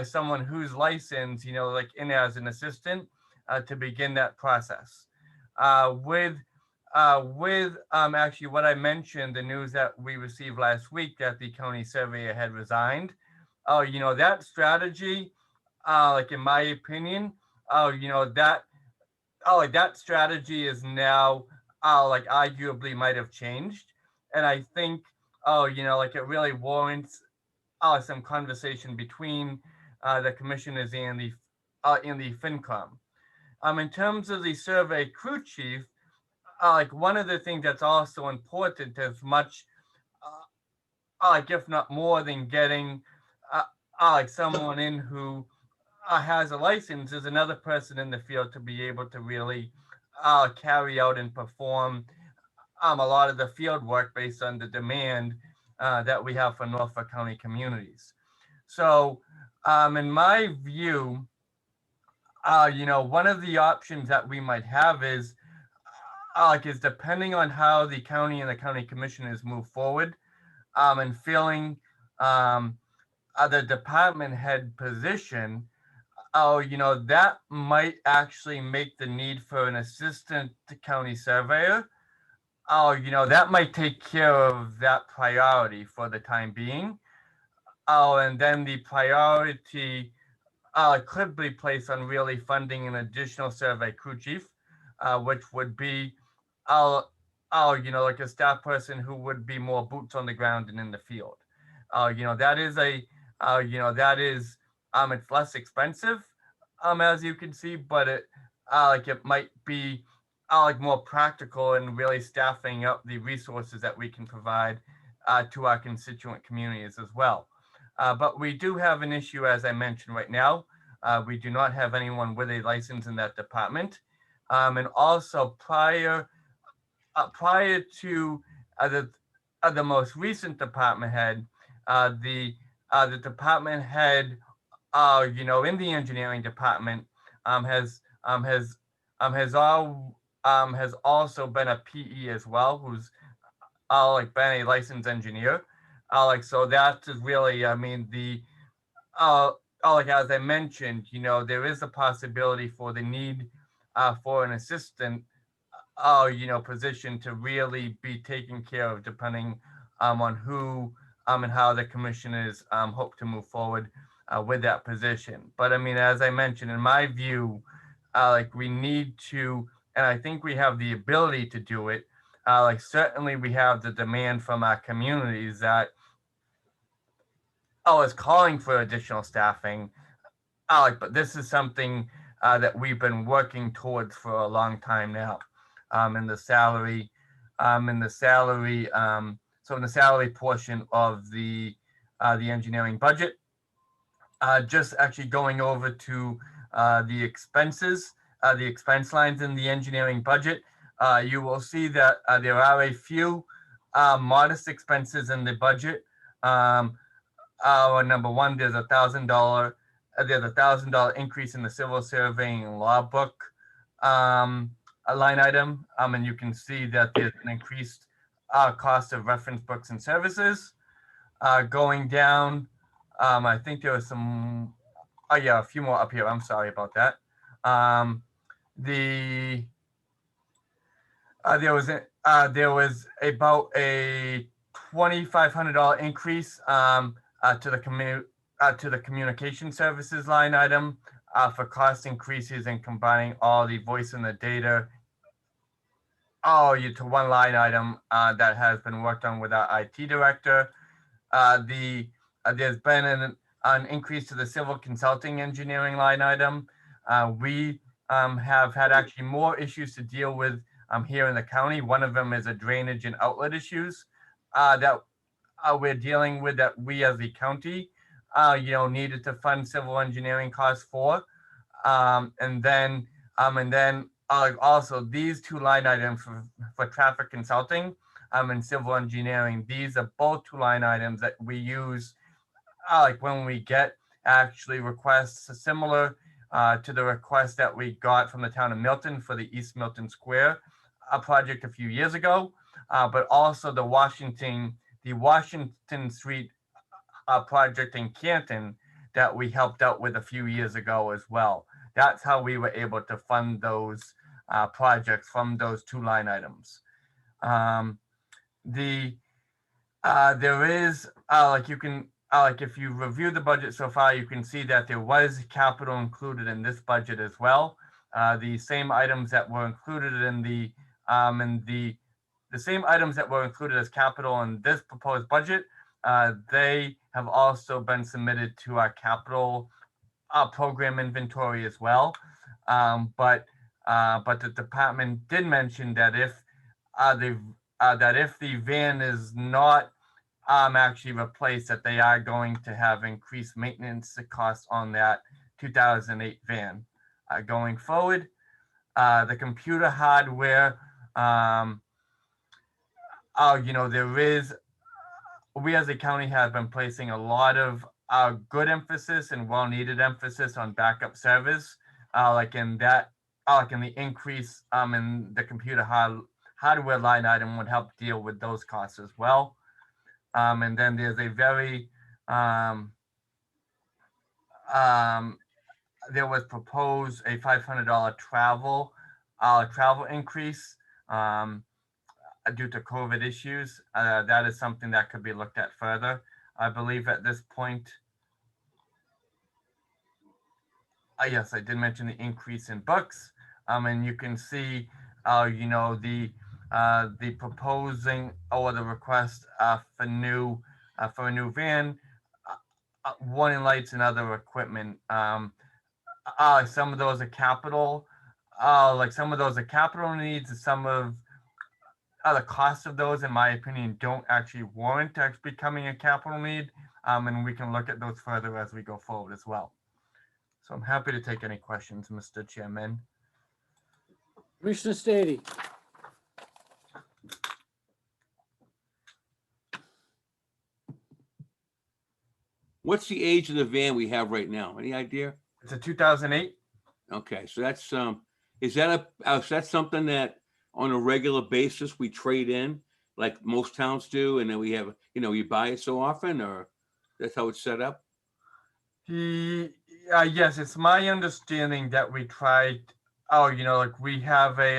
S3: someone who's licensed, in as an assistant to begin that process. With actually what I mentioned, the news that we received last week that the county surveyor had resigned, that strategy, in my opinion, that strategy is now arguably might have changed. And I think, it really warrants some conversation between the commissioners and the FinCom. In terms of the survey crew chief, one of the things that's also important, as much, if not more than getting someone in who has a license, is another person in the field to be able to really carry out and perform a lot of the field work based on the demand that we have for Norfolk County communities. So in my view, one of the options that we might have is depending on how the county and the county commissioners move forward and filling the department head position, that might actually make the need for an assistant county surveyor. That might take care of that priority for the time being. And then the priority could be placed on really funding an additional survey crew chief, which would be, like a staff person who would be more boots on the ground and in the field. That is it's less expensive, as you can see, but it might be more practical and really staffing up the resources that we can provide to our constituent communities as well. But we do have an issue, as I mentioned right now. We do not have anyone with a license in that department. And also prior to the most recent department head, the department head, in the engineering department, has also been a PE as well, who's been a licensed engineer. So that is really, as I mentioned, there is a possibility for the need for an assistant, position to really be taken care of, depending on who and how the commissioners hope to move forward with that position. But as I mentioned, in my view, we need to, and I think we have the ability to do it. Certainly we have the demand from our communities that is calling for additional staffing. But this is something that we've been working towards for a long time now. In the salary portion of the engineering budget. Just actually going over to the expenses, the expense lines in the engineering budget, you will see that there are a few modest expenses in the budget. Number one, there's $1,000 increase in the civil surveying law book a line item, and you can see that there's an increased cost of reference books and services. Going down, I think there was some, a few more up here. I'm sorry about that. There was about a $2,500 increase to the communication services line item for cost increases and combining all the voice and the data to one line item that has been worked on with our IT director. There's been an increase to the civil consulting engineering line item. We have had actually more issues to deal with here in the county. One of them is a drainage and outlet issues that we're dealing with, that we as the county needed to fund civil engineering costs for. And then also these two line items for traffic consulting and civil engineering, these are both two line items that we use when we get actually requests similar to the request that we got from the town of Milton for the East Milton Square project a few years ago, but also the Washington Street project in Canton that we helped out with a few years ago as well. That's how we were able to fund those projects from those two line items. There is if you review the budget so far, you can see that there was capital included in this budget as well. The same items that were included in the same items that were included as capital in this proposed budget, they have also been submitted to our capital program inventory as well. But the department did mention that if the van is not actually replaced, that they are going to have increased maintenance costs on that 2008 van going forward. The computer hardware, we as a county have been placing a lot of good emphasis and well-needed emphasis on backup service, in the increase in the computer hardware line item would help deal with those costs as well. And then there's a very there was proposed a $500 travel increase due to COVID issues. That is something that could be looked at further. I believe at this point, yes, I did mention the increase in books. And you can see, you know, the proposing or the request for a new van, warning lights and other equipment. Some of those are capital, like some of those are capital needs, and some of the cost of those, in my opinion, don't actually warrant actually becoming a capital need. And we can look at those further as we go forward as well. So I'm happy to take any questions, Mr. Chairman.
S1: Commissioner Stady.
S2: What's the age of the van we have right now? Any idea?
S3: It's a 2008.
S2: Okay, so that's is that something that on a regular basis we trade in like most towns do, and then we have, you know, you buy it so often, or that's how it's set up?
S3: Yes, it's my understanding that we tried. Oh, you know, like we have a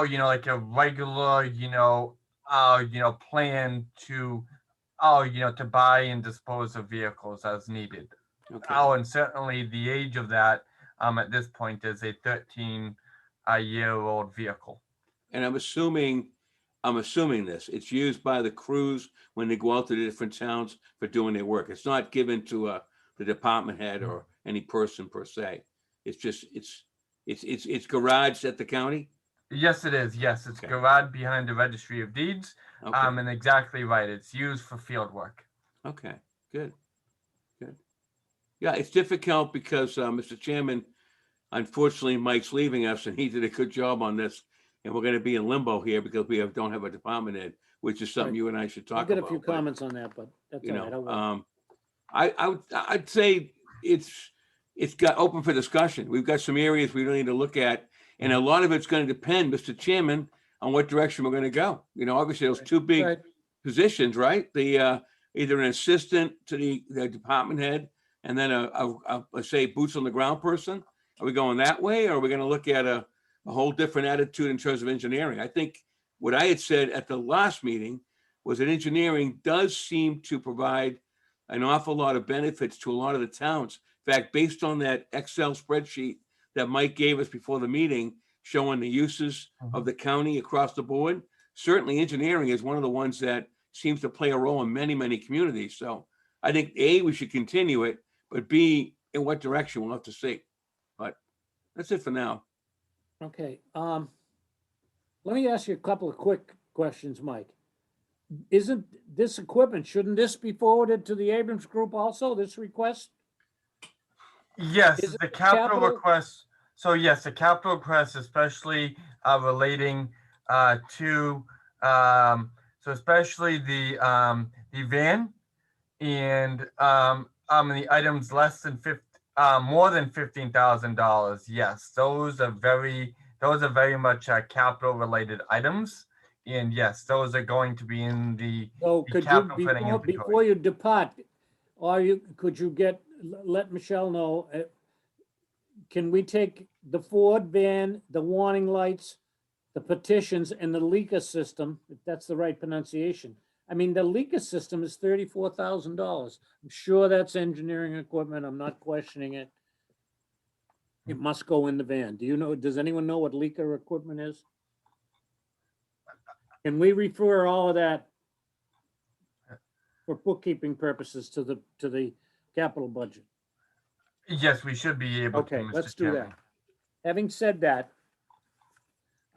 S3: you know, like a regular, you know, plan to, you know, to buy and dispose of vehicles as needed.
S2: Okay.
S3: And certainly the age of that at this point is a 13-year-old vehicle.
S2: And I'm assuming this, it's used by the crews when they go out to the different towns for doing their work. It's not given to the department head or any person per se. It's just, it's garaged at the county?
S3: Yes, it is. Yes, it's garage behind the Registry of Deeds.
S2: Okay.
S3: And exactly right. It's used for field work.
S2: Okay, good. Yeah, it's difficult because, Mr. Chairman, unfortunately, Mike's leaving us and he did a good job on this. And we're going to be in limbo here because we don't have a department head, which is something
S1: Right.
S2: you and I should talk
S1: I'll
S2: about.
S1: get a few
S2: but,
S1: comments on that, but that's
S2: you
S1: all right.
S2: know, I'd say it's got open for discussion. We've got some areas we really need to look at, and a lot of it's going to depend, Mr. Chairman, on what direction we're going to go. You know, obviously those two big
S1: Right.
S2: positions, right? The either an assistant to the department head, and then let's say boots on the ground person. Are we going that way, or are we going to look at a whole different attitude in terms of engineering? I think what I had said at the last meeting was that engineering does seem to provide an awful lot of benefits to a lot of the towns. In fact, based on that Excel spreadsheet that Mike gave us before the meeting, showing the uses of the county across the board, certainly engineering is one of the ones that seems to play a role in many, many communities. So I think A, we should continue it, but B, in what direction, we'll have to see. But that's it for now.
S1: Okay, let me ask you a couple of quick questions, Mike. Isn't this equipment, shouldn't this be forwarded to the Abrams Group also, this request?
S3: Yes,
S1: Is it
S3: the capital
S1: capital?
S3: request. So yes, the capital request, especially relating to so especially the van and the items less than more than $15,000. Yes, those are very much capital related items. And yes, those are going to be in the
S1: So could you,
S3: capital planning
S1: before
S3: inventory.
S1: you depart, could you let Michelle know, can we take the Ford van, the warning lights, the petitions, and the leaker system, if that's the right pronunciation? I mean, the leaker system is $34,000. I'm sure that's engineering equipment. I'm not questioning it. It must go in the van. Do you know, does anyone know what leaker equipment is? Can we refer all of that for bookkeeping purposes to the capital budget?
S3: Yes, we should be able to.
S1: Okay,
S3: Mr.
S1: let's do
S3: Chairman.
S1: that. Having said that,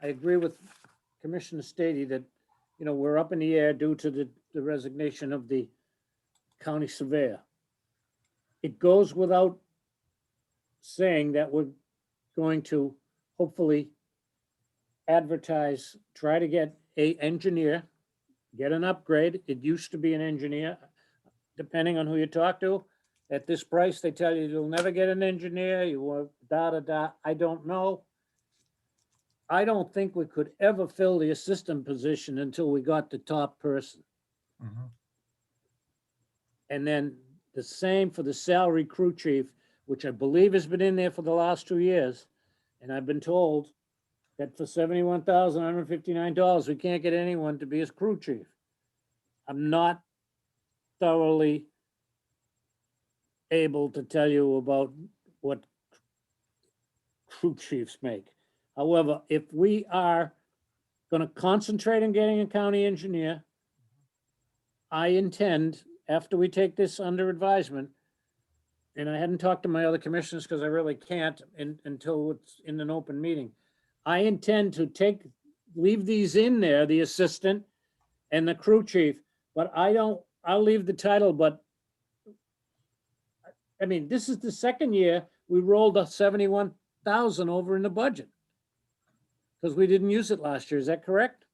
S1: I agree with Commissioner Stady that, you know, we're up in the air due to the resignation of the county surveyor. It goes without saying that we're going to hopefully advertise, try to get an engineer, get an upgrade. It used to be an engineer, depending on who you talk to. At this price, they tell you you'll never get an engineer, you want da-da-da, I don't know. I don't think we could ever fill the assistant position until we got the top person.
S3: Mhm.
S1: And then the same for the salary crew chief. which I believe has been in there for the last 2 years. And I've been told that for $71,159, we can't get anyone to be his crew chief. I'm not thoroughly able to tell you about what crew chiefs make. However, if we are gonna concentrate on getting a county engineer, I intend, after we take this under advisement, and I hadn't talked to my other commissioners because I really can't until it's in an open meeting. I intend to leave these in there, the assistant and the crew chief, but I'll leave the title, but I mean, this is the second year we rolled a 71,000 over in the budget. Because we didn't use it last year, is that correct?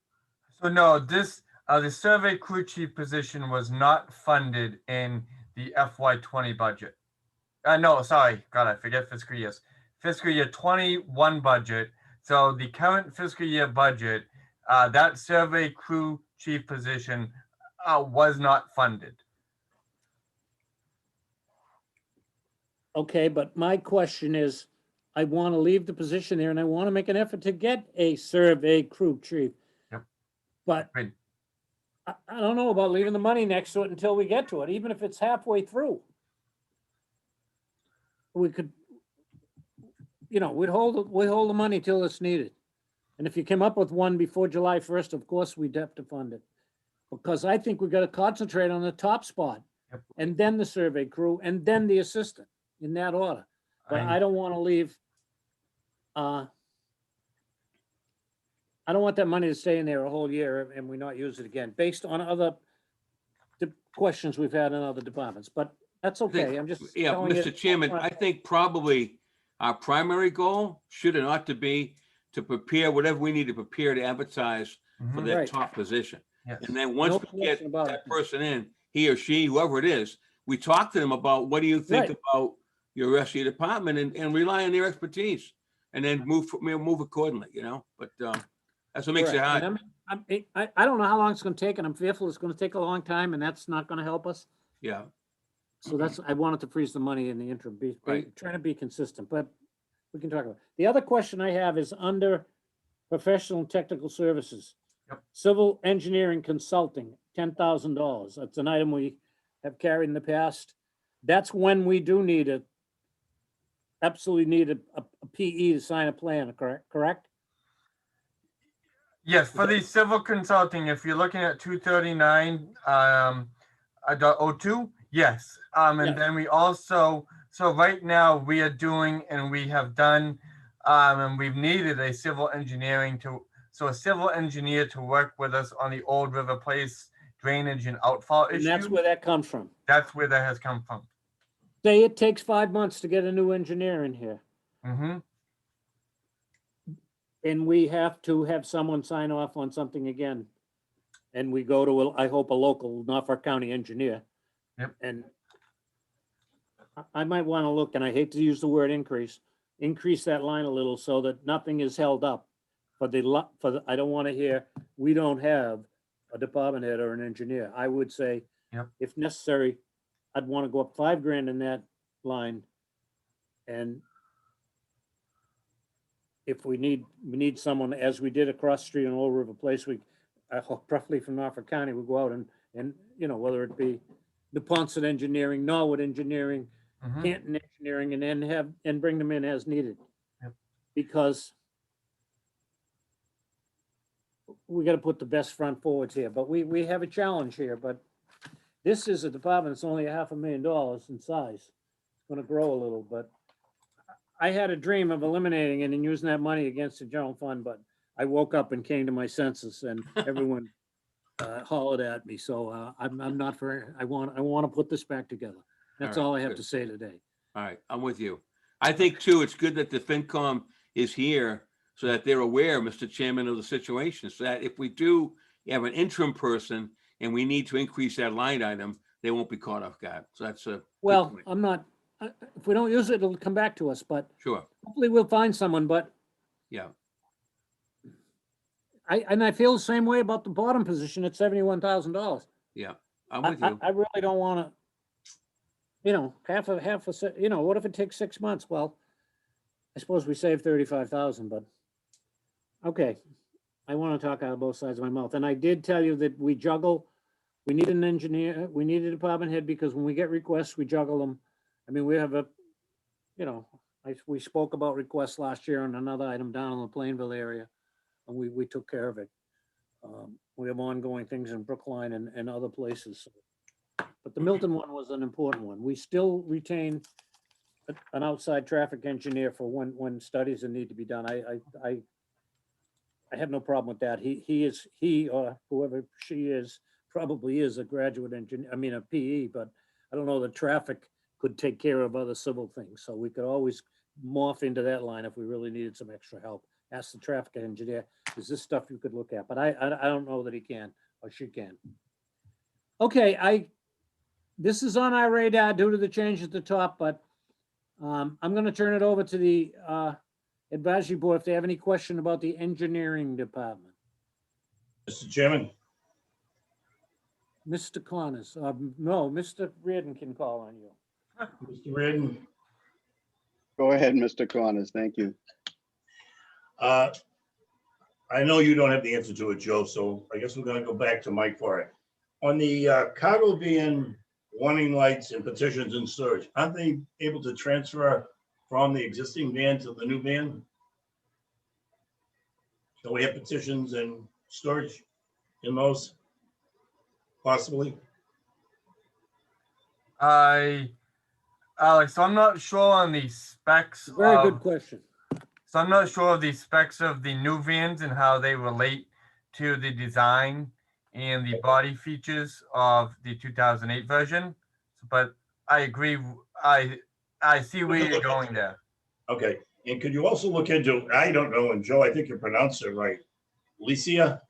S3: So no, the survey crew chief position was not funded in the FY20 budget. No, sorry, God, I forget fiscal years. Fiscal year 21 budget. So the current fiscal year budget, that survey crew chief position was not funded.
S1: Okay, but my question is, I want to leave the position there and I want to make an effort to get a survey crew chief.
S3: Yep.
S1: But
S3: Right.
S1: I don't know about leaving the money next to it until we get to it, even if it's halfway through. We could, we'd hold the money till it's needed. And if you came up with one before July 1st, of course, we'd have to fund it. Because I think we've got to concentrate on the top spot.
S3: Yep.
S1: And then the survey crew, and then the assistant, in that order. But I don't want to leave, I don't want that money to stay in there a whole year and we not use it again, based on other questions we've had in other departments, but that's okay. I'm just.
S2: Yeah,
S1: telling you
S2: Mr. Chairman, I think probably our primary goal should and ought to be to prepare whatever we need to prepare to advertise for that
S1: Right.
S2: top position.
S3: Yes.
S2: And then once
S1: No
S2: we get
S1: question about
S2: that
S1: it.
S2: person in, he or she, whoever it is, we talk to them about what do you think
S1: Right.
S2: about your rest of your department and rely on their expertise and then move accordingly, but that's what makes it
S1: Correct.
S2: hard.
S1: And I don't know how long it's gonna take, and I'm fearful it's gonna take a long time, and that's not gonna help us.
S2: Yeah,
S1: So I wanted to freeze the money in the interim,
S2: Right.
S1: trying to be consistent, but we can talk about it. The other question I have is under professional and technical services.
S3: Yep.
S1: Civil engineering consulting, $10,000. That's an item we have carried in the past. That's when we do absolutely need a PE to sign a plan, correct?
S3: Yes, for the civil consulting, if you're looking at 239.02, yes. And
S1: Yeah.
S3: then we also, so right now we are doing and we have done, and we've needed a civil engineer to work with us on the Old River Place drainage and outfall
S1: And
S3: issue.
S1: that's where that comes from.
S3: That's where that has come from.
S1: Say it takes 5 months to get a new engineer in here,
S3: Mm-hmm.
S1: and we have to have someone sign off on something again. And we go to, I hope, a local Norfolk County engineer.
S3: Yep.
S1: And I might want to look, and I hate to use the word increase that line a little so that nothing is held up. I don't want to hear, we don't have a department head or an engineer. I would say,
S3: Yep.
S1: if necessary, I'd want to go up $5,000 in that line. And if we need someone, as we did across the street in Old River Place, preferably from Norfolk County, we'll go out and whether it be Neponset Engineering, Norwood Engineering,
S3: Mhm.
S1: Canton Engineering, and then bring them in as needed.
S3: Yep.
S1: Because we got to put the best front forwards here, but we have a challenge here, but this is a department that's only $500,000 in size. It's going to grow a little, but I had a dream of eliminating it and using that money against the general fund, but I woke up and came to my senses and everyone hollered at me. So I'm not for, I want to put this back together. That's
S2: All right,
S1: all I have
S2: good.
S1: to say today.
S2: All right, I'm with you. I think too, it's good that the FinCom is here so that they're aware, Mr. Chairman, of the situation. So that if we do have an interim person and we need to increase that line item, they won't be caught off guard. So that's a. good
S1: Well,
S2: point.
S1: I'm not, if we don't use it, it'll come back to us, but
S2: Sure,
S1: hopefully we'll find someone, but
S2: yeah,
S1: I feel the same way about the bottom position at $71,000.
S2: yeah, I'm with you.
S1: I really don't want to, you know, what if it takes 6 months? Well, I suppose we saved 35,000, but, okay. I want to talk out of both sides of my mouth. And I did tell you that we juggle, we need an engineer, we need a department head, because when we get requests, we juggle them. I mean, we have we spoke about requests last year on another item down in the Plainville area, and we took care of it. We have ongoing things in Brookline and other places. But the Milton one was an important one. We still retain an outside traffic engineer for when studies that need to be done. I have no problem with that. He or whoever she is probably is a graduate engineer, I mean, a PE, but I don't know that traffic could take care of other civil things. So we could always morph into that line if we really needed some extra help. Ask the traffic engineer, is this stuff you could look at? But I don't know that he can or she can. Okay, this is on our radar due to the change at the top, but I'm going to turn it over to the advisory board if they have any question about the engineering department.
S15: Mr. Chairman,
S1: Mr. Connors, no, Mr. Reardon can call on you.
S15: Mr. Reardon,
S13: Go ahead, Mr. Connors. Thank you.
S15: I know you don't have the answer to it, Joe, so I guess we're gonna go back to Mike for it. On the cargo van warning lights and petitions and storage, aren't they able to transfer from the existing van to the new van? So we have petitions and storage in those, possibly?
S3: Alex, I'm not sure on the specs.
S1: Very good question.
S3: So I'm not sure of the specs of the new vans and how they relate to the design and the body features of the 2008 version. But I agree. I see where you're going there.
S15: Okay, and could you also look into, I don't know, and Joe, I think you pronounced it right, Licia,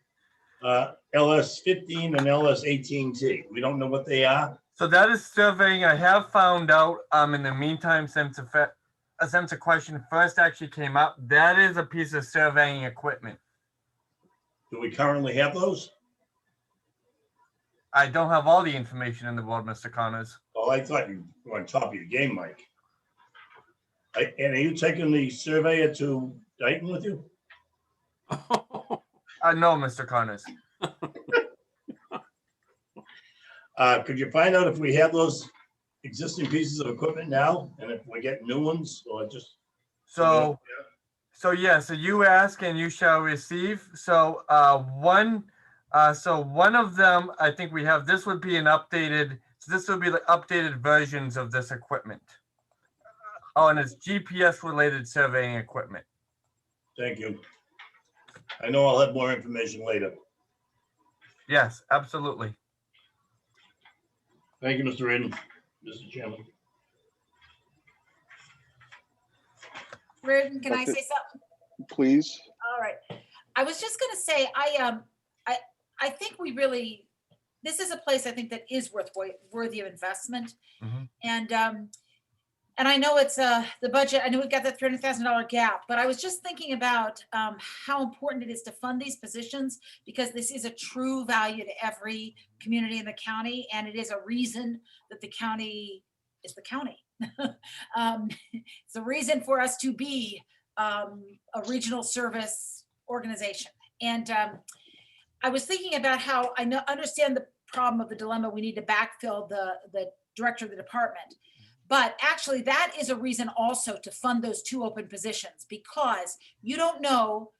S15: LS15 and LS18T. We don't know what they are.
S3: So that is surveying. I have found out in the meantime, since a question first actually came up, that is a piece of surveying equipment.
S15: Do we currently have those?
S3: I don't have all the information in the board, Mr. Connors.
S15: Oh, I thought you were on top of your game, Mike. And are you taking the surveyor to Dayton with you?
S3: No, Mr. Connors.
S15: Could you find out if we have those existing pieces of equipment now, and if we get new ones, or just?
S3: So you ask and you shall receive. So one of them, I think we have, this would be an updated, so this would be the updated versions of this equipment. Oh, and it's GPS related surveying equipment.
S15: Thank you. I know I'll have more information later.
S3: Yes, absolutely.
S15: Thank you, Mr. Reardon, Mr. Chairman.
S14: Reardon, can I
S13: Okay.
S14: say something?
S13: Please.
S14: All right. I was just gonna say, I think we really, this is a place I think that is worthy of investment.
S3: Mhm.
S14: And I know it's the budget, I know we've got that $300,000 gap, but I was just thinking about how important it is to fund these positions, because this is a true value to every community in the county, and it is a reason that the county is the county. It's a reason for us to be a regional service organization. And I was thinking about how I understand the problem of the dilemma. We need to backfill the director of the department. But actually, that is a reason also to fund those 2 open positions, because you don't know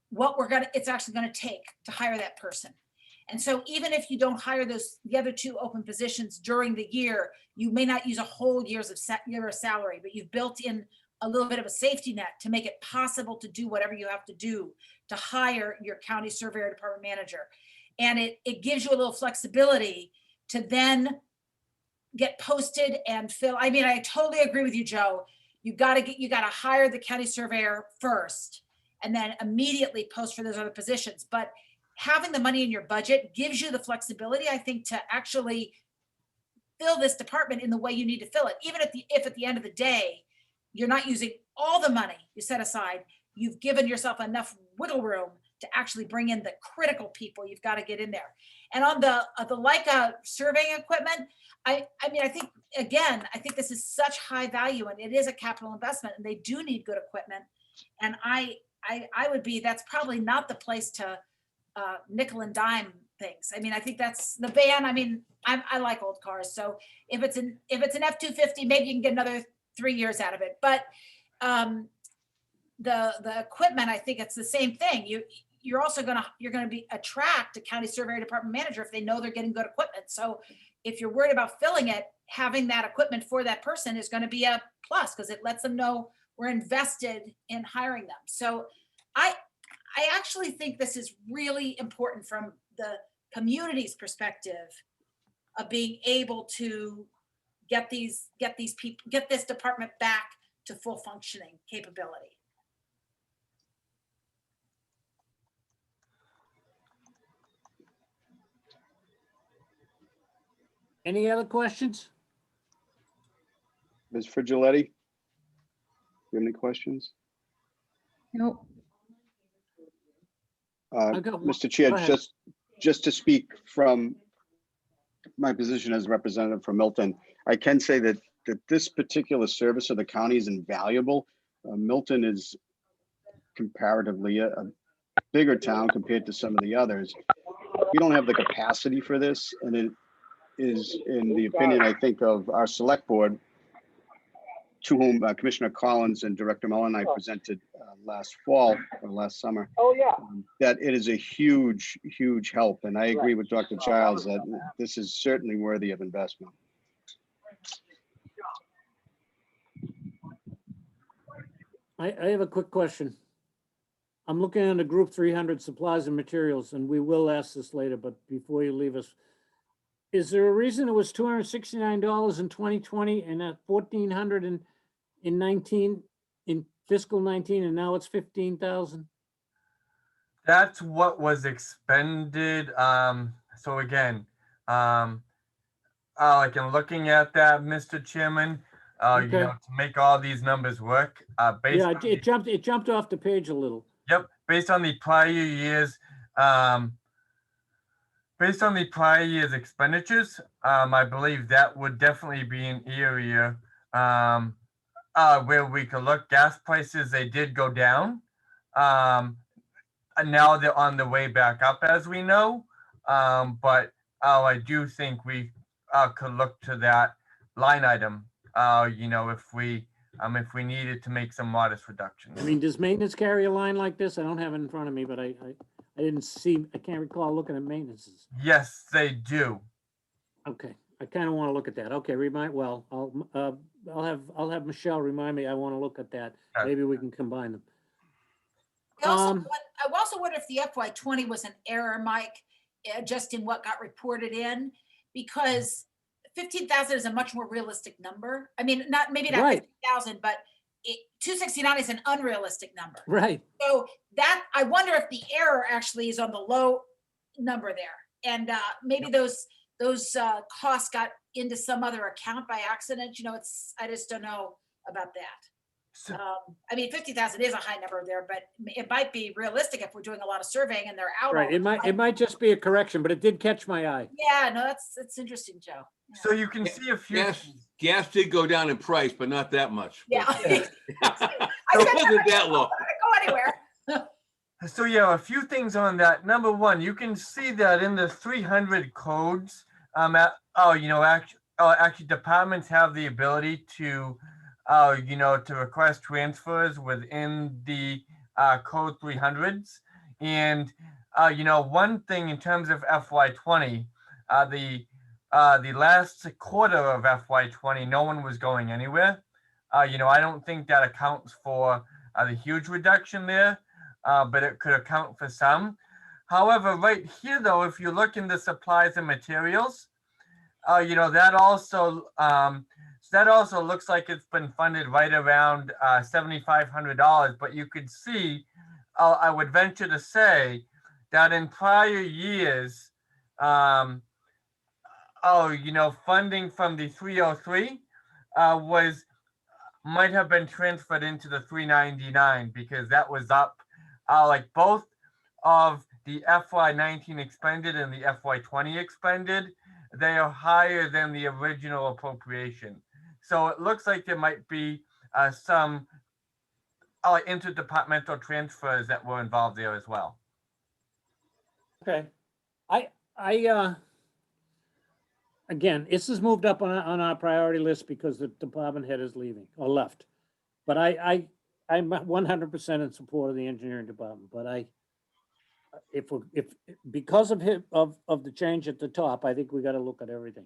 S14: what it's actually going to take to hire that person. And so even if you don't hire the other 2 open positions during the year, you may not use a whole year's salary, but you've built in a little bit of a safety net to make it possible to do whatever you have to do to hire your county surveyor department manager. And it gives you a little flexibility to then get posted and fill. I mean, I totally agree with you, Joe. You got to hire the county surveyor first and then immediately post for those other positions. But having the money in your budget gives you the flexibility, I think, to actually fill this department in the way you need to fill it. Even if at the end of the day, you're not using all the money you set aside, you've given yourself enough wiggle room to actually bring in the critical people you've got to get in there. And on the Leica surveying equipment, I mean, I think, again, I think this is such high value and it is a capital investment and they do need good equipment. And I would be, that's probably not the place to nickel and dime things. I mean, I think that's the van. I mean, I like old cars. So if it's an F-250, maybe you can get another 3 years out of it. But the equipment, I think it's the same thing. You're also you're gonna be attract a county surveyor department manager if they know they're getting good equipment. So if you're worried about filling it, having that equipment for that person is going to be a plus because it lets them know we're invested in hiring them. So I actually think this is really important from the community's perspective of being able to get this department back to full functioning capability.
S1: Any other questions?
S13: Ms. Frigiletti? You have any questions?
S9: Nope.
S1: I got one.
S13: Mr. Chair,
S1: Go ahead.
S13: just to speak from my position as representative from Milton, I can say that this particular service of the county is invaluable. Milton is comparatively a bigger town compared to some of the others. We don't have the capacity for this, and it is, in the opinion, I think, of our select board, to whom Commissioner Collins and Director Mullen and I presented last fall or last summer.
S12: Oh, yeah.
S13: That it is a huge, huge help. And I agree with Dr. Childs that this is certainly worthy of investment.
S1: I have a quick question. I'm looking at the group 300 supplies and materials, and we will ask this later, but before you leave us, is there a reason it was $269 in 2020 and at $1,400 in fiscal 19, and now it's 15,000?
S3: That's what was expended. So again, like in looking at that, Mr. Chairman, you know, to make all these numbers work, based
S1: Yeah,
S3: on
S1: it jumped off the page a little.
S3: Yep, based on the prior years, expenditures, I believe that would definitely be an area where we could look. Gas prices, they did go down. And now they're on the way back up, as we know. But I do think we could look to that line item, you know, if we needed to make some modest reductions.
S1: I mean, does maintenance carry a line like this? I don't have it in front of me, but I didn't see, I can't recall looking at maintenances.
S3: Yes, they do.
S1: Okay, I kind of want to look at that. Okay, I'll have Michelle remind me. I want to look at that.
S3: Okay.
S1: Maybe we can combine them.
S14: I also wonder if the FY20 was an error, Mike, just in what got reported in, because 15,000 is a much more realistic number. I mean, maybe not
S1: Right.
S14: 15,000, but 269 is an unrealistic number.
S1: Right.
S14: So that, I wonder if the error actually is on the low number there. And maybe those costs got into some other account by accident. You know, I just don't know about that. I mean, 50,000 is a high number there, but it might be realistic if we're doing a lot of surveying and they're out.
S1: Right. It might just be a correction, but it did catch my eye.
S14: Yeah, no, that's interesting, Joe. Yeah.
S3: So you can see a few.
S2: Gas did go down in price, but not that much.
S14: Yeah.
S2: It wasn't that low.
S14: Go anywhere.
S3: So yeah, a few things on that. Number one, you can see that in the 300 codes, actually departments have the ability to, to request transfers within the code 300s. And, one thing in terms of FY20, the last quarter of FY20, no one was going anywhere. I don't think that accounts for the huge reduction there, but it could account for some. However, right here, though, if you look in the supplies and materials, that also looks like it's been funded right around $7,500. But you could see, I would venture to say that in prior years, funding from the 303 might have been transferred into the 399 because that was up, like both of the FY19 expended and the FY20 expended they are higher than the original appropriation. So it looks like there might be some interdepartmental transfers that were involved there as well.
S1: Okay. Again, this is moved up on our priority list because the department head is leaving or left. But I'm 100% in support of the engineering department, but because of the change at the top, I think we got to look at everything.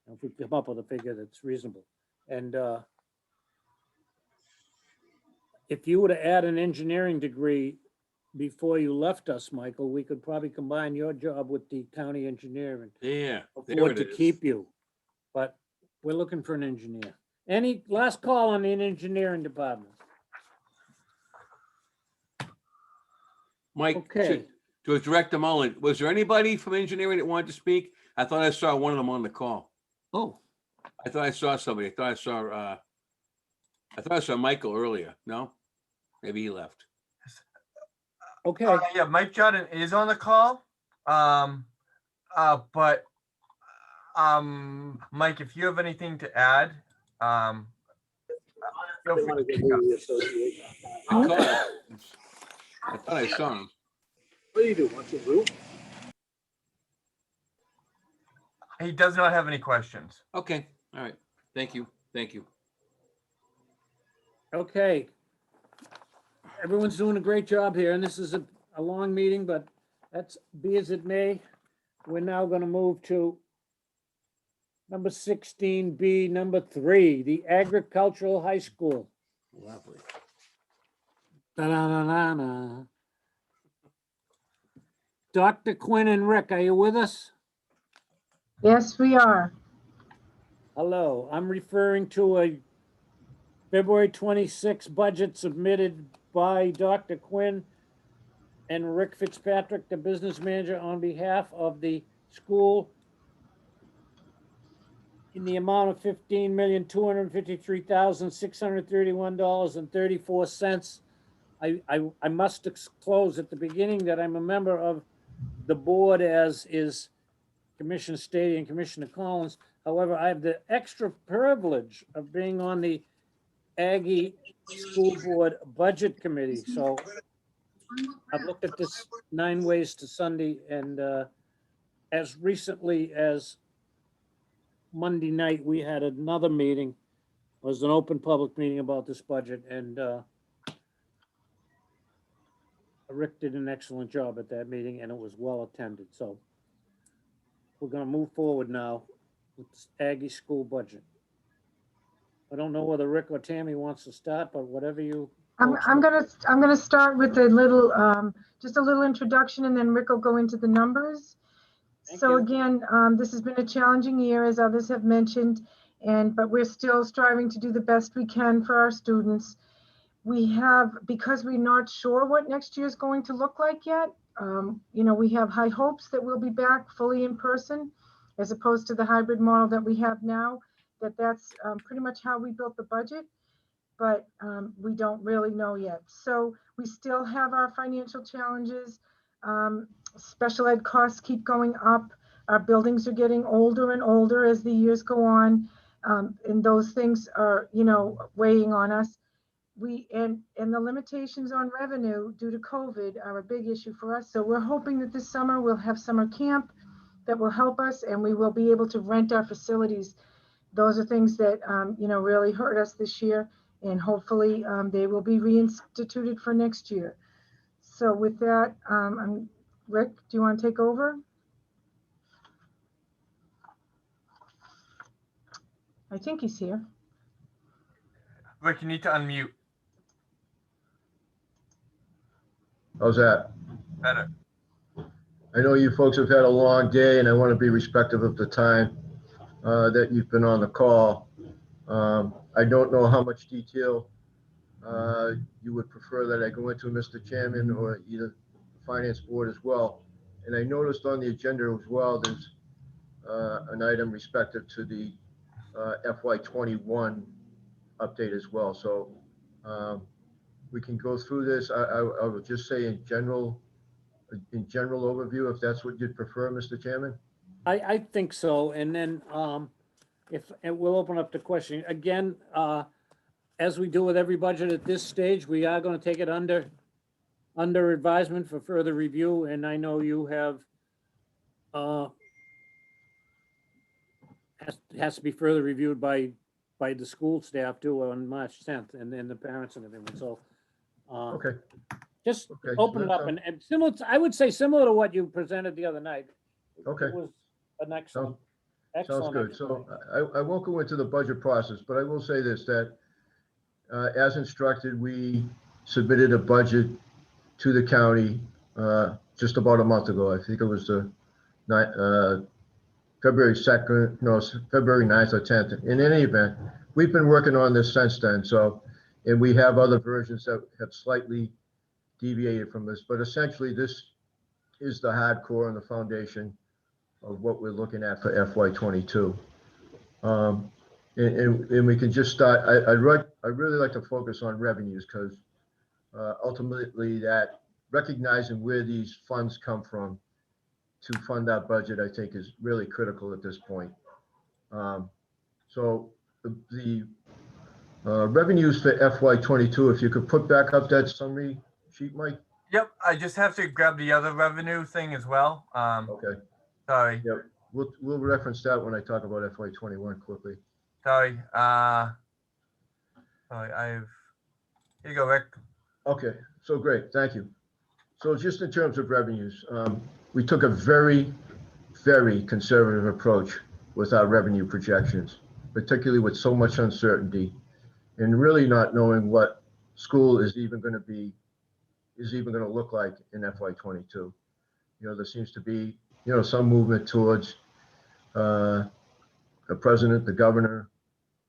S1: If we come up with a figure that's reasonable. And if you were to add an engineering degree before you left us, Michael, we could probably combine your job with the county engineer and
S2: There
S1: afford
S2: it
S1: to
S2: is.
S1: keep you. But we're looking for an engineer. Any last call on the engineering department?
S2: Mike,
S1: Okay.
S2: to Director Mullen, was there anybody from engineering that wanted to speak? I thought I saw one of them on the call.
S1: Oh,
S2: I thought I saw somebody. I thought I saw Michael earlier. No? Maybe he left.
S1: okay.
S3: Yeah, Mike Jordan is on the call. But Mike, if you have anything to add, feel free to speak up.
S2: I thought I saw him.
S5: What do you do? What's it, Lou?
S3: He does not have any questions.
S2: Okay. All right. Thank you. Thank you.
S1: Okay. Everyone's doing a great job here, and this is a long meeting, but that's be as it may. We're now going to move to number 16B, number 3, the agricultural high school.
S2: Lovely.
S1: Da-na-na-na-na. Dr. Quinn and Rick, are you with us?
S9: Yes, we are.
S1: Hello, I'm referring to a February 26 budget submitted by Dr. Quinn and Rick Fitzpatrick, the business manager, on behalf of the school in the amount of $15,253,631.34. I must disclose at the beginning that I'm a member of the board, as is Commissioner Stady and Commissioner Collins. However, I have the extra privilege of being on the Aggie School Board Budget Committee. So I've looked at this 9 ways to Sunday, and as recently as Monday night, we had another meeting. It was an open public meeting about this budget, and Rick did an excellent job at that meeting, and it was well attended. So we're gonna move forward now with this Aggie school budget. I don't know whether Rick or Tammy wants to start, but whatever you.
S9: I'm gonna start with a little, just a little introduction, and then Rick will go into the numbers.
S1: Thank
S9: So
S1: you.
S9: again, this has been a challenging year, as others have mentioned, but we're still striving to do the best we can for our students. We have, because we're not sure what next year is going to look like yet, we have high hopes that we'll be back fully in person, as opposed to the hybrid model that we have now, that's pretty much how we built the budget, but we don't really know yet. So we still have our financial challenges. Special ed costs keep going up. Our buildings are getting older and older as the years go on. And those things are, weighing on us. And the limitations on revenue due to COVID are a big issue for us. So we're hoping that this summer we'll have summer camp that will help us, and we will be able to rent our facilities. Those are things that, really hurt us this year, and hopefully they will be reinstituted for next year. So with that, Rick, do you want to take over? I think he's here.
S3: Rick, you need to unmute.
S16: How's that?
S3: Better.
S16: I know you folks have had a long day, and I want to be respectful of the time that you've been on the call. I don't know how much detail you would prefer that I go into, Mr. Chairman, or either the Finance Board as well. And I noticed on the agenda as well, there's an item respective to the FY21 update as well. So we can go through this. I will just say in general overview, if that's what you'd prefer, Mr. Chairman.
S1: I think so, and then, and we'll open up the question, again, as we do with every budget at this stage, we are gonna take it under advisement for further review, and I know you have, has to be further reviewed by the school staff too on March 10th, and then the parents and everything, so,
S16: Okay,
S1: just
S16: okay.
S1: open it up, and similar, I would say similar to what you presented the other night.
S16: Okay.
S1: It was an excellent,
S16: Sounds
S1: excellent.
S16: good. So I won't go into the budget process, but I will say this, that as instructed, we submitted a budget to the county just about a month ago. I think it was the February 2nd, no, February 9th or 10th. In any event, we've been working on this since then. So, and we have other versions that have slightly deviated from this, but essentially this is the hardcore and the foundation of what we're looking at for FY22. And we can just start. I'd really like to focus on revenues because ultimately that recognizing where these funds come from to fund that budget, I think is really critical at this point. So the revenues for FY22, if you could put back up that summary sheet, Mike.
S3: Yep, I just have to grab the other revenue thing as well.
S16: Okay.
S3: Sorry.
S16: Yep. We'll reference that when I talk about FY21 quickly.
S3: Sorry. Sorry, here you go, Rick.
S16: Okay, so great, thank you. So just in terms of revenues, we took a very, very conservative approach with our revenue projections, particularly with so much uncertainty and really not knowing what school is even going to look like in FY22. You know, there seems to be, some movement towards the president, the governor,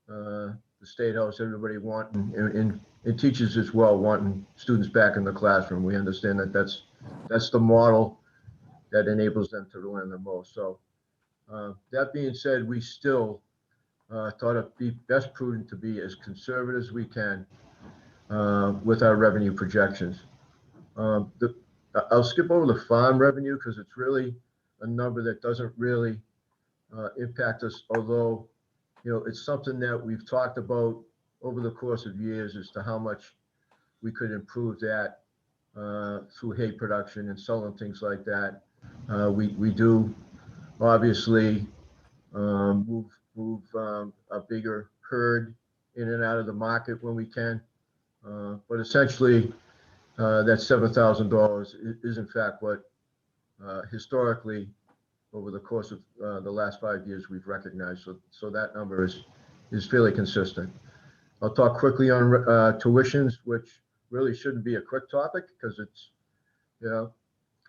S16: the state house, everybody wanting, and teachers as well, wanting students back in the classroom. We understand that that's the model that enables them to learn the most. So that being said, we still thought it'd be best prudent to be as conservative as we can with our revenue projections. I'll skip over the farm revenue because it's really a number that doesn't really impact us, although it's something that we've talked about over the course of years as to how much we could improve that through hay production and selling things like that. We do obviously move a bigger herd in and out of the market when we can, but essentially that $7,000 is in fact what historically over the course of the last 5 years we've recognized. So that number is fairly consistent. I'll talk quickly on tuitions, which really shouldn't be a quick topic because it's,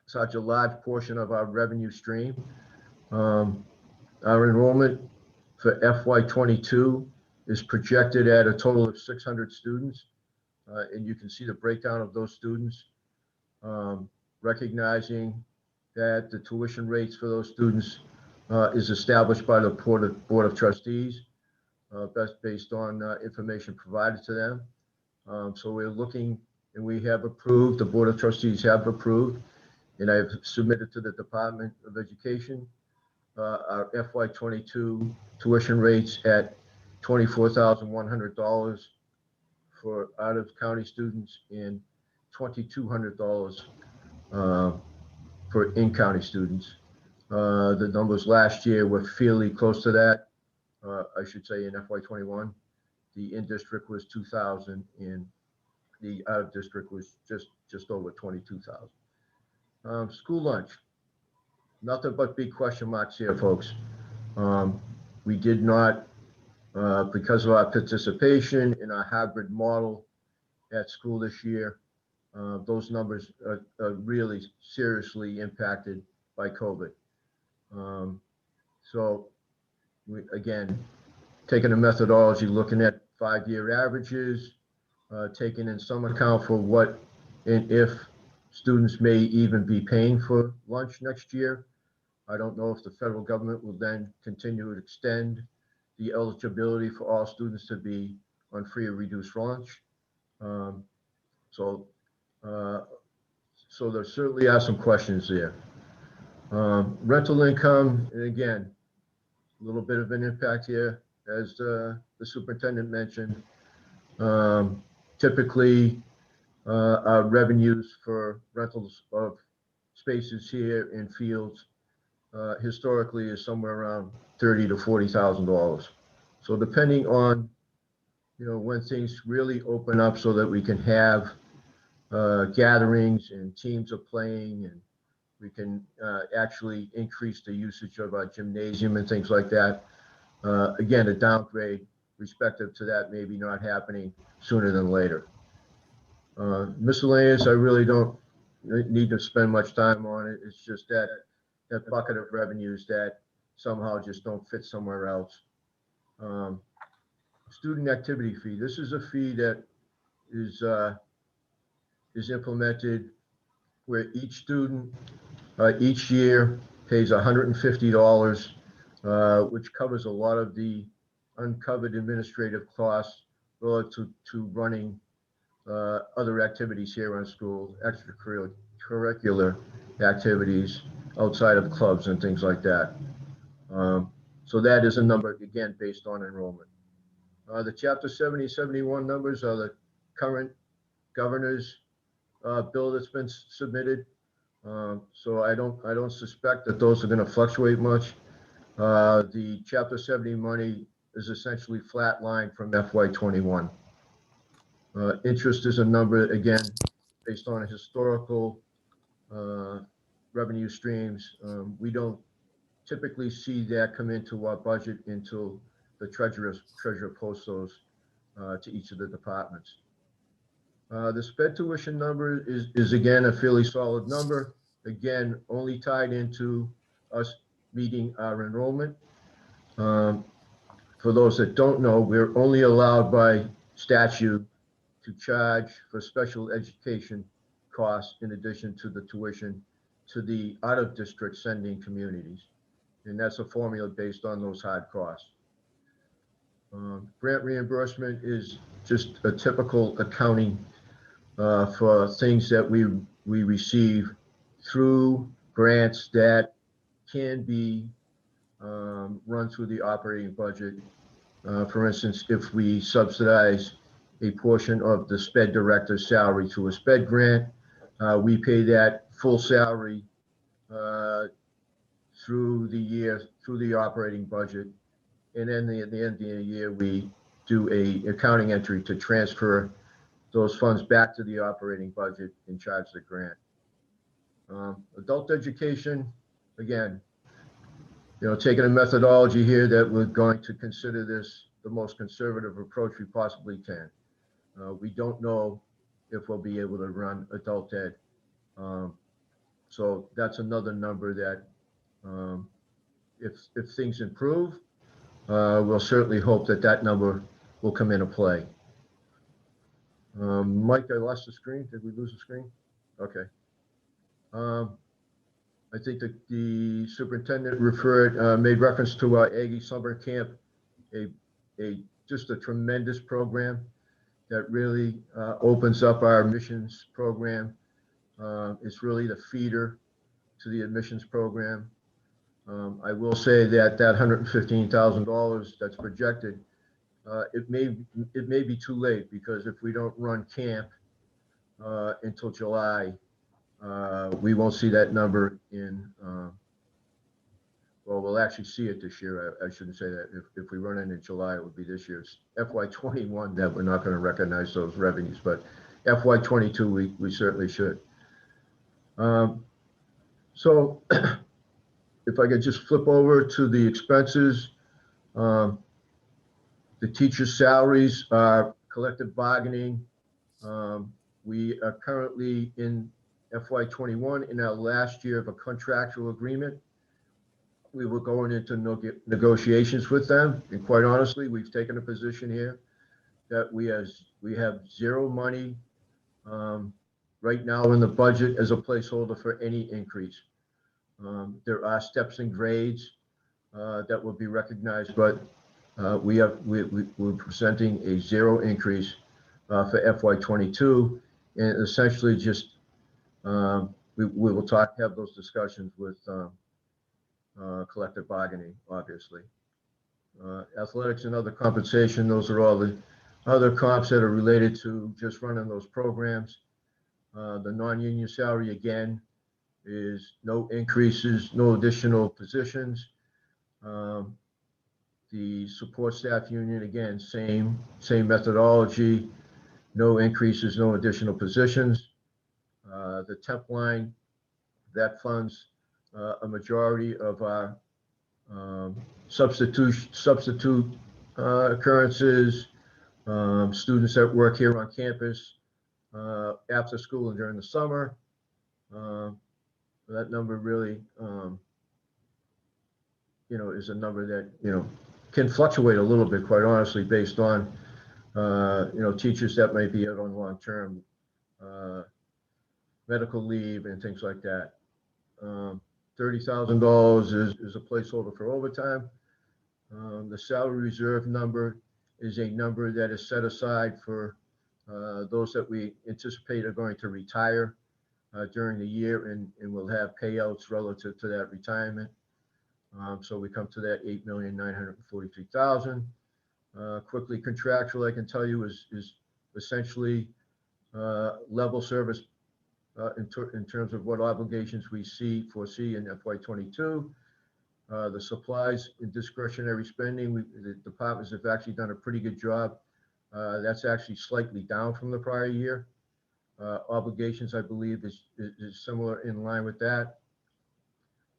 S16: such a large portion of our revenue stream. Our enrollment for FY22 is projected at a total of 600 students. And you can see the breakdown of those students, recognizing that the tuition rates for those students is established by the Board of Trustees, based on information provided to them. So we're looking, and we have approved, the Board of Trustees have approved, and I've submitted to the Department of Education our FY22 tuition rates at $24,100 for out-of-county students and $2,200 for in-county students. The numbers last year were fairly close to that. I should say in FY21, the in-district was 2,000 and the out-of-district was just over 22,000. School lunch, nothing but big question marks here, folks. We did not, because of our participation in our hybrid model at school this year, those numbers are really seriously impacted by COVID. So we, again, taking a methodology, looking at 5-year averages, taking in some account for what and if students may even be paying for lunch next year. I don't know if the federal government will then continue to extend the eligibility for all students to be on free or reduced lunch. So there certainly are some questions there. Rental income, and again, a little bit of an impact here, as the superintendent mentioned. Typically, our revenues for rentals of spaces here in fields historically is somewhere around $30,000 to $40,000. So depending on, when things really open up so that we can have gatherings and teams are playing, and we can actually increase the usage of our gymnasium and things like that. Again, a downgrade respective to that maybe not happening sooner than later. Miscellaneous, I really don't need to spend much time on it. It's just that bucket of revenues that somehow just don't fit somewhere else. Student activity fee. This is a fee that is implemented where each student each year pays $150, which covers a lot of the uncovered administrative costs relative to running other activities here on school, extracurricular activities outside of clubs and things like that. So that is a number, again, based on enrollment. The Chapter 70, 71 numbers are the current governor's bill that's been submitted. So I don't suspect that those are going to fluctuate much. The Chapter 70 money is essentially flatlined from FY21. Interest is a number, again, based on historical revenue streams. We don't typically see that come into our budget until the treasurer posts those to each of the departments. The sped tuition number is again a fairly solid number. Again, only tied into us meeting our enrollment. For those that don't know, we're only allowed by statute to charge for special education costs in addition to the tuition to the out-of-district sending communities. And that's a formula based on those hard costs. Grant reimbursement is just a typical accounting for things that we receive through grants that can be run through the operating budget. For instance, if we subsidize a portion of the SPED director's salary to a SPED grant, we pay that full salary through the year, through the operating budget. And then at the end of the year, we do a accounting entry to transfer those funds back to the operating budget and charge the grant. Adult education, again, taking a methodology here that we're going to consider this the most conservative approach we possibly can. We don't know if we'll be able to run adult ed. So that's another number that if things improve, we'll certainly hope that number will come into play. Mike, I lost the screen. Did we lose the screen? Okay. I think that the superintendent made reference to our Aggie Summer Camp, just a tremendous program that really opens up our admissions program. It's really the feeder to the admissions program. I will say that $115,000 that's projected, it may be too late, because if we don't run camp until July, we won't see that number in, well, we'll actually see it this year. I shouldn't say that. If we run it in July, it would be this year's FY21 that we're not going to recognize those revenues, but FY22, we certainly should. So if I could just flip over to the expenses, the teachers' salaries are collective bargaining. We are currently in FY21 in our last year of a contractual agreement. We were going into negotiations with them, and quite honestly, we've taken a position here that we have zero money right now in the budget as a placeholder for any increase. There are steps and grades that will be recognized, but we're presenting a zero increase for FY22, and essentially just we will have those discussions with collective bargaining, obviously. Athletics and other compensation, those are all the other comps that are related to just running those programs. The non-union salary, again, is no increases, no additional positions. The support staff union, again, same methodology, no increases, no additional positions. The temp line, that funds a majority of our substitute occurrences, students that work here on campus after school and during the summer. That number really, is a number that, can fluctuate a little bit, quite honestly, based on, teachers that may be out on long-term medical leave and things like that. $30,000 is a placeholder for overtime. The salary reserve number is a number that is set aside for those that we anticipate are going to retire during the year, and we'll have payouts relative to that retirement. So we come to that $8,943,000. Quickly contractual, I can tell you, is essentially level service in terms of what obligations we foresee in FY22. The supplies and discretionary spending, the departments have actually done a pretty good job. That's actually slightly down from the prior year. Obligations, I believe, is similar, in line with that.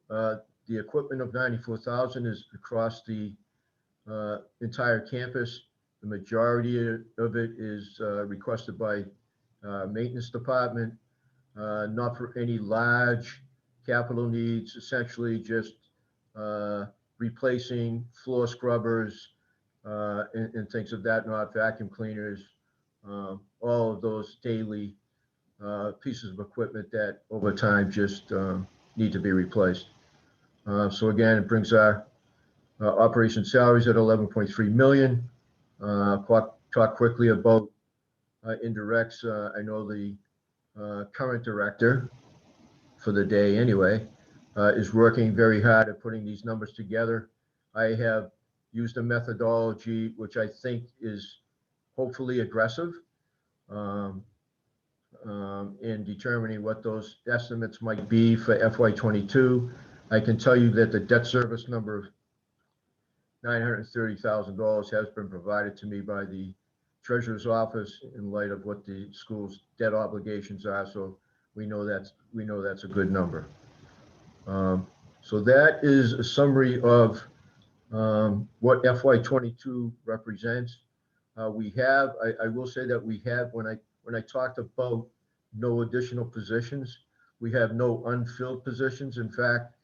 S16: The equipment of $94,000 is across the entire campus. The majority of it is requested by maintenance department, not for any large capital needs, essentially just replacing floor scrubbers and things of that, not vacuum cleaners, all of those daily pieces of equipment that over time just need to be replaced. So again, it brings our operation salaries at 11.3 million. Talk quickly about indirects. I know the current director, for the day anyway, is working very hard at putting these numbers together. I have used a methodology which I think is hopefully aggressive in determining what those estimates might be for FY22. I can tell you that the debt service number of $930,000 has been provided to me by the treasurer's office in light of what the school's debt obligations are. So we know that's a good number. So that is a summary of what FY22 represents. I will say that we have, when I talked about no additional positions, we have no unfilled positions. In fact,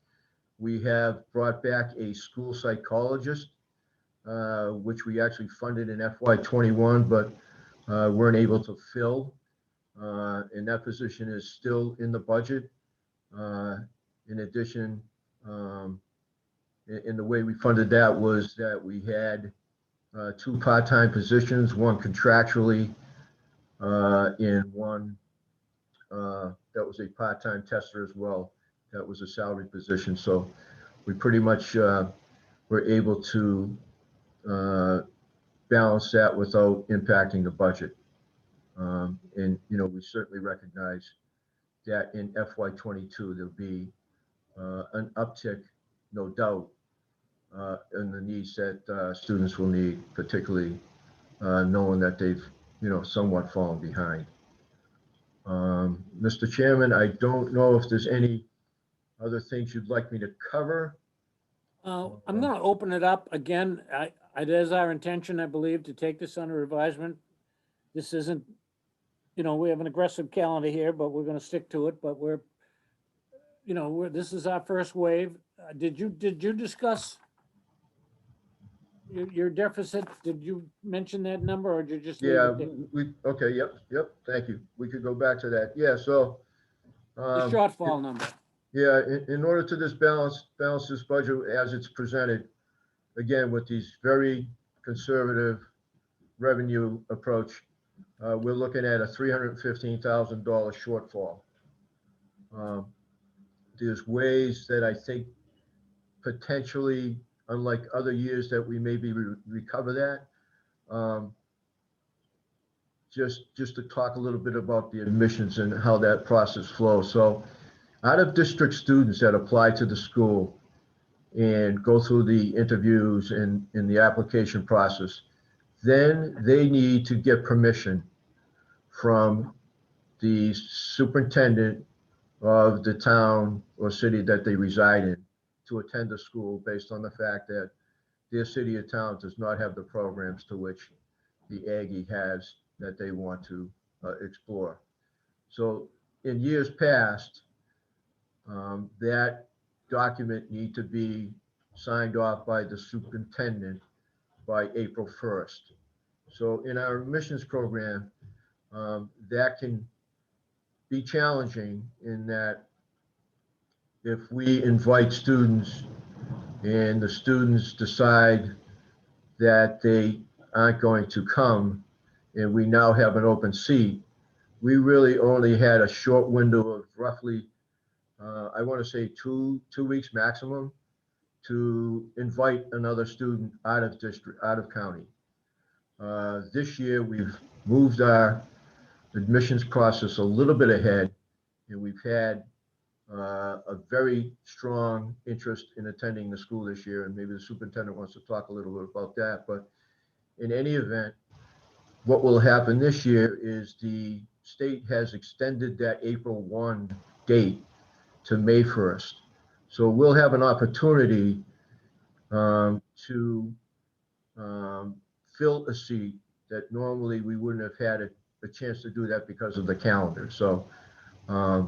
S16: we have brought back a school psychologist, which we actually funded in FY21, but weren't able to fill. And that position is still in the budget. In addition, in the way we funded that was that we had 2 part-time positions, one contractually, and one that was a part-time tester as well. That was a salary position. So we pretty much were able to balance that without impacting the budget. And, we certainly recognize that in FY22, there'll be an uptick, no doubt, in the needs that students will need, particularly knowing that they've, somewhat fallen behind. Mr. Chairman, I don't know if there's any other things you'd like me to cover.
S1: I'm going to open it up again. It is our intention, I believe, to take this under advisement. This isn't, we have an aggressive calendar here, but we're going to stick to it. But this is our first wave. Did you discuss your deficit? Did you mention that number, or did you just?
S16: Yeah, okay, yep, thank you. We could go back to that. Yeah, so.
S1: The shortfall number.
S16: Yeah, in order to balance this budget as it's presented, again, with these very conservative revenue approach, we're looking at a $315,000 shortfall. Um, There's ways that I think potentially, unlike other years, that we maybe recover that. Just to talk a little bit about the admissions and how that process flows. So out of district students that apply to the school and go through the interviews and in the application process, then they need to get permission from the superintendent of the town or city that they reside in to attend the school based on the fact that their city or town does not have the programs to which the Aggie has that they want to explore. So in years past, that document need to be signed off by the superintendent by April 1st. So in our admissions program, that can be challenging in that if we invite students and the students decide that they aren't going to come and we now have an open seat, we really only had a short window of roughly, I want to say two weeks maximum to invite another student out of district, out of county. This year, we've moved our admissions process a little bit ahead, and we've had a very strong interest in attending the school this year, and maybe the superintendent wants to talk a little bit about that. But in any event, what will happen this year is the state has extended that April 1 date to May 1st. So we'll have an opportunity to fill a seat that normally we wouldn't have had a chance to do that because of the calendar. So I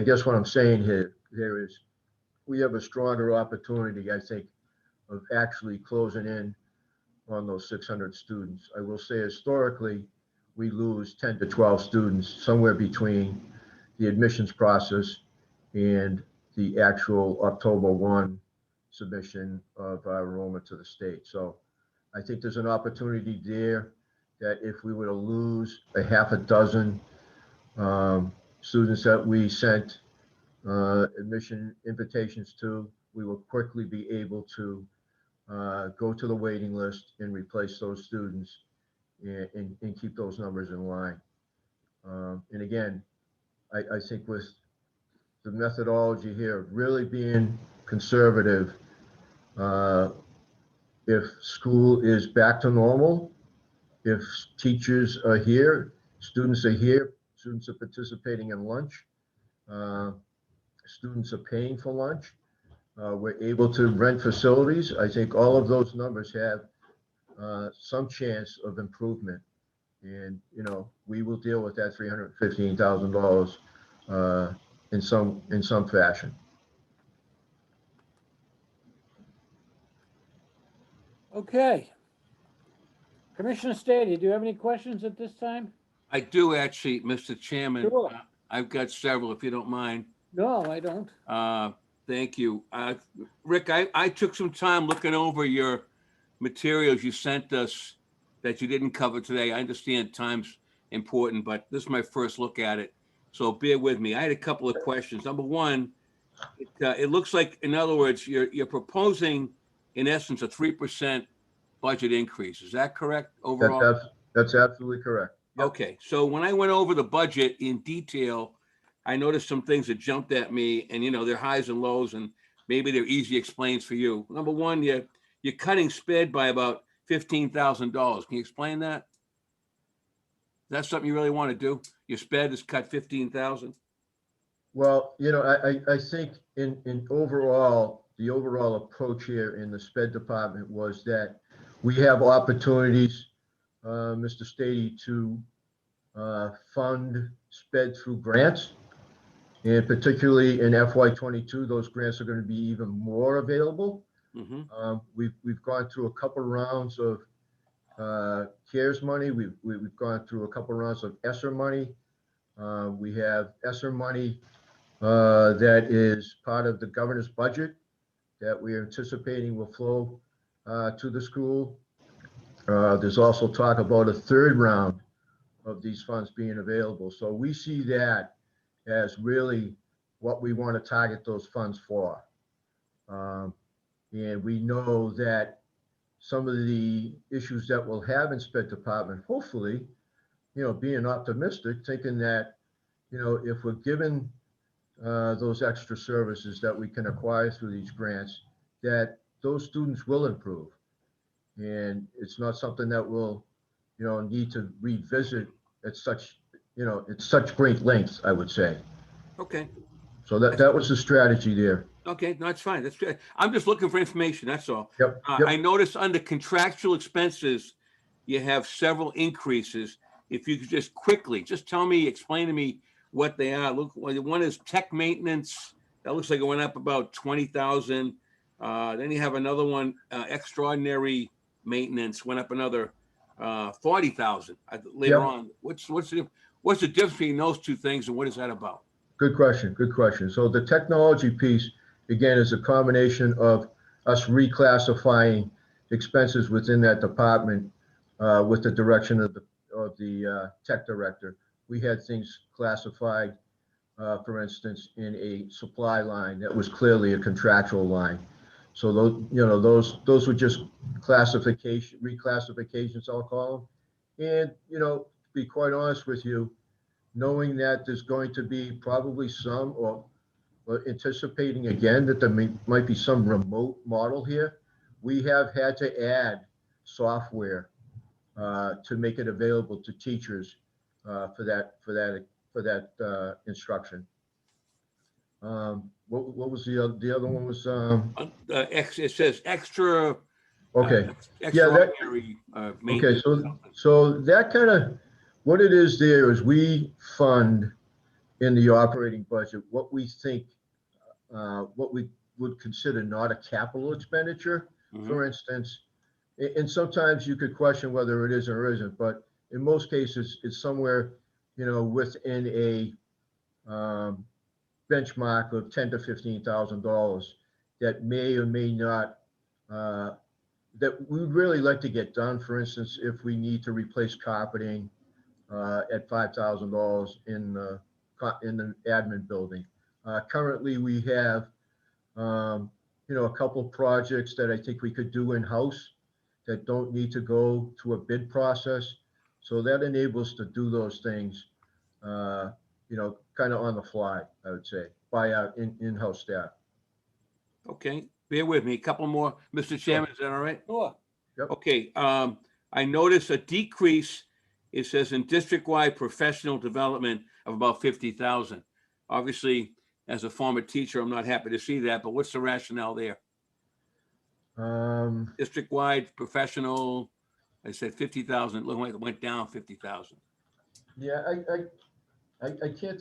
S16: guess what I'm saying here is we have a stronger opportunity, I think, of actually closing in on those 600 students. I will say historically, we lose 10 to 12 students somewhere between the admissions process and the actual October 1 submission of our enrollment to the state. So I think there's an opportunity there that if we were to lose a half a dozen students that we sent admission invitations to, we will quickly be able to go to the waiting list and replace those students and keep those numbers in line. And again, I think with the methodology here of really being conservative, if school is back to normal, if teachers are here, students are here, students are participating in lunch, students are paying for lunch, we're able to rent facilities. I think all of those numbers have some chance of improvement. And, we will deal with that $315,000 in some fashion.
S1: Okay. Commissioner Stady, do you have any questions at this time?
S2: I do actually, Mr. Chairman.
S1: Sure.
S2: I've got several, if you don't mind.
S1: No, I don't.
S2: Thank you. Rick, I took some time looking over your materials you sent us that you didn't cover today. I understand time's important, but this is my first look at it. So bear with me. I had a couple of questions. Number one, it looks like, in other words, you're proposing, in essence, a 3% budget increase. Is that correct overall?
S16: That's absolutely correct.
S2: Okay, so when I went over the budget in detail, I noticed some things that jumped at me, and they're highs and lows, and maybe they're easy explains for you. Number one, you're cutting sped by about $15,000. Can you explain that? Is that something you really want to do? Your sped is cut 15,000.
S16: Well, I think in overall, the overall approach here in the sped department was that we have opportunities, Mr. Stady, to fund sped through grants. And particularly in FY22, those grants are going to be even more available.
S2: Mm-hmm.
S16: We've gone through a couple of rounds of CARES money. We've gone through a couple of rounds of ESSER money. We have ESSER money that is part of the governor's budget that we are anticipating will flow to the school. There's also talk about a third round of these funds being available. So we see that as really what we want to target those funds for. And we know that some of the issues that we'll have in sped department, hopefully, being optimistic, thinking that, if we're given those extra services that we can acquire through these grants, that those students will improve. And it's not something that we'll, need to revisit at such, it's such great lengths, I would say.
S2: Okay,
S16: So that was the strategy there.
S2: okay, no, it's fine. That's good. I'm just looking for information, that's all.
S16: Yep, yep.
S2: I noticed under contractual expenses, you have several increases. If you could just quickly, just tell me, explain to me what they are. Look, one is tech maintenance. That looks like it went up about 20,000. Then you have another one, extraordinary maintenance went up another 40,000 later
S16: Yep.
S2: on. What's the difference between those two things and what is that about?
S16: Good question, good question. So the technology piece, again, is a combination of us reclassifying expenses within that department with the direction of the tech director. We had things classified, for instance, in a supply line that was clearly a contractual line. So those were just reclassifications, I'll call them. And, to be quite honest with you, knowing that there's going to be probably some, or anticipating again that there might be some remote model here, we have had to add software to make it available to teachers for that instruction. What was the other one was?
S2: It says extra.
S16: Okay.
S2: Extraordinary.
S16: Okay, so that kind of, what it is there is we fund in the operating budget what we think, what we would consider not a capital expenditure. For instance, and sometimes you could question whether it is or isn't, but in most cases, it's somewhere, within a benchmark of $10,000 to $15,000 that may or may not, that we'd really like to get done. For instance, if we need to replace carpeting at $5,000 in the admin building. Currently, we have, a couple projects that I think we could do in-house that don't need to go to a bid process. So that enables us to do those things, kind of on the fly, I would say, by our in-house staff.
S2: Okay, bear with me. A couple more, Mr. Chairman, is that all right?
S1: Sure.
S16: Yep.
S2: Okay, I noticed a decrease. It says in district-wide professional development of about 50,000. Obviously, as a former teacher, I'm not happy to see that, but what's the rationale there? District-wide professional, I said 50,000, look like it went down 50,000.
S16: Yeah, I can't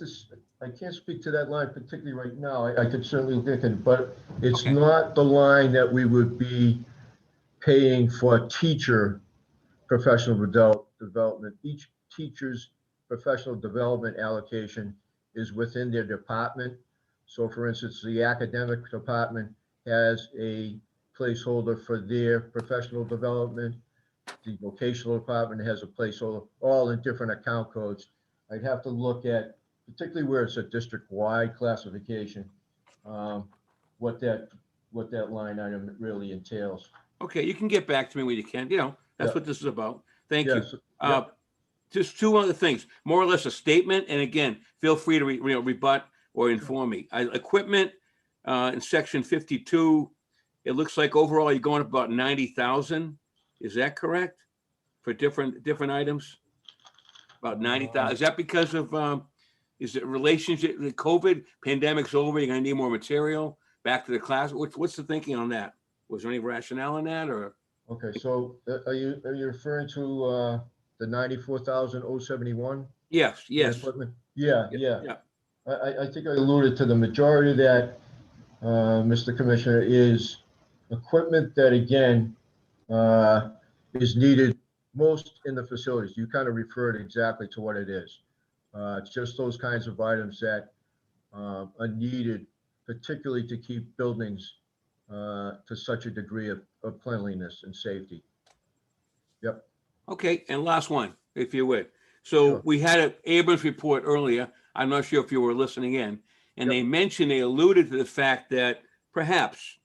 S16: speak to that line particularly right now. I could certainly look at it, but it's not the line that we would be paying for teacher professional development. Each teacher's professional development allocation is within their department. So for instance, the academic department has a placeholder for their professional development. The vocational department has a placeholder, all in different account codes. I'd have to look at, particularly where it's a district-wide classification, what that line item really entails.
S2: Okay, you can get back to me when you can. That's what this is about. Thank you.
S16: Yep.
S2: Just two other things, more or less a statement, and again, feel free to rebut or inform me. Equipment in section 52, it looks like overall you're going up about 90,000. Is that correct? For different items? About 90,000. Is that because of, is it relationship, the COVID pandemic's over, you're gonna need more material, back to the class? What's the thinking on that? Was there any rationale in that, or?
S16: Okay, so are you referring to the 94,071?
S2: Yes.
S16: Equipment? Yeah. I think I alluded to the majority of that, Mr. Commissioner, is equipment that, again, is needed most in the facilities. You kind of referred exactly to what it is. It's just those kinds of items that are needed, particularly to keep buildings to such a degree of cleanliness and safety. Yep.
S2: Okay, and last one, if you would. So
S16: Sure.
S2: we had an Abrams report earlier. I'm not sure if you were listening in. And they alluded to the fact that perhaps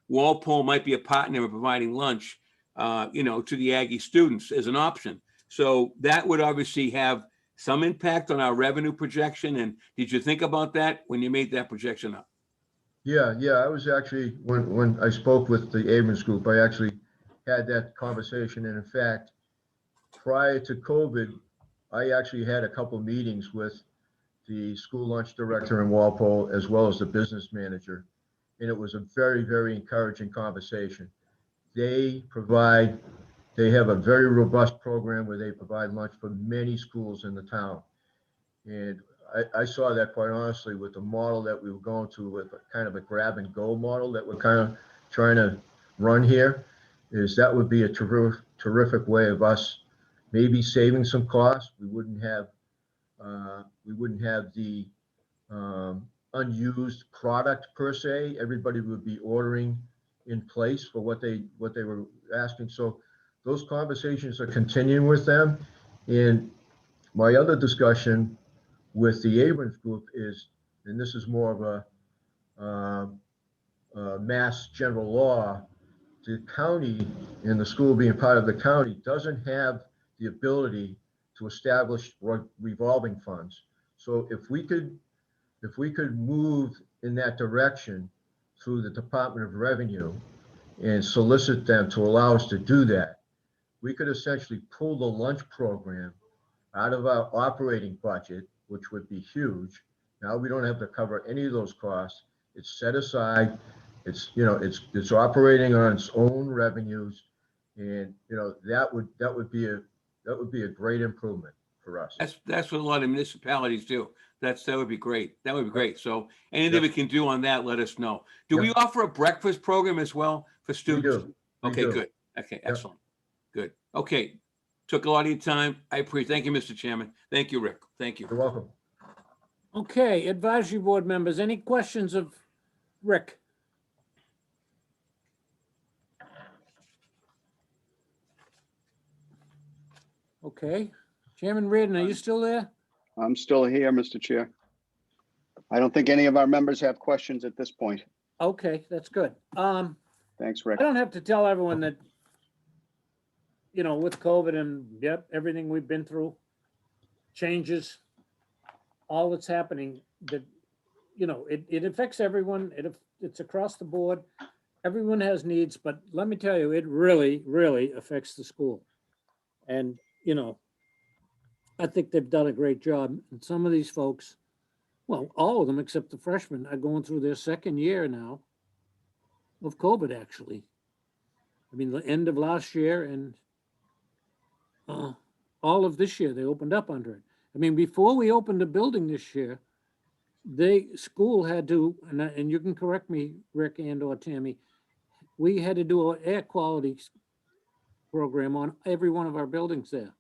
S2: Walpole might be a partner in providing lunch, to the Aggie students as an option. So that would obviously have some impact on our revenue projection. And did you think about that when you made that projection up?
S16: Yeah, I was actually, when I spoke with the Abrams Group, I actually had that conversation. And in fact, prior to COVID, I actually had a couple meetings with the school lunch director in Walpole, as well as the business manager. And it was a very, very encouraging conversation. They have a very robust program where they provide lunch for many schools in the town. And I saw that, quite honestly, with the model that we were going to, with a kind of a grab and go model that we're kind of trying to run here, is that would be a terrific way of us maybe saving some costs. We wouldn't have the unused product per se. Everybody would be ordering in place for what they were asking. So those conversations are continuing with them. And my other discussion with the Abrams Group is, and this is more of a mass general law, the county and the school being part of the county doesn't have the ability to establish revolving funds. So if we could move in that direction through the Department of Revenue and solicit them to allow us to do that, we could essentially pull the lunch program out of our operating budget, which would be huge. Now we don't have to cover any of those costs. It's set aside. It's operating on its own revenues, and that would be a great improvement for us.
S2: That's what a lot of municipalities do. That would be great. That would be great. So anything we can do on that, let us know. Do we offer a breakfast program as well for students?
S16: We do.
S2: Okay, good. Okay, excellent. Good. Okay. Took a lot of your time. I appreciate. Thank you, Mr. Chairman. Thank you, Rick. Thank you.
S16: You're welcome.
S1: Okay, advisory board members, any questions of Rick? Okay, Chairman Reardon, are you still there?
S13: I'm still here, Mr. Chair. I don't think any of our members have questions at this point.
S1: Okay, that's good.
S13: Thanks, Rick.
S1: I don't have to tell everyone that, with COVID and everything we've been through, changes, all that's happening, that, it affects everyone. It's across the board. Everyone has needs, but let me tell you, it really, really affects the school. And, I think they've done a great job. And some of these folks, well, all of them except the freshmen, are going through their second year now of COVID, actually. I mean, the end of last year and all of this year, they opened up under it. I mean, before we opened the building this year, school had to, and you can correct me, Rick and or Tammy, we had to do an air quality program on every one of our buildings there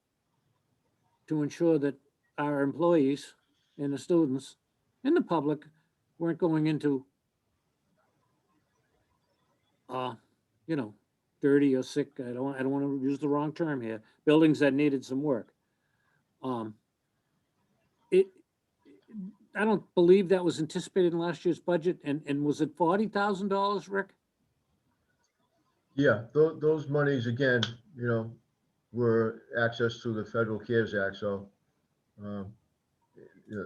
S1: to ensure that our employees and the students and the public weren't going into, dirty or sick. I don't want to use the wrong term here. Buildings that needed some work. I don't believe that was anticipated in last year's budget. And was it $40,000, Rick?
S16: Yeah, those monies, again, were access to the Federal CARES Act. So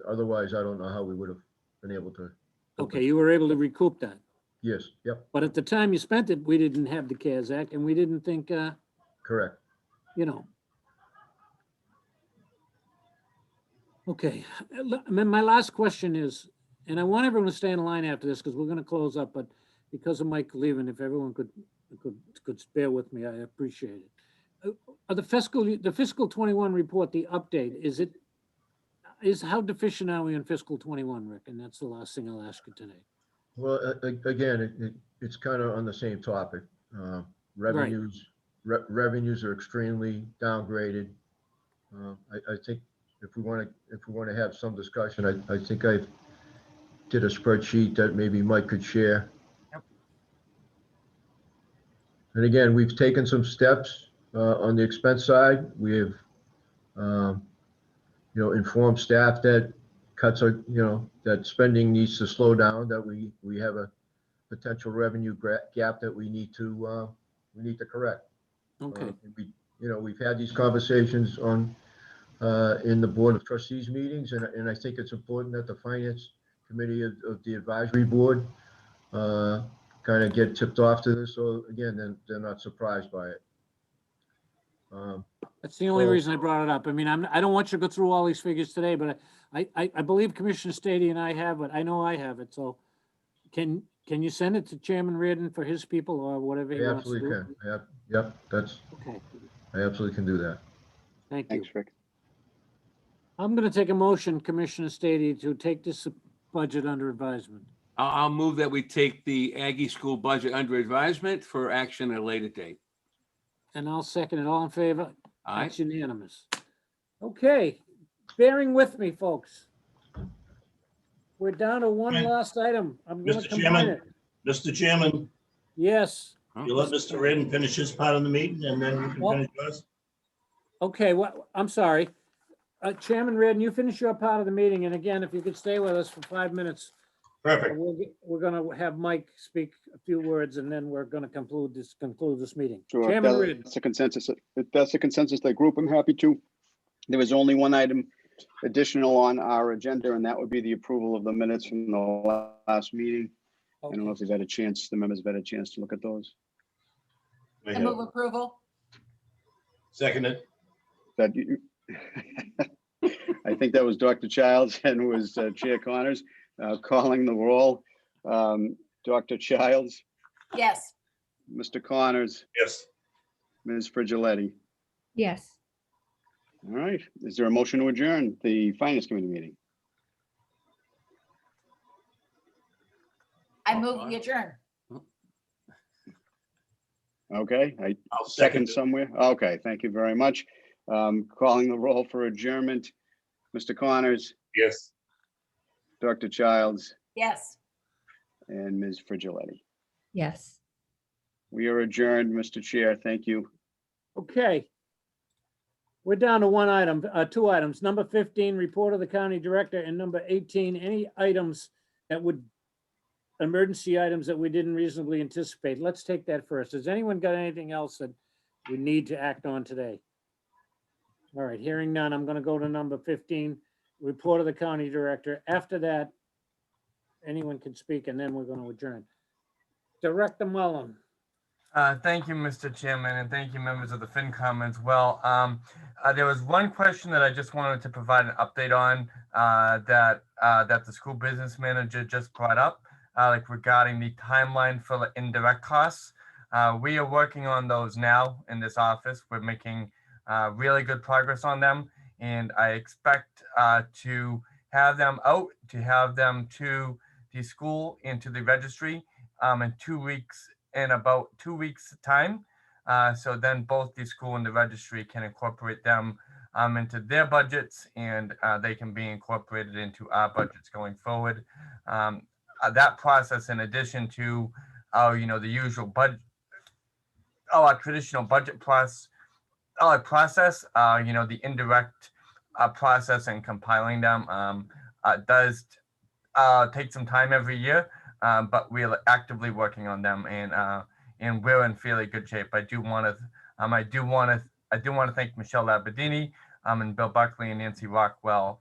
S16: otherwise, I don't know how we would have been able to.
S1: Okay, you were able to recoup that.
S16: Yes, yep.
S1: But at the time you spent it, we didn't have the CARES Act and we didn't think,
S16: Correct.
S1: Okay, my last question is, and I want everyone to stay in line after this because we're going to close up, but because of Mike leaving, if everyone could bear with me, I appreciate it. The fiscal 21 report, the update, is how deficient are we in fiscal 21, Rick? And that's the last thing I'll ask you today.
S16: Well, again, it's kind of on the same topic. Revenues are extremely downgraded. I think if we want to have some discussion, I think I did a spreadsheet that maybe Mike could share.
S3: Yep.
S16: And again, we've taken some steps on the expense side. We have inform staff that cuts are, that spending needs to slow down, that we have a potential revenue gap that we need to correct.
S1: Okay.
S16: We've had these conversations in the Board of Trustees meetings, and I think it's important that the Finance Committee of the Advisory Board kind of get tipped off to this. So again, they're not surprised by it.
S1: That's the only
S16: So-
S1: reason I brought it up. I mean, I don't want you to go through all these figures today, but I believe Commissioner Stady and I have it. I know I have it. So can you send it to Chairman Reardon for his people or whatever he
S16: I
S1: wants to
S16: absolutely
S1: do?
S16: can. Yep,
S1: Okay,
S16: I absolutely can do that.
S1: thank you.
S13: Thanks, Rick.
S1: I'm gonna take a motion, Commissioner Stady, to take this budget under advisement.
S2: I'll move that we take the Aggie School budget under advisement for action at a later date.
S1: And I'll second it. All in favor?
S2: Aye.
S1: That's unanimous. Okay, bearing with me, folks. We're down to one last item. I'm gonna
S15: Mr.
S1: combine
S15: Chairman,
S1: it.
S15: Mr. Chairman,
S1: Yes.
S15: you let Mr. Reardon finish his part of the meeting and then you can
S1: Well-
S15: finish yours?
S1: Okay, well, I'm sorry. Chairman Reardon, you finish your part of the meeting, and again, if you could stay with us for 5 minutes.
S15: Perfect.
S1: We're gonna have Mike speak a few words, and then we're gonna conclude this meeting.
S13: Sure, if
S1: Chairman Reardon.
S13: that's the consensus, if that's the consensus, the group, I'm happy to. There was only one item additional on our agenda, and that would be the approval of the minutes from the last meeting. I don't know if they've had a chance, the members have had a chance to look at those.
S14: I move approval.
S15: Seconded.
S13: That you, I think that was Dr. Childs and was Chair Connors calling the roll. Dr. Childs,
S14: Yes.
S13: Mr. Connors,
S15: Yes.
S13: Ms. Frigiletti.
S9: Yes.
S13: All right, is there a motion to adjourn the Finance Committee meeting?
S14: I move we adjourn.
S13: Okay,
S15: I'll
S13: second
S15: second it.
S13: somewhere. Okay, thank you very much. Calling the roll for adjournment. Mr. Connors,
S15: Yes.
S13: Dr. Childs,
S14: Yes.
S13: and Ms. Frigiletti.
S9: Yes.
S13: We are adjourned, Mr. Chair. Thank you.
S1: Okay. We're down to one item, two items. Number 15, report of the county director, and number 18, any items that would, emergency items that we didn't reasonably anticipate. Let's take that first. Has anyone got anything else that we need to act on today? All right, hearing none, I'm gonna go to number 15, report of the county director. After that, anyone can speak, and then we're gonna adjourn. Director Mullen.
S3: Thank you, Mr. Chairman, and thank you, members of the FinCom as well. There was one question that I just wanted to provide an update on that the school business manager just brought up, like regarding the timeline for the indirect costs. We are working on those now in this office. We're making really good progress on them, and I expect to have them out, to have them to the school and to the registry in 2 weeks. In about 2 weeks' time. So then both the school and the registry can incorporate them into their budgets, and they can be incorporated into our budgets going forward. That process, in addition to the usual budget, our traditional budget process, the indirect process and compiling them does take some time every year. But we're actively working on them, and we're in fairly good shape. I do want to thank Michelle Labadini, and Bill Buckley and Nancy Rockwell,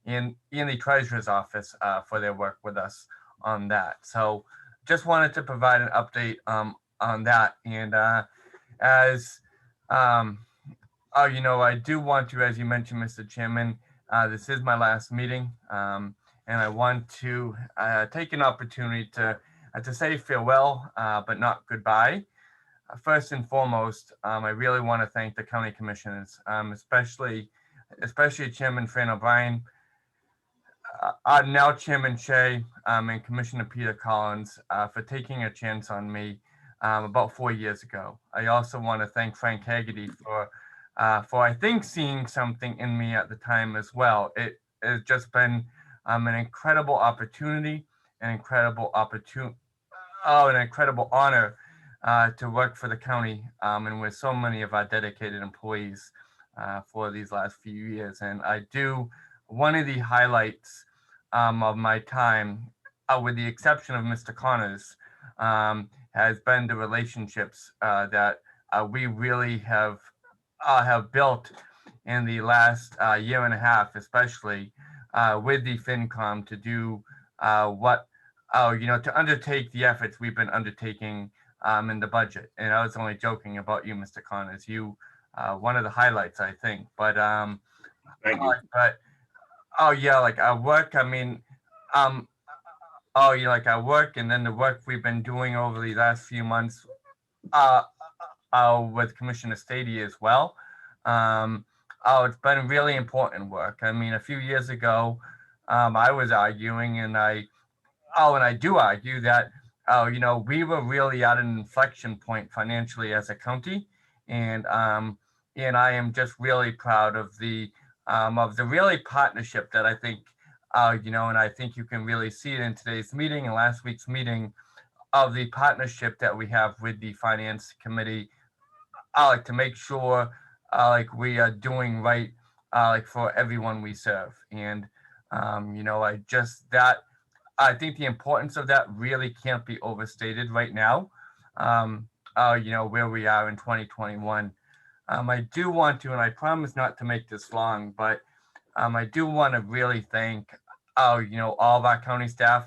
S3: in the treasurer's office, for their work with us on that. So just wanted to provide an update on that. And I do want to, as you mentioned, Mr. Chairman, this is my last meeting. And I want to take an opportunity to say farewell, but not goodbye. First and foremost, I really want to thank the county commissioners, especially Chairman Fran O'Brien, now Chairman Shea, and Commissioner Peter Collins for taking a chance on me about 4 years ago. I also want to thank Frank Haggerty for I think seeing something in me at the time as well. It has just been an incredible opportunity, an incredible honor to work for the county, and with so many of our dedicated employees. for these last few years. And one of the highlights of my time, with the exception of Mr. Connors, has been the relationships that we really have built in the last year and a half, especially with the FinCom to do to undertake the efforts we've been undertaking in the budget. And I was only joking about you, Mr. Connors. You, one of the highlights, I think. But
S15: Thank you.
S3: like our work. I mean, like our work, and then the work we've been doing over the last few months, with Commissioner Stady as well. It's been really important work. I mean, a few years ago, I was arguing, and I do argue that, we were really at an inflection point financially as a county, and I am just really proud of the really partnership that I think, and I think you can really see it in today's meeting and last week's meeting, of the partnership that we have with the Finance Committee, like to make sure like we are doing right, like for everyone we serve. And I think the importance of that really can't be overstated right now, where we are in 2021. I do want to, and I promise not to make this long, but I do want to really thank all of our county staff,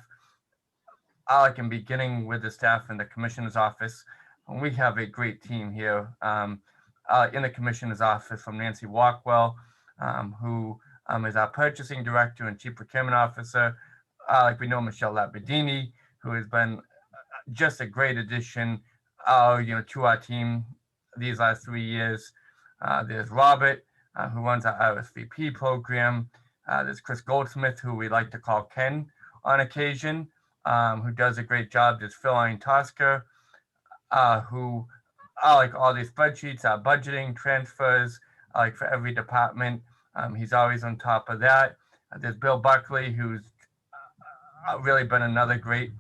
S3: like in beginning with the staff in the Commissioner's office. We have a great team here in the Commissioner's office, from Nancy Walkwell, who is our purchasing director and chief procurement officer. Like we know Michelle Labadini, who has been just a great addition, to our team these last 3 years. There's Robert, who runs our RSVP program. There's Chris Goldsmith, who we like to call Ken on occasion, who does a great job. There's Phil Tosca, who like all these spreadsheets, budgeting, transfers, like for every department. He's always on top of that. There's Bill Buckley, who's really been another great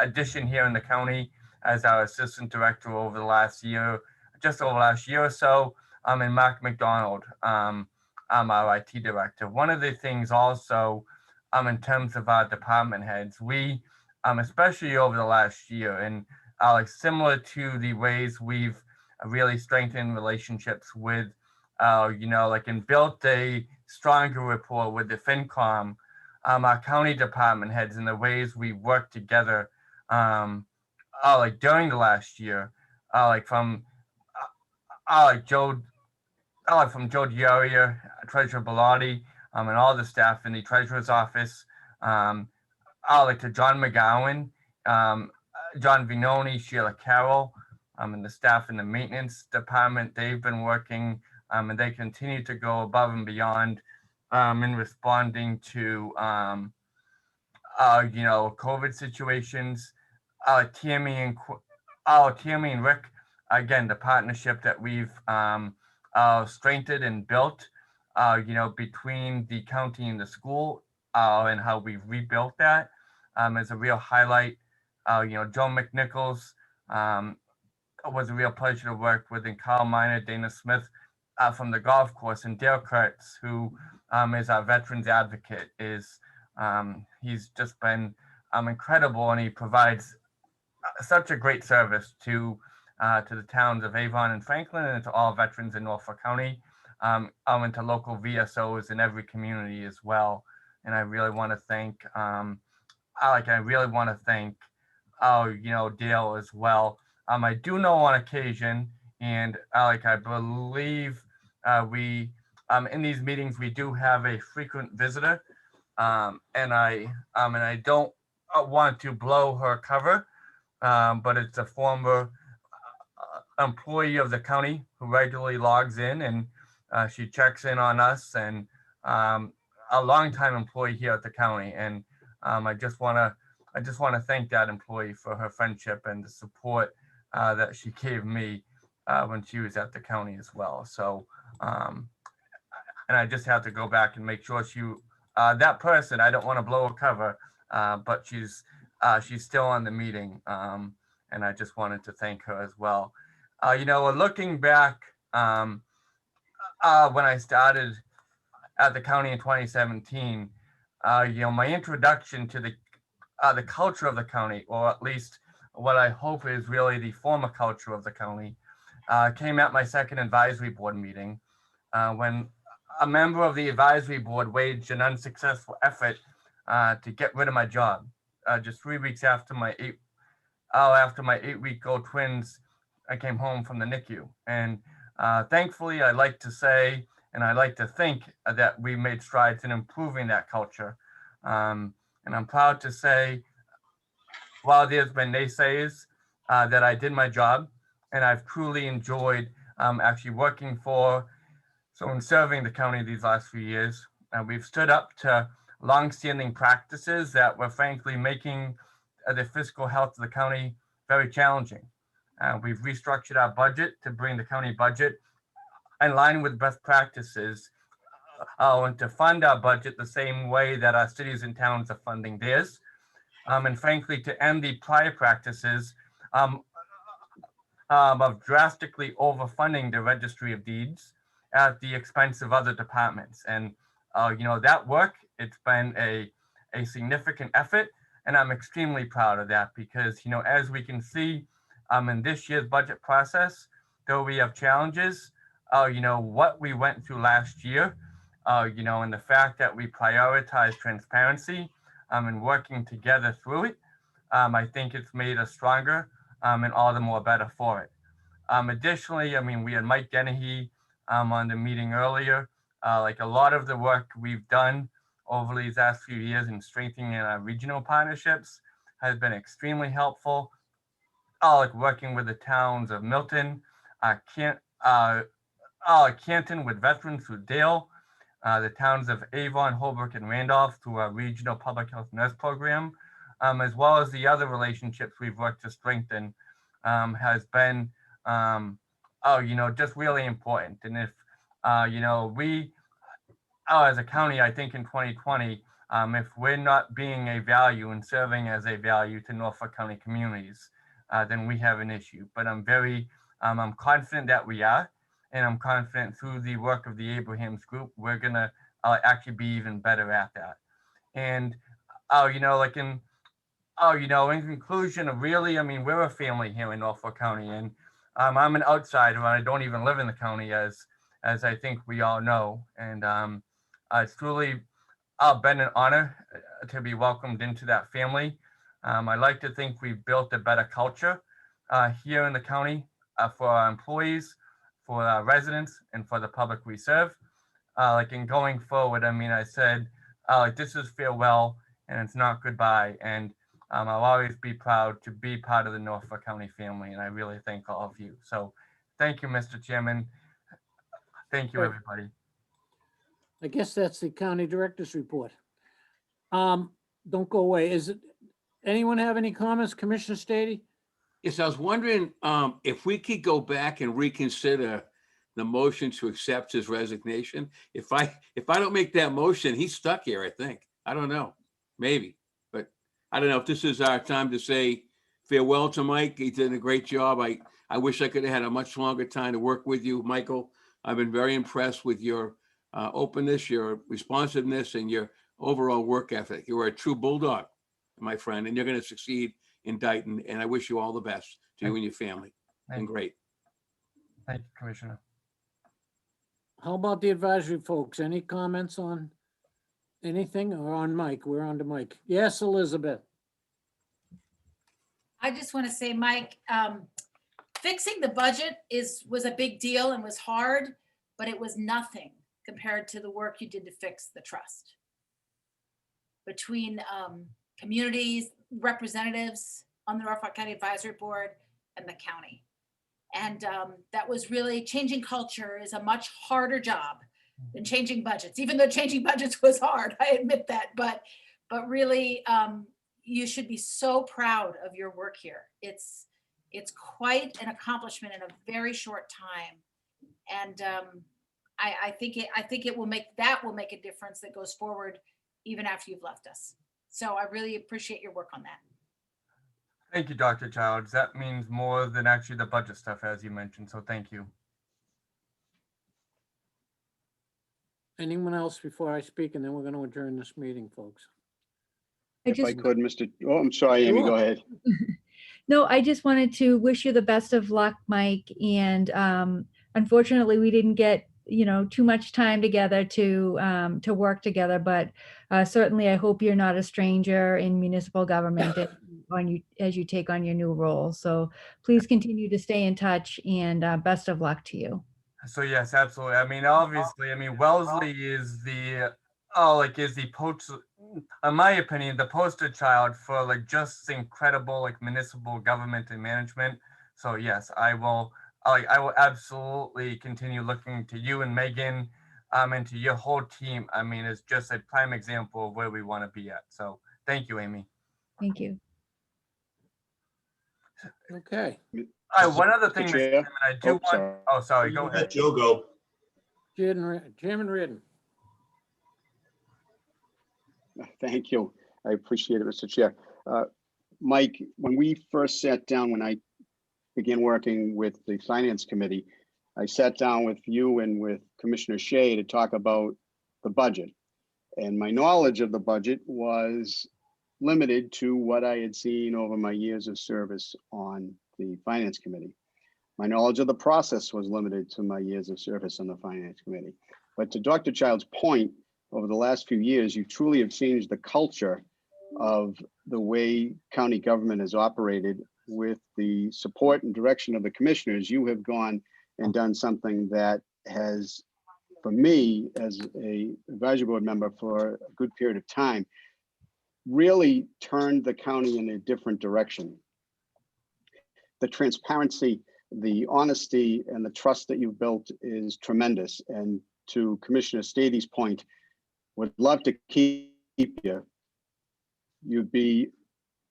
S3: addition here in the county as our assistant director over the last year or so. And Mark McDonald, our IT director. One of the things also, in terms of our department heads, we, especially over the last year, and like similar to the ways we've really strengthened relationships with, and built a stronger rapport with the FinCom, our county department heads, and the ways we work together, like during the last year, from Joe Diaria, Treasurer Bellotti, and all the staff in the Treasurer's office, like to John McGowan, John Vinoni, Sheila Carroll, and the staff in the maintenance department. They've been working, and they continue to go above and beyond in responding to, COVID situations. Tammy and Rick, again, the partnership that we've strengthened and built, between the county and the school, and how we've rebuilt that, is a real highlight. Joe McNichols, was a real pleasure to work with, and Carl Miner, Dana Smith from the golf course, and Dale Kurtz, who is our veterans advocate. He's just been incredible, and he provides such a great service to the towns of Avon and Franklin, and to all veterans in Norfolk County, and to local VSOs in every community as well. And I really want to thank, Dale as well. I do know on occasion, and I believe we, in these meetings, we do have a frequent visitor, and I don't want to blow her cover, but it's a former employee of the county who regularly logs in, and she checks in on us, and a longtime employee here at the county. And I just want to thank that employee for her friendship and the support that she gave me when she was at the county as well. So, and I just have to go back and make sure that person, I don't want to blow a cover, but she's still on the meeting. And I just wanted to thank her as well. Looking back, when I started at the county in 2017, my introduction to the culture of the county, or at least what I hope is really the former culture of the county, came at my second advisory board meeting when a member of the advisory board waged an unsuccessful effort to get rid of my job. Just 3 weeks after my 8-week-old twins, I came home from the NICU. And thankfully, I like to say, and I like to think that we made strides in improving that culture. And I'm proud to say, while there's been naysayers, that I did my job, and I've truly enjoyed actually working for, so in serving the county these last few years. We've stood up to longstanding practices that were frankly making the fiscal health of the county very challenging. We've restructured our budget to bring the county budget in line with best practices, and to fund our budget the same way that our cities and towns are funding theirs. And frankly, to end the prior practices of drastically overfunding the registry of deeds at the expense of other departments. And that work, it's been a significant effort, and I'm extremely proud of that because, as we can see in this year's budget process, though we have challenges, what we went through last year, and the fact that we prioritize transparency and working together through it, I think it's made us stronger and all the more better for it. Additionally, we had Mike Dennehy on the meeting earlier. Like a lot of the work we've done over these last few years in strengthening our regional partnerships has been extremely helpful. Like working with the towns of Milton, Canton with veterans through Dale, the towns of Avon, Holbrook, and Randolph through our regional public health nurse program, as well as the other relationships we've worked to strengthen, has been, just really important. And if, we, as a county, I think in 2020, if we're not being a value and serving as a value to Norfolk County communities, then we have an issue. But I'm confident that we are, and I'm confident through the work of the Abrahams Group, we're gonna actually be even better at that. And, in conclusion, really, we're a family here in Norfolk County, and I'm an outsider. I don't even live in the county, as I think we all know. And it's truly been an honor to be welcomed into that family. I like to think we've built a better culture here in the county for our employees, for our residents, and for the public we serve. In going forward, I said, this is farewell and it's not goodbye. And I'll always be proud to be part of the Norfolk County family. And I really thank all of you. So thank you, Mr. Chairman. Thank you,
S1: Right.
S3: everybody.
S1: I guess that's the county director's report. Don't go away. Anyone have any comments, Commissioner Stady?
S2: Yes, I was wondering if we could go back and reconsider the motion to accept his resignation. If I don't make that motion, he's stuck here, I think. I don't know, maybe. But I don't know if this is our time to say farewell to Mike. He did a great job. I wish I could have had a much longer time to work with you, Michael. I've been very impressed with your openness, your responsiveness, and your overall work ethic. You are a true bulldog, my friend, and you're going to succeed in Dayton. And I wish you all the best to you and your family. And great.
S3: Thank you, Commissioner.
S1: How about the advisory folks? Any comments on anything or on Mike? We're on to Mike. Yes, Elizabeth.
S14: I just want to say, Mike, fixing the budget was a big deal and was hard, but it was nothing compared to the work you did to fix the trust. Between communities, representatives on the Norfolk County Advisory Board and the county. And that was really, changing culture is a much harder job than changing budgets, even though changing budgets was hard, I admit that, but really you should be so proud of your work here. It's quite an accomplishment in a very short time. And I think it will make a difference that goes forward even after you've left us. So I really appreciate your work on that.
S3: Thank you, Dr. Childs. That means more than actually the budget stuff, as you mentioned. So thank you.
S1: Anyone else before I speak? And then we're going to adjourn this meeting, folks.
S13: If I could, I'm sorry, Amy,
S1: Sure.
S13: go ahead.
S17: No, I just wanted to wish you the best of luck, Mike. And unfortunately, we didn't get, too much time together to work together. But certainly, I hope you're not a stranger in municipal government as you take on your new role. So please continue to stay in touch, and best of luck to you.
S3: So yes, absolutely. I mean, obviously, I mean, Wellesley is the in my opinion, the poster child for like just incredible like municipal government and management. So yes, I will absolutely continue looking to you and Megan, and to your whole team. I mean, it's just a prime example of where we want to be at. So thank you, Amy.
S17: Thank you.
S1: Okay.
S3: One other thing, Mr.
S13: Chair?
S3: Chairman, I do want.
S13: sorry.
S3: Oh, sorry. Go
S15: Let
S3: ahead.
S15: Joe go.
S1: Chairman Reardon.
S13: Thank you. I appreciate it, Mr. Chair. Mike, when we first sat down, when I began working with the Finance Committee, I sat down with you and with Commissioner Shea to talk about the budget. And my knowledge of the budget was limited to what I had seen over my years of service on the Finance Committee. My knowledge of the process was limited to my years of service on the Finance Committee. But to Dr. Child's point, over the last few years, you truly have changed the culture of the way county government is operated. With the support and direction of the commissioners, you have gone and done something that has, for me, as a advisory board member for a good period of time, really turned the county in a different direction. The transparency, the honesty, and the trust that you've built is tremendous. And to Commissioner Stady's point, would love to keep you. You'd be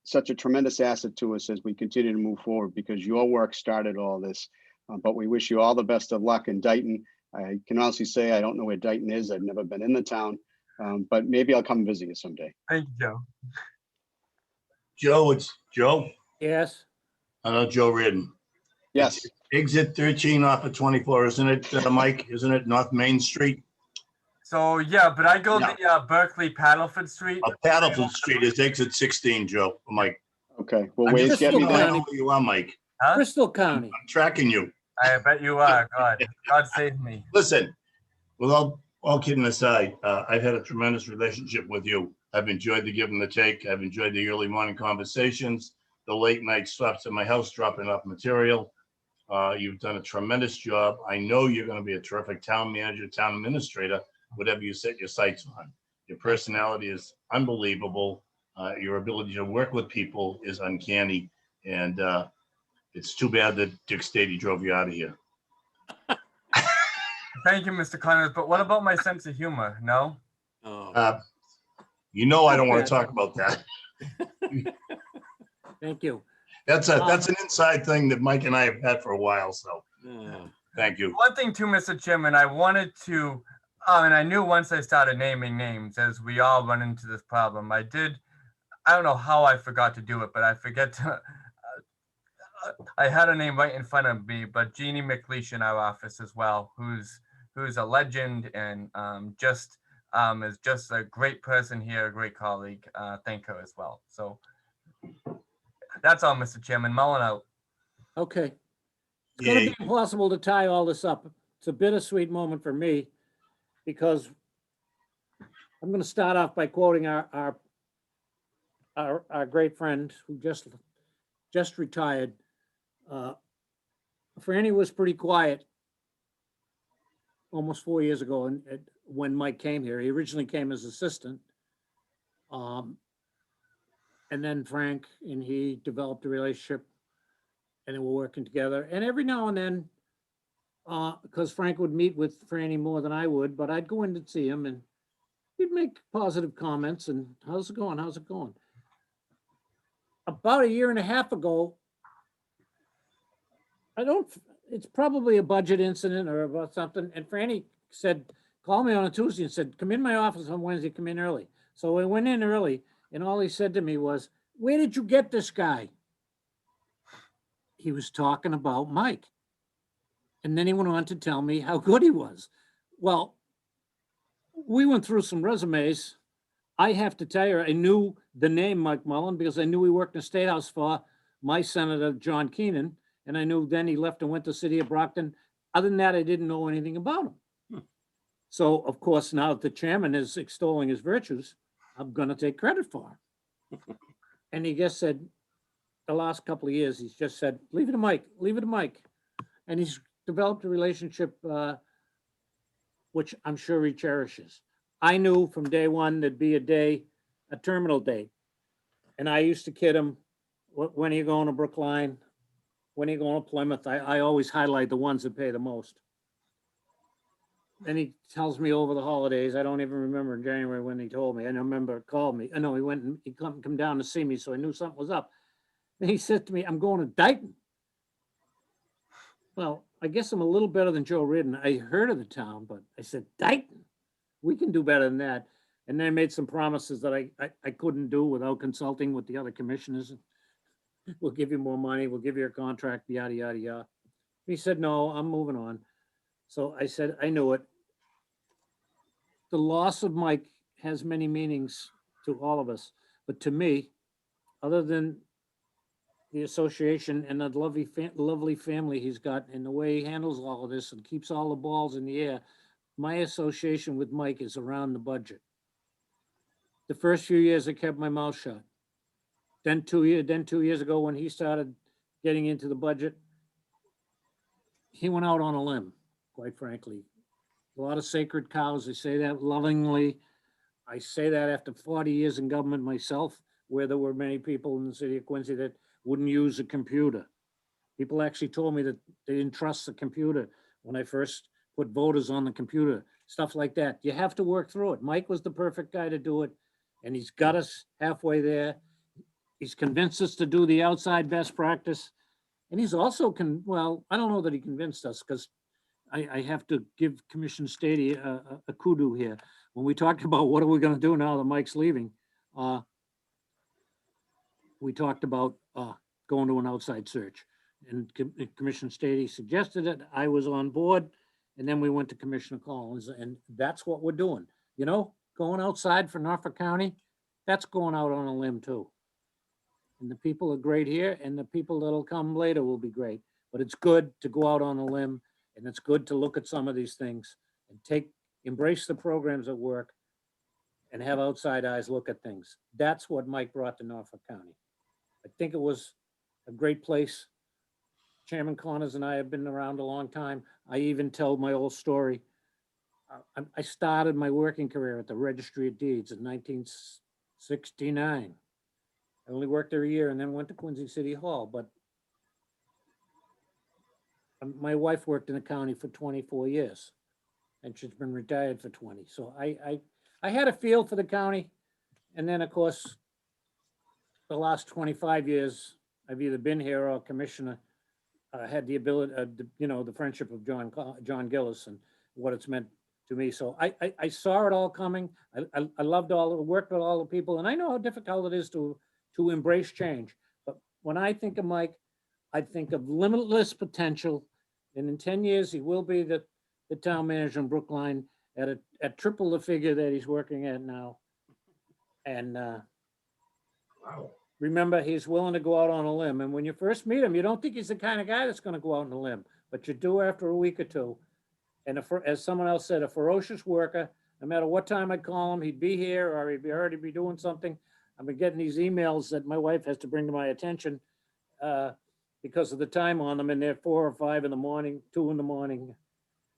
S13: such a tremendous asset to us as we continue to move forward, because your work started all this. But we wish you all the best of luck in Dayton. I can honestly say I don't know where Dayton is. I've never been in the town, but maybe I'll come visit you someday.
S3: Thank you, Joe.
S15: Joe, it's Joe.
S1: Yes.
S15: I know Joe Reardon.
S13: Yes.
S15: Exit 13 off of 24, isn't it, Mike? Isn't it North Main Street?
S3: So yeah, but I go
S15: No.
S3: the Berkeley Paddleford Street.
S15: Paddlefield Street is exit 16, Joe. Mike.
S13: Okay. Well,
S15: I'm
S13: Waze
S15: just
S13: get me
S15: I
S13: there.
S15: know where you are, Mike.
S3: Huh?
S1: Bristol County.
S15: I'm tracking you.
S3: I bet you are. God save me.
S15: Listen, with all kidding aside, I've had a tremendous relationship with you. I've enjoyed the give and the take. I've enjoyed the early morning conversations, the late night stops at my house dropping off material. You've done a tremendous job. I know you're going to be a terrific town manager, town administrator, whatever you set your sights on. Your personality is unbelievable. Your ability to work with people is uncanny. And it's too bad that Dick Stady drove you out of here.
S3: Thank you, Mr. Connors. But what about my sense of humor? No?
S15: You know I don't want to talk about that.
S1: Thank you.
S15: That's an inside thing that Mike and I have had for a while. So thank you.
S3: One thing too, Mr. Chairman, I wanted to, and I knew once I started naming names, as we all run into this problem, I don't know how I forgot to do it, but I forget to, I had a name right in front of me, but Jeannie McLeish in our office as well, who's a legend and is just a great person here, a great colleague. Thank her as well. So that's all, Mr. Chairman. Mulling out.
S1: Okay. It's going to be impossible to tie all this up. It's a bittersweet moment for me because I'm going to start off by quoting our great friend who just retired. Franny was pretty quiet almost 4 years ago, and when Mike came here, he originally came as assistant. And then Frank and he developed a relationship, and they were working together. And every now and then, because Frank would meet with Franny more than I would, but I'd go in to see him and he'd make positive comments and how's it going? How's it going? About a year and a half ago, it's probably a budget incident or about something. And Franny said, call me on a Tuesday and said, come in my office on Wednesday, come in early. So I went in early and all he said to me was, where did you get this guy? He was talking about Mike. And then he went on to tell me how good he was. Well, we went through some resumes. I have to tell you, I knew the name Mike Mullen because I knew he worked in the State House for my Senator John Keenan. And I knew then he left and went to the city of Brockton. Other than that, I didn't know anything about him. So of course, now that the chairman is extolling his virtues, I'm gonna take credit for him. And he just said, the last couple of years, he's just said, leave it to Mike, leave it to Mike. And he's developed a relationship, which I'm sure he cherishes. I knew from day one there'd be a terminal day. And I used to kid him, when are you going to Brookline? When are you going to Plymouth? I always highlight the ones that pay the most. And he tells me over the holidays, I don't even remember in January when he told me. I remember called me. I know he went and he come down to see me, so I knew something was up. And he said to me, I'm going to Dayton. Well, I guess I'm a little better than Joe Ridden. I heard of the town, but I said, Dayton, we can do better than that. And then I made some promises that I couldn't do without consulting with the other commissioners. We'll give you more money. We'll give you a contract, yada, yada, yada. He said, no, I'm moving on. So I said, I knew it. The loss of Mike has many meanings to all of us, but to me, other than the association and the lovely family he's got and the way he handles all of this and keeps all the balls in the air, my association with Mike is around the budget. The first few years I kept my mouth shut. Then 2 years ago when he started getting into the budget, he went out on a limb, quite frankly. A lot of sacred cows, I say that lovingly. I say that after 40 years in government myself, where there were many people in the city of Quincy that wouldn't use a computer. People actually told me that they didn't trust the computer when I first put voters on the computer, stuff like that. You have to work through it. Mike was the perfect guy to do it, and he's got us halfway there. He's convinced us to do the outside best practice. And he's also, well, I don't know that he convinced us because I have to give Commissioner Stady a kudos here. When we talked about what are we going to do now that Mike's leaving, we talked about going to an outside search. And Commissioner Stady suggested it. I was on board. And then we went to Commissioner Collins, and that's what we're doing. You know, going outside for Norfolk County, that's going out on a limb too. And the people are great here, and the people that'll come later will be great. But it's good to go out on a limb, and it's good to look at some of these things and embrace the programs that work and have outside eyes look at things. That's what Mike brought to Norfolk County. I think it was a great place. Chairman Connors and I have been around a long time. I even tell my old story. I started my working career at the Registry of Deeds in 1969. I only worked there a year and then went to Quincy City Hall, but my wife worked in the county for 24 years and she's been retired for 20. So I had a feel for the county. And then of course, the last 25 years, I've either been here or commissioner, had the ability, the friendship of John Gillis and what it's meant to me. So I saw it all coming. I loved worked with all the people, and I know how difficult it is to embrace change. But when I think of Mike, I think of limitless potential. And in 10 years, he will be the town manager in Brookline at triple the figure that he's working at now. And
S15: Wow.
S1: remember, he's willing to go out on a limb. And when you first meet him, you don't think he's the kind of guy that's going to go out on a limb, but you do after a week or two. And as someone else said, a ferocious worker, no matter what time I call him, he'd be here or he'd already be doing something. I've been getting these emails that my wife has to bring to my attention because of the time on them, and they're 4 or 5 in the morning, 2 in the morning.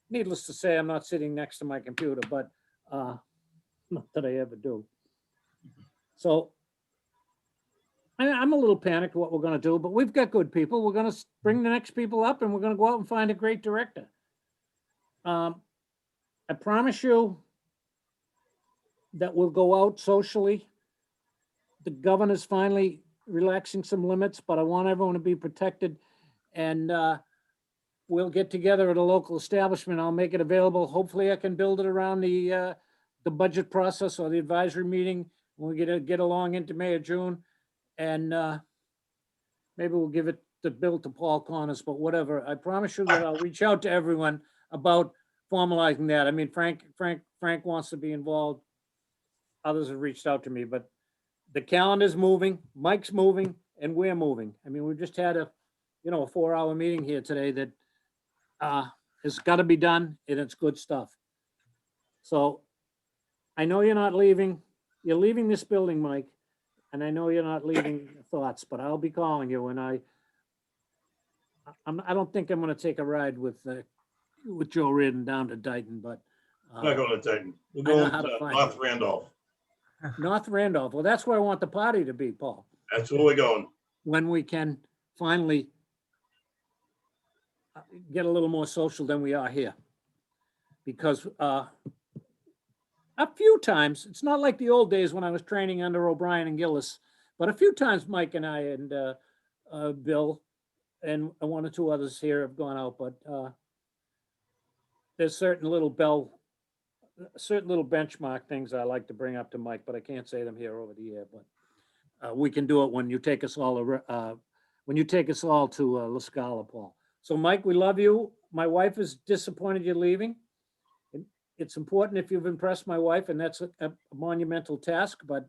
S1: Needless to say, I'm not sitting next to my computer, but not that I ever do. So I'm a little panicked what we're going to do, but we've got good people. We're going to bring the next people up, and we're going to go out and find a great director. I promise you that we'll go out socially. The governor's finally relaxing some limits, but I want everyone to be protected. And we'll get together at a local establishment. I'll make it available. Hopefully I can build it around the budget process or the advisory meeting when we get along into May or June. And maybe we'll give it the bill to Paul Connors, but whatever. I promise you that I'll reach out to everyone about formalizing that. I mean, Frank wants to be involved. Others have reached out to me, but the calendar's moving, Mike's moving, and we're moving. I mean, we just had a 4-hour meeting here today that has got to be done, and it's good stuff. So I know you're not leaving. You're leaving this building, Mike, and I know you're not leaving your thoughts, but I'll be calling you, and I don't think I'm going to take a ride with Joe Reardon down to Dayton, but
S15: I'm not going to Dayton. We're
S1: I know
S15: going
S1: how to
S15: to
S1: find
S15: North
S1: it.
S15: Randolph.
S1: North Randolph. Well, that's where I want the party to be, Paul.
S15: That's where we're going.
S1: When we can finally get a little more social than we are here. Because a few times, it's not like the old days when I was training under O'Brien and Gillis, but a few times Mike and I and Bill and one or two others here have gone out, but there's certain little benchmark things I like to bring up to Mike, but I can't say them here over the air, but we can do it when you take us all to La Scala, Paul. So Mike, we love you. My wife is disappointed you're leaving. It's important if you've impressed my wife, and that's a monumental task, but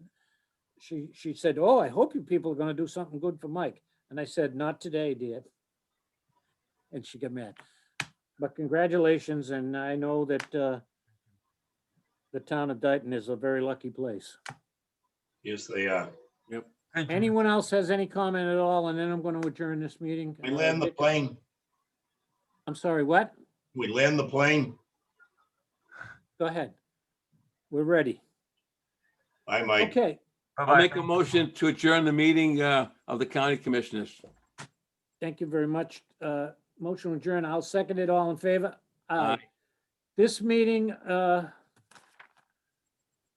S1: she said, oh, I hope you people are going to do something good for Mike. And I said, not today, dear. And she got mad. But congratulations, and I know that the town of Dayton is a very lucky place.
S15: Yes, they are.
S2: Yep.
S1: Anyone else has any comment at all? And then I'm going to adjourn this meeting.
S15: We land the plane.
S1: I'm sorry, what?
S15: We land the plane.
S1: Go ahead. We're ready.
S15: Bye, Mike.
S1: Okay.
S2: I'll make a motion to adjourn the meeting of the county commissioners.
S1: Thank you very much. Motion adjourned. I'll second it. All in favor?
S2: Aye.
S1: This meeting of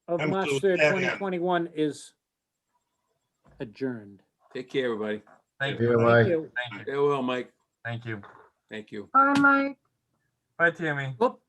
S15: I'm
S1: March
S15: so
S1: 3rd,
S15: sad,
S1: 2021 is adjourned.
S2: Take care, everybody.
S3: Thank
S16: Here,
S3: you.
S16: Mike.
S1: you.
S3: Thank you.
S2: Farewell, Mike.
S3: Thank you.
S2: Thank you.
S9: Bye, Mike.
S3: Bye, Tammy.
S1: Whoop.